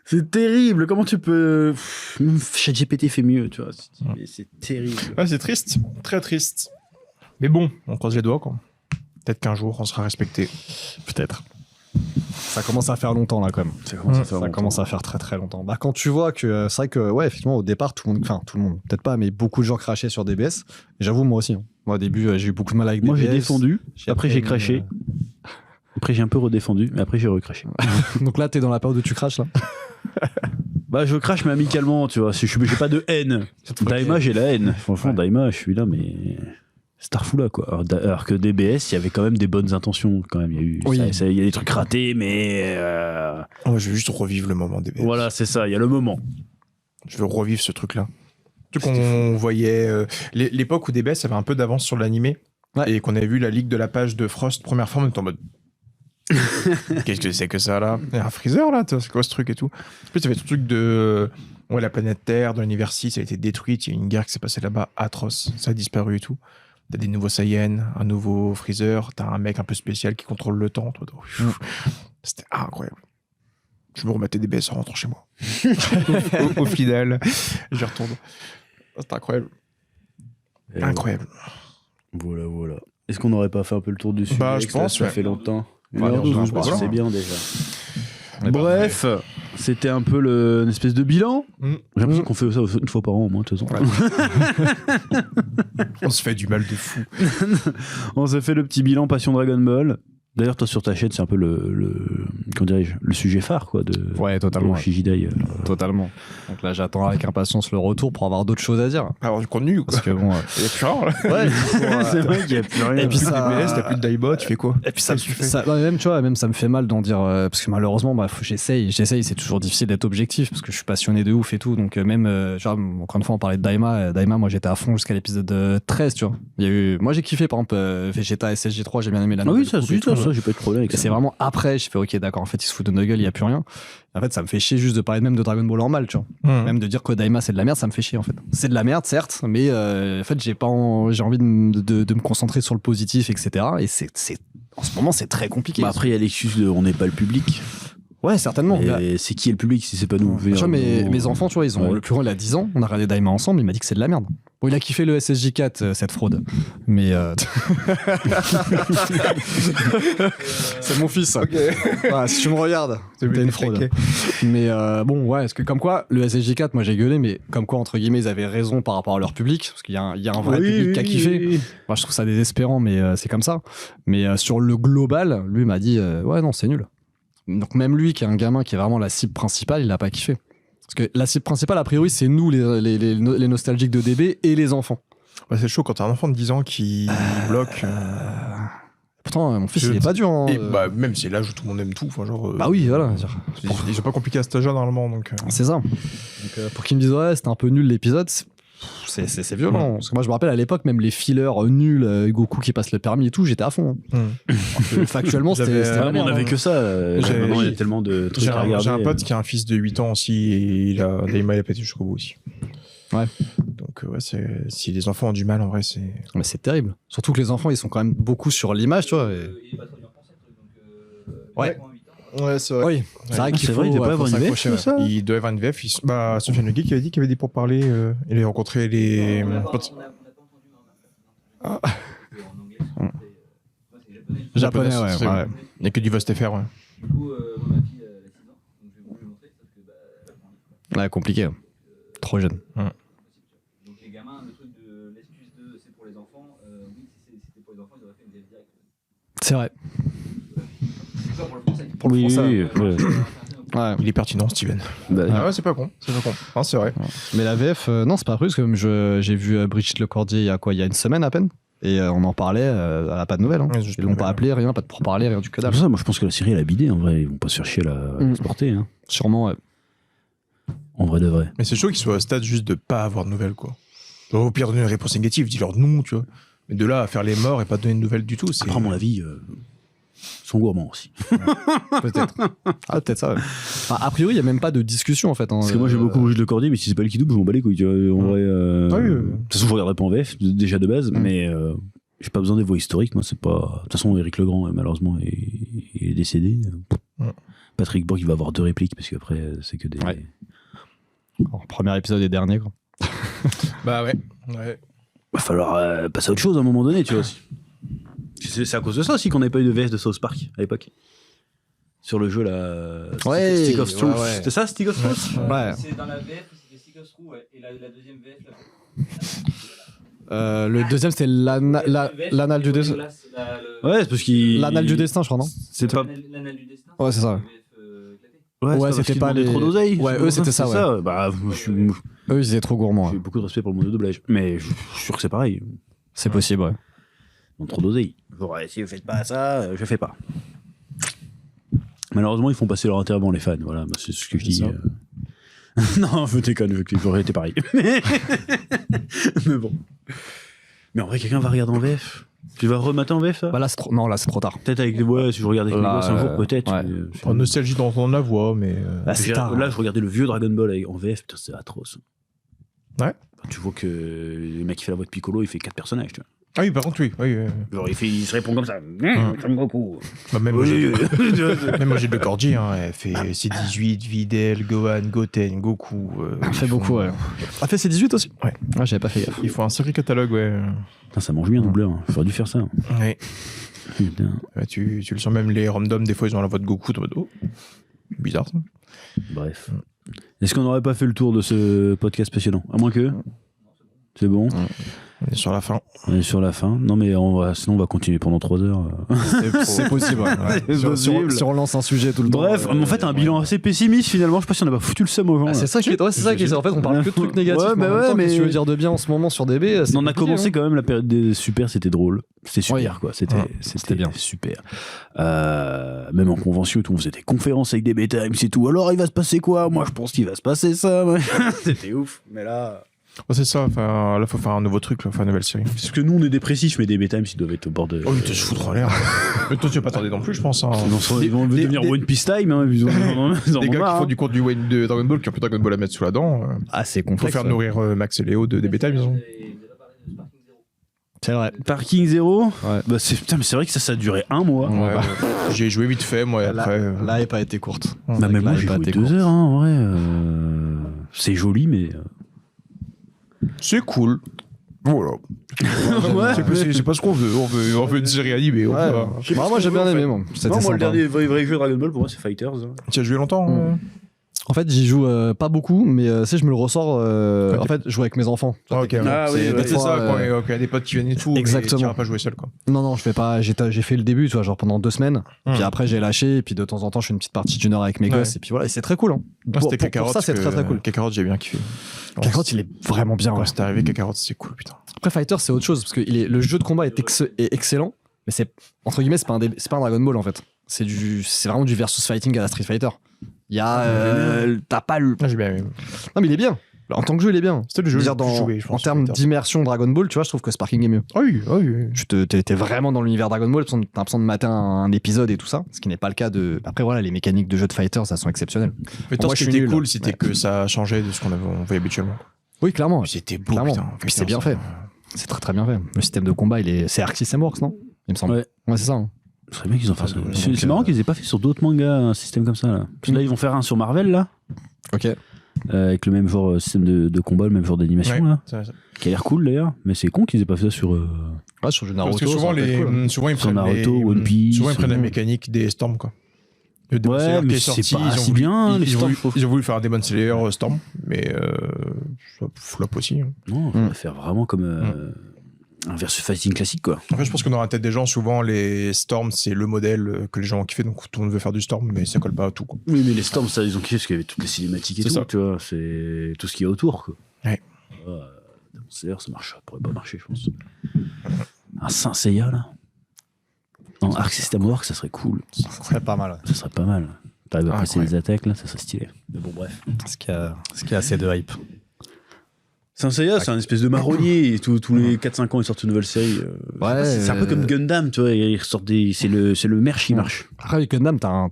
Speaker 1: C'est terrible. Comment tu peux. ChatGPT fait mieux, tu vois. C'est terrible.
Speaker 3: Ouais, c'est triste. Très triste. Mais bon, on croise les doigts, quoi. Peut-être qu'un jour, on sera respecté.
Speaker 2: Peut-être. Ça commence à faire longtemps là quand même. Ça commence à faire très très longtemps. Bah quand tu vois que c'est vrai que ouais effectivement au départ tout le monde peut-être pas mais beaucoup de gens crachaient sur DBS. Et j'avoue moi aussi. Moi au début j'ai eu beaucoup de mal avec DBS.
Speaker 1: Moi j'ai défendu. Après j'ai craché. Après j'ai un peu redéfendu mais après j'ai recraché.
Speaker 2: Donc là t'es dans la période où tu craches là.
Speaker 1: Bah je crache mais amicalement tu vois. J'ai pas de haine. Daima j'ai la haine. Franchement Daima je suis là mais. Starfou là quoi. Alors que DBS, il y avait quand même des bonnes intentions quand même. Il y a eu, il y a des trucs ratés, mais.
Speaker 3: Je veux juste revivre le moment DBS.
Speaker 1: Voilà, c'est ça. Il y a le moment.
Speaker 3: Je veux revivre ce truc-là. Tu sais qu'on voyait l'époque où DBS avait un peu d'avance sur l'animé et qu'on avait vu la ligue de la page de Frost première fois, on était en mode. Qu'est-ce que c'est que ça là? Il y a un Freezer là, c'est quoi ce truc et tout. En plus, il y avait ce truc de. Ouais, la planète Terre, dans l'univers 6, ça a été détruite. Il y a une guerre qui s'est passée là-bas atroce. Ça a disparu et tout. T'as des nouveaux Saiyans, un nouveau Freezer, t'as un mec un peu spécial qui contrôle le temps. C'était incroyable. Je me remettais des BS en rentrant chez moi. au final, j'y retourne. C'était incroyable. Incroyable.
Speaker 1: Voilà. Est-ce qu'on n'aurait pas fait un peu le tour du sujet?
Speaker 3: Bah, je pense.
Speaker 1: Ça fait longtemps.
Speaker 3: C'est
Speaker 1: bien déjà. Bref, c'était un peu une espèce de bilan. J'ai l'impression qu'on fait ça une fois par an au moins, de toute façon.
Speaker 3: On se fait du mal de fou.
Speaker 1: On s'est fait le petit bilan Passion Dragon Ball. D'ailleurs, toi sur ta chaîne, c'est un peu comment dirais-je, le sujet phare quoi de.
Speaker 2: Ouais, totalement.
Speaker 1: Shijidai.
Speaker 2: Totalement. Donc là, j'attends avec impatience le retour pour avoir d'autres choses à dire.
Speaker 3: Alors du contenu, quoi.
Speaker 2: Parce que bon,
Speaker 3: il y a plus rien. Là.
Speaker 2: Ouais.
Speaker 1: C'est vrai qu'il y a plus rien.
Speaker 2: Et puis ça,
Speaker 3: t'as plus de Daiba, tu fais quoi?
Speaker 2: Et puis ça même tu vois, même ça me fait mal d'en dire parce que malheureusement, j'essaye. C'est toujours difficile d'être objectif parce que je suis passionné de ouf et tout. Donc même, genre, encore une fois, on parlait de Daima. Daima, moi, j'étais à fond jusqu'à l'épisode 13, tu vois. Moi, j'ai kiffé, par exemple, Vegeta SSJ3, j'ai bien aimé la.
Speaker 1: Ah oui, ça, j'ai pas de problème avec ça.
Speaker 2: C'est vraiment après, j'ai fait ok, d'accord, en fait, ils se foutent de notre gueule, il y a plus rien. En fait, ça me fait chier juste de parler même de Dragon Ball normal, tu vois. Même de dire que Daima c'est de la merde, ça me fait chier en fait. C'est de la merde, certes, mais en fait, j'ai envie de me concentrer sur le positif, etc. Et en ce moment, c'est très compliqué.
Speaker 1: Bah après, il y a l'excuse de on n'est pas le public.
Speaker 2: Ouais, certainement.
Speaker 1: Et c'est qui est le public si c'est pas nous?
Speaker 2: Tu vois, mes enfants, tu vois, le plus grand, il a 10 ans, on a regardé Daima ensemble, il m'a dit que c'est de la merde. Bon, il a kiffé le SSJ4, cette fraude. Mais. c'est mon fils. Okay. Voilà, si tu me regardes, t'es une fraude. Okay. Mais bon, ouais, parce que comme quoi, le SSJ4, moi j'ai gueulé, mais comme quoi, entre guillemets, ils avaient raison par rapport à leur public, parce qu'il y a un vrai public qui a kiffé. Moi, je trouve ça désespérant, mais c'est comme ça. Mais sur le global, lui m'a dit, ouais, non, c'est nul. Donc même lui, qui est un gamin qui est vraiment la cible principale, il a pas kiffé. Parce que la cible principale, a priori, c'est nous, les nostalgiques de DB et les enfants.
Speaker 3: Bah, c'est chaud quand t'as un enfant de 10 ans qui bloque.
Speaker 2: Pourtant, mon fils, il est pas dur. Hein,
Speaker 3: et bah, même c'est l'âge où tout le monde aime tout. Enfin, genre,
Speaker 2: bah oui, voilà.
Speaker 3: Ils sont pas compliqués à cet âge-là, normalement. Donc,
Speaker 2: C'est ça. Donc, pour qu'ils me disent, ouais, c'était un peu nul l'épisode, c'est violent. Parce que moi, je me rappelle à l'époque, même les fillers nuls, Goku qui passe le permis et tout, j'étais à fond. Factuellement, c'était.
Speaker 1: On avait que ça. Maintenant, il y a tellement de trucs à regarder.
Speaker 3: J'ai un pote qui a un fils de 8 ans aussi, et Daima, il a pété jusqu'au bout aussi.
Speaker 2: Ouais.
Speaker 3: Donc, ouais, si les enfants ont du mal, en vrai, c'est.
Speaker 2: Mais c'est terrible. Surtout que les enfants, ils sont quand même beaucoup sur l'image, tu vois.
Speaker 4: Il est pas trop bien pour ça, le truc. Donc,
Speaker 2: Ouais.
Speaker 3: Ouais, c'est vrai.
Speaker 2: Oui, c'est vrai qu'il
Speaker 1: c'est
Speaker 2: faut,
Speaker 1: vrai, il doit pas avoir une VF,
Speaker 2: s'accrocher,
Speaker 1: ça.
Speaker 3: Il doit y avoir une VF. Bah, Sofiane Le Guy qui avait dit qu'il y avait des pourparlers. Il a rencontré les.
Speaker 4: on n'a pas
Speaker 3: potes-
Speaker 4: entendu. En anglais, c'est japonais.
Speaker 2: Japonais,
Speaker 3: c'est-
Speaker 2: ouais.
Speaker 3: Il n'y a que du VostFR, ouais.
Speaker 4: Du coup, moi, ma fille, elle a 6 ans, donc je vais vous le montrer, sauf que, elle prend un livre.
Speaker 2: Ouais, compliqué. Trop jeune.
Speaker 4: Donc les gamins, le truc de l'excuse de c'est pour les enfants, oui, si c'était pour les enfants, ils auraient fait une VF direct.
Speaker 2: C'est vrai.
Speaker 4: C'est ça pour le français.
Speaker 2: Pour le
Speaker 1: Oui,
Speaker 2: français.
Speaker 1: ouais.
Speaker 2: Ouais.
Speaker 3: Il est pertinent, Steven.
Speaker 1: Bah,
Speaker 3: Ah ouais, c'est pas con. C'est pas con. Non, c'est vrai.
Speaker 2: Mais la VF, non, c'est pas vrai, parce que j'ai vu Brigitte Lecordier il y a une semaine à peine. Et on en parlait, elle a pas de nouvelles. Hein.
Speaker 3: Ouais, juste
Speaker 2: Ils l'ont
Speaker 3: pas
Speaker 2: pas appelé, rien, pas de pourparler, rien du que
Speaker 1: C'est
Speaker 2: dalle.
Speaker 1: pour ça, moi je pense que la série elle a bidé en vrai, ils vont pas se faire chier à la exporter. Hein.
Speaker 2: Sûrement, ouais.
Speaker 1: En vrai de vrai.
Speaker 3: Mais c'est chaud qu'ils soient au stade juste de pas avoir de nouvelles, quoi. Genre, au pire, donner une réponse négative, dis-leur non, tu vois. Mais de là à faire les morts et pas donner de nouvelles du tout, c'est.
Speaker 1: Après, à mon avis, ils sont gourmands aussi.
Speaker 2: Peut-être. Ah, peut-être ça, ouais. Enfin, a priori, il y a même pas de discussion, en fait. Hein.
Speaker 1: Parce que moi j'aime beaucoup Brigitte Lecordier, mais si c'est pas elle qui double, je m'en bats les couilles. Tu vois. En vrai, de toute façon, je regarderai pas en VF, déjà de base, mais j'ai pas besoin des voix historiques. Moi, c'est pas. De toute façon, Éric Legrand, malheureusement, il est décédé. Patrick Bourg, il va avoir 2 répliques, parce qu'après, c'est que des.
Speaker 2: Ouais. Alors, premier épisode et dernier, quoi.
Speaker 3: Bah ouais. Ouais.
Speaker 1: Va falloir passer à autre chose à un moment donné, tu vois. C'est à cause de ça aussi qu'on n'avait pas eu de VF de South Park à l'époque. Sur le jeu là.
Speaker 2: Ouais,
Speaker 1: Stick of Truth.
Speaker 2: ouais.
Speaker 1: C'était ça, Stick of Truth?
Speaker 2: Ouais.
Speaker 4: C'est dans la VF, c'était Stick of Truth, ouais. Et la deuxième VF,
Speaker 2: Le deuxième, c'était l'anal du destin.
Speaker 1: Ouais, c'est parce qu'il.
Speaker 2: L'anal du destin, je crois, non?
Speaker 1: C'est pas.
Speaker 4: L'anal du destin.
Speaker 2: Ouais, c'est ça. Ouais,
Speaker 1: c'était
Speaker 2: c'était pas
Speaker 1: les
Speaker 2: les-
Speaker 1: trop d'oseille.
Speaker 2: Ouais, eux, c'était ça, ouais.
Speaker 1: Bah, j'ai
Speaker 2: Eux, ils étaient trop gourmands. Ouais.
Speaker 1: beaucoup de respect pour le monde de doublage. Mais je suis sûr que c'est pareil.
Speaker 2: C'est possible, ouais.
Speaker 1: Ils ont trop d'oseille. Ouais, si vous faites pas ça, je fais pas. Malheureusement, ils font passer leur intérêt avant les fans. Voilà, bah, c'est ce que je dis. Non, je déconne, j'aurais été pareil. Mais bon. Mais en vrai, quelqu'un va regarder en VF. Tu vas remater en VF, ça?
Speaker 2: Bah là, c'est trop... Non, là, c'est trop tard.
Speaker 1: Peut-être avec. Ouais, si je regardais avec mes
Speaker 2: Là,
Speaker 1: gosses un jour, peut-être.
Speaker 2: ouais.
Speaker 1: mais,
Speaker 3: En nostalgie d'entendre la voix, mais.
Speaker 2: Là, c'est tard.
Speaker 1: Là, je regardais le vieux Dragon Ball en VF, putain, c'est atroce.
Speaker 3: Ouais.
Speaker 1: Tu vois que le mec qui fait la voix de Piccolo, il fait 4 personnages, tu vois.
Speaker 3: Ah oui, par contre, oui. Oui,
Speaker 1: Genre, il se répond comme ça. Comme Goku.
Speaker 3: Bah, même
Speaker 1: Oui.
Speaker 3: moi, j'ai le Corgi, hein, elle fait C18, Videl, Gohan, Goten, Goku.
Speaker 2: Elle fait beaucoup, ouais. Elle fait ses 18 aussi?
Speaker 3: Ouais.
Speaker 2: Ah, j'avais pas fait gaffe.
Speaker 3: Il faut un sacré catalogue, ouais.
Speaker 1: Putain, ça mange bien, doubleur. J'aurais dû faire ça.
Speaker 3: Ouais.
Speaker 1: Putain.
Speaker 3: Ouais, tu le sens, même les randoms, des fois, ils ont la voix de Goku. T'es en mode, oh, bizarre, ça.
Speaker 1: Bref. Est-ce qu'on n'aurait pas fait le tour de ce podcast passionnant? À moins que. C'est bon.
Speaker 3: On est sur la fin.
Speaker 1: On est sur la fin. Non, mais sinon, on va continuer pendant 3 heures.
Speaker 2: C'est possible, ouais.
Speaker 1: C'est possible.
Speaker 2: Si on lance un sujet tout le temps.
Speaker 1: Bref, en fait, un bilan assez pessimiste finalement. Je sais pas si on a pas foutu le seum aux gens.
Speaker 2: Ah, c'est
Speaker 1: là.
Speaker 2: ça qui est. Ouais, c'est ça qui est. En fait, on parle que de trucs négatifs.
Speaker 1: Ouais,
Speaker 2: mais en
Speaker 1: bah
Speaker 2: même temps,
Speaker 1: ouais,
Speaker 2: qu'est-ce que tu
Speaker 1: mais-
Speaker 2: veux dire de bien en ce moment sur DB?
Speaker 1: On a commencé quand même la période des super, c'était drôle. C'était super,
Speaker 2: Oui.
Speaker 1: quoi. C'était
Speaker 2: bien.
Speaker 1: super. Même en convention et tout, on faisait des conférences avec des bêta c'est tout. Alors, il va se passer quoi? Moi, je pense qu'il va se passer ça. C'était ouf. Mais là.
Speaker 3: Ouais, c'est ça, enfin, là, faut faire un nouveau truc, là, faire une nouvelle série.
Speaker 1: Parce que nous, on est dépressifs, mais des bêta ils doivent être au bord de.
Speaker 3: Oh, mais te foutre en l'air. Mais toi, tu vas pas tarder non plus, je pense. Hein.
Speaker 1: Ils vont devenir One Piece Time. Hein, ils ont
Speaker 3: Des gars qui
Speaker 1: marre,
Speaker 3: font
Speaker 1: hein.
Speaker 3: du cours du Wayne de Dragon Ball, qui ont plus Dragon Ball à mettre sous la dent.
Speaker 2: Ah, c'est
Speaker 3: Faut
Speaker 2: complexe.
Speaker 3: faire nourrir Max et Léo de des bêta, ils ont.
Speaker 2: C'est vrai.
Speaker 1: Parking Zero.
Speaker 2: Ouais.
Speaker 1: Bah, putain, mais c'est vrai que ça a duré 1 mois.
Speaker 2: Ouais, bah.
Speaker 3: J'ai joué vite fait, moi, et après.
Speaker 2: Là, elle n'a pas été courte.
Speaker 1: Bah, mais moi, j'ai joué 2 heures, hein, en vrai. C'est joli, mais.
Speaker 3: C'est cool. Voilà. C'est pas ce qu'on veut. On veut une série animée. on
Speaker 2: Ouais.
Speaker 3: peut-
Speaker 2: Moi, j'ai bien aimé, moi. C'était
Speaker 1: Non, moi,
Speaker 2: sympa.
Speaker 1: le dernier vrai jeu Dragon Ball, pour moi, c'est Fighters.
Speaker 3: Tu as joué longtemps
Speaker 2: En fait, j'y joue pas beaucoup, mais tu sais, je me le ressors. En fait, je joue avec mes enfants.
Speaker 3: Ah, ok.
Speaker 1: Ah, oui,
Speaker 3: C'est
Speaker 1: oui,
Speaker 3: ça,
Speaker 2: fois,
Speaker 3: quoi. Il y a des potes qui viennent et tout.
Speaker 2: Exactement.
Speaker 3: Mais tu vas pas jouer seul, quoi.
Speaker 2: Non, je fais pas. J'ai fait le début, tu vois, genre pendant 2 semaines. Puis après, j'ai lâché. Et puis de temps en temps, je fais une petite partie d'1 heure avec mes gosses. Et puis voilà, et c'est très cool. Hein.
Speaker 3: C'était
Speaker 2: Pour
Speaker 3: Kakarot.
Speaker 2: ça, c'est très cool.
Speaker 3: Kakarot, j'ai bien kiffé.
Speaker 2: Kakarot, il est vraiment bien.
Speaker 3: Quand
Speaker 2: Ouais.
Speaker 3: c'est arrivé, Kakarot, c'est cool, putain.
Speaker 2: Après, Fighter, c'est autre chose parce que le jeu de combat est excellent, mais c'est entre guillemets, c'est pas un Dragon Ball en fait. C'est vraiment du versus fighting à la Street Fighter. Il y a t'as pas le.
Speaker 3: Ah, j'ai bien aimé.
Speaker 2: Non, mais il est bien. En tant que jeu, il est bien.
Speaker 3: C'était le jeu
Speaker 2: Je veux
Speaker 3: le
Speaker 2: dire,
Speaker 3: plus joué, je
Speaker 2: en
Speaker 3: pense.
Speaker 2: termes
Speaker 3: Fighter.
Speaker 2: d'immersion Dragon Ball, tu vois, je trouve que Sparking est mieux.
Speaker 3: Ah oui, ah oui.
Speaker 2: T'es vraiment dans l'univers Dragon Ball, t'as l'impression de mater un épisode et tout ça, ce qui n'est pas le cas de. Après, voilà, les mécaniques de jeu de fighter, ça sont exceptionnelles.
Speaker 3: Mais
Speaker 2: Moi,
Speaker 3: ce
Speaker 2: je
Speaker 3: qui
Speaker 2: suis
Speaker 3: était
Speaker 2: nul.
Speaker 3: cool, c'était
Speaker 2: Ouais.
Speaker 3: que ça changeait de ce qu'on voyait habituellement.
Speaker 2: Oui, clairement.
Speaker 3: C'était beau,
Speaker 2: Clairement.
Speaker 3: putain.
Speaker 2: Puis c'est bien fait. C'est très très bien fait. Le système de combat, c'est Arc System Works, non? Il me semble.
Speaker 1: Ouais.
Speaker 2: Ouais, c'est ça. Hein.
Speaker 1: Ce serait bien qu'ils en fassent.
Speaker 2: Donc,
Speaker 1: C'est marrant qu'ils aient pas fait sur d'autres mangas un système comme ça. Là. Parce que là, ils vont faire un sur Marvel, là.
Speaker 2: Ok.
Speaker 1: Avec le même genre système de combat, le même genre d'animation,
Speaker 3: Ouais,
Speaker 1: là.
Speaker 3: ça.
Speaker 1: Qui a l'air cool d'ailleurs. Mais c'est con qu'ils aient pas fait ça sur.
Speaker 2: Ouais, sur le Naruto.
Speaker 3: Parce que souvent,
Speaker 2: ça peut être cool.
Speaker 3: souvent ils
Speaker 1: Sur
Speaker 3: prennent
Speaker 1: Naruto,
Speaker 3: les-
Speaker 1: One Piece,
Speaker 3: souvent, ils prennent la
Speaker 1: ou-
Speaker 3: mécanique des Storm, quoi. Le Demon
Speaker 1: Ouais,
Speaker 3: Slayer
Speaker 1: mais
Speaker 3: qui est
Speaker 1: c'est
Speaker 3: sorti,
Speaker 1: pas
Speaker 3: ils ont
Speaker 1: si
Speaker 3: voulu-
Speaker 1: bien, les
Speaker 3: ils ont
Speaker 1: Storm,
Speaker 3: voulu-
Speaker 1: je trouve.
Speaker 3: Ils ont voulu faire un Demon Slayer Storm, mais flop aussi. Hein.
Speaker 1: Non, on va faire vraiment comme un versus fighting classique, quoi.
Speaker 3: En fait, je pense que dans la tête des gens, souvent, les Storm, c'est le modèle que les gens ont kiffé, donc tout le monde veut faire du Storm, mais ça colle pas à tout, quoi.
Speaker 1: Oui, mais les Storms, ça, ils ont kiffé parce qu'il y avait toutes les cinématiques et
Speaker 3: C'est
Speaker 1: tout,
Speaker 3: ça.
Speaker 1: tu vois. C'est tout ce qu'il y a autour, quoi.
Speaker 3: Ouais.
Speaker 1: D'ailleurs, ça pourrait pas marcher, je pense. Un Saint Seiya, là. En Arc System Works, ça serait cool.
Speaker 2: Ça serait pas mal.
Speaker 1: Ça serait pas mal. T'arrives à
Speaker 3: Ah,
Speaker 1: passer
Speaker 3: ouais.
Speaker 1: les attaques, là, ça serait stylé. Mais bon, bref.
Speaker 2: Ce qui a assez de hype.
Speaker 1: Saint Seiya, c'est un espèce de marronnier. Et tous les 4-5 ans, ils sortent une nouvelle série.
Speaker 2: Ouais,
Speaker 1: c'est un peu comme Gundam, tu vois. Ils ressortent c'est le merch qui marche.
Speaker 2: Après, avec Gundam, t'as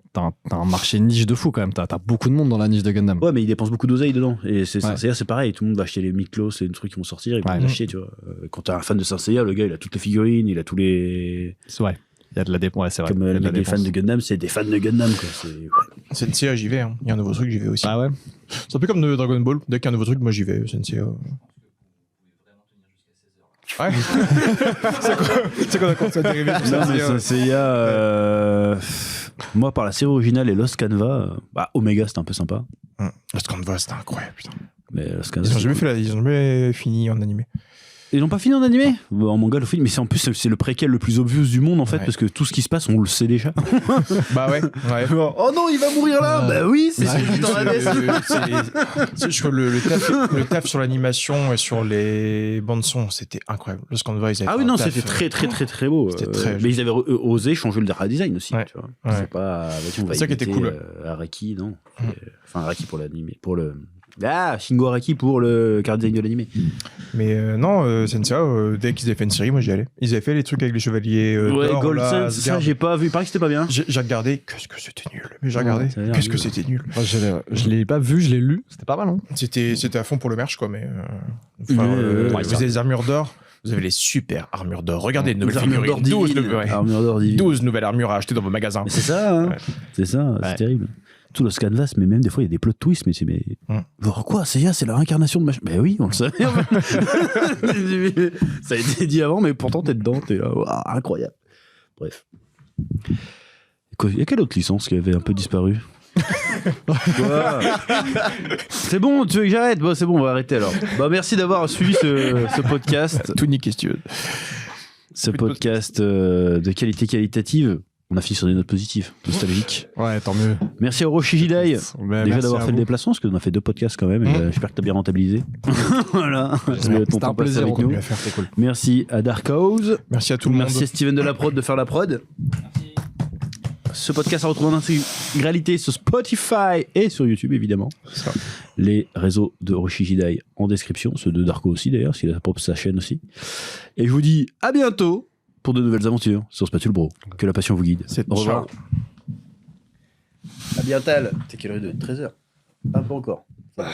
Speaker 2: un marché niche de fou quand même. T'as beaucoup de monde dans la niche de Gundam.
Speaker 1: Ouais, mais ils dépensent beaucoup d'oseille dedans. Et Saint
Speaker 2: Ouais.
Speaker 1: Seiya, c'est pareil. Tout le monde va acheter les Miklos et les trucs qui vont sortir. Ils vont
Speaker 2: Ouais.
Speaker 1: les acheter, tu vois. Quand t'es un fan de Saint Seiya, le gars, il a toutes les figurines, il a tous les.
Speaker 2: C'est vrai. Il y a de la dépense. Ouais, c'est vrai.
Speaker 1: Comme
Speaker 2: Il y a de la
Speaker 1: les
Speaker 2: dépense.
Speaker 1: fans de Gundam, c'est des fans de Gundam, quoi.
Speaker 3: Sensei, j'y vais. Hein. Il y a un nouveau truc, j'y vais aussi.
Speaker 2: Ah ouais.
Speaker 3: C'est un peu comme de Dragon Ball. Dès qu'il y a un nouveau truc, moi, j'y vais. Sensei. Ouais. C'est quoi qu'on s'est dérivé sur
Speaker 1: Non, mais
Speaker 3: Sensei,
Speaker 1: Saint Seiya, moi, par la série originale et Lost Canva, Omega, c'était un peu sympa.
Speaker 3: Lost Canvas, c'était incroyable, putain.
Speaker 1: Mais Lost Canva.
Speaker 3: Ils ont jamais fini en animé.
Speaker 1: Ils l'ont pas fini en animé En manga, le film, mais c'est en plus c'est le préquel le plus obvious du monde en fait,
Speaker 3: Ouais.
Speaker 1: parce que tout ce qui se passe, on le sait déjà.
Speaker 3: Bah ouais.
Speaker 1: Oh non, il va mourir là Bah oui, c'est
Speaker 3: Ouais,
Speaker 1: celui dans la
Speaker 3: juste,
Speaker 1: baisse.
Speaker 3: je crois le taf sur l'animation et sur les bandes son, c'était incroyable. Lost Canvas, ils avaient
Speaker 1: Ah
Speaker 3: fait
Speaker 1: oui,
Speaker 3: un
Speaker 1: non,
Speaker 3: taf,
Speaker 1: c'était très beau.
Speaker 3: C'était très
Speaker 1: mais ils avaient osé changer le design aussi,
Speaker 3: Ouais.
Speaker 1: tu vois.
Speaker 3: Ouais.
Speaker 1: C'est pas. Vas-y, on va
Speaker 3: C'est ça qui était
Speaker 1: imiter,
Speaker 3: cool.
Speaker 1: Araki, non. Enfin, Araki pour l'animé. Pour le. Shingo Araki pour le car design de l'animé.
Speaker 3: Mais non, Sensei, dès qu'ils avaient fait une série, moi j'y allais. Ils avaient fait les trucs avec les chevaliers
Speaker 1: Ouais,
Speaker 3: d'or,
Speaker 1: Gold
Speaker 3: là,
Speaker 1: Sun,
Speaker 3: Asgard.
Speaker 1: ça j'ai pas vu. Il paraît que c'était pas bien.
Speaker 3: J'ai regardé, qu'est-ce que c'était nul. Mais j'ai regardé,
Speaker 1: ça a l'air
Speaker 3: qu'est-ce que
Speaker 1: nul.
Speaker 3: c'était nul.
Speaker 2: Moi, je l'ai pas vu, je l'ai lu. C'était pas mal, hein.
Speaker 3: C'était à fond pour le merch, quoi, mais.
Speaker 1: Ouais,
Speaker 3: vous
Speaker 1: ça.
Speaker 3: avez des armures d'or, vous avez les super armures d'or. Regardez, de
Speaker 1: Les
Speaker 3: nouvelles
Speaker 1: armures d'or
Speaker 3: figurines. 12,
Speaker 1: divines.
Speaker 3: ouais.
Speaker 1: Armures d'or divines.
Speaker 3: 12 nouvelles armures à acheter dans vos magasins.
Speaker 1: Mais c'est ça, hein.
Speaker 3: Ouais.
Speaker 1: C'est ça, c'est
Speaker 2: Ouais.
Speaker 1: terrible. Tout le canvas, mais même des fois il y a des plot twists, mais genre quoi, Seiya, c'est la réincarnation de machin. Ben oui, on le savait. Ça a été dit avant, mais pourtant t'es dedans, t'es là, waouh, incroyable. Bref. Il y a quelle autre licence qui avait un peu disparu? Quoi c'est bon, tu veux que j'arrête? Bon, c'est bon, on va arrêter alors. Bah, merci d'avoir suivi ce podcast.
Speaker 3: Tout niqué, si tu veux.
Speaker 1: Ce podcast de qualité qualitative. On a fini sur des notes positives, nostalgiques.
Speaker 2: Ouais, tant mieux.
Speaker 1: Merci à Orochi Hidai.
Speaker 2: Bah,
Speaker 1: Déjà
Speaker 2: merci
Speaker 1: d'avoir
Speaker 2: à
Speaker 1: fait le
Speaker 2: vous.
Speaker 1: déplacement, parce qu'on a fait 2 podcasts quand même. Et, j'espère que t'as bien rentabilisé. Voilà.
Speaker 2: C'était
Speaker 1: Ton temps
Speaker 2: un
Speaker 1: passé
Speaker 2: plaisir
Speaker 1: avec nous.
Speaker 2: à faire, c'est cool.
Speaker 1: Merci à Dark House.
Speaker 3: Merci à tout le monde.
Speaker 1: Merci à Steven de la prod de faire la prod. Ce podcast à retrouver en intégralité sur Spotify et sur YouTube évidemment.
Speaker 3: Ça.
Speaker 1: Les réseaux de Orochi Hidai en description, ceux de Darko aussi d'ailleurs, s'il a sa chaîne aussi. Et je vous dis à bientôt pour de nouvelles aventures sur Spatule Bro. Que la passion vous guide.
Speaker 3: C'est
Speaker 1: Au revoir.
Speaker 3: ciao.
Speaker 1: À bientôt. T'es quelle heure de 13h? Pas encore. Ça va.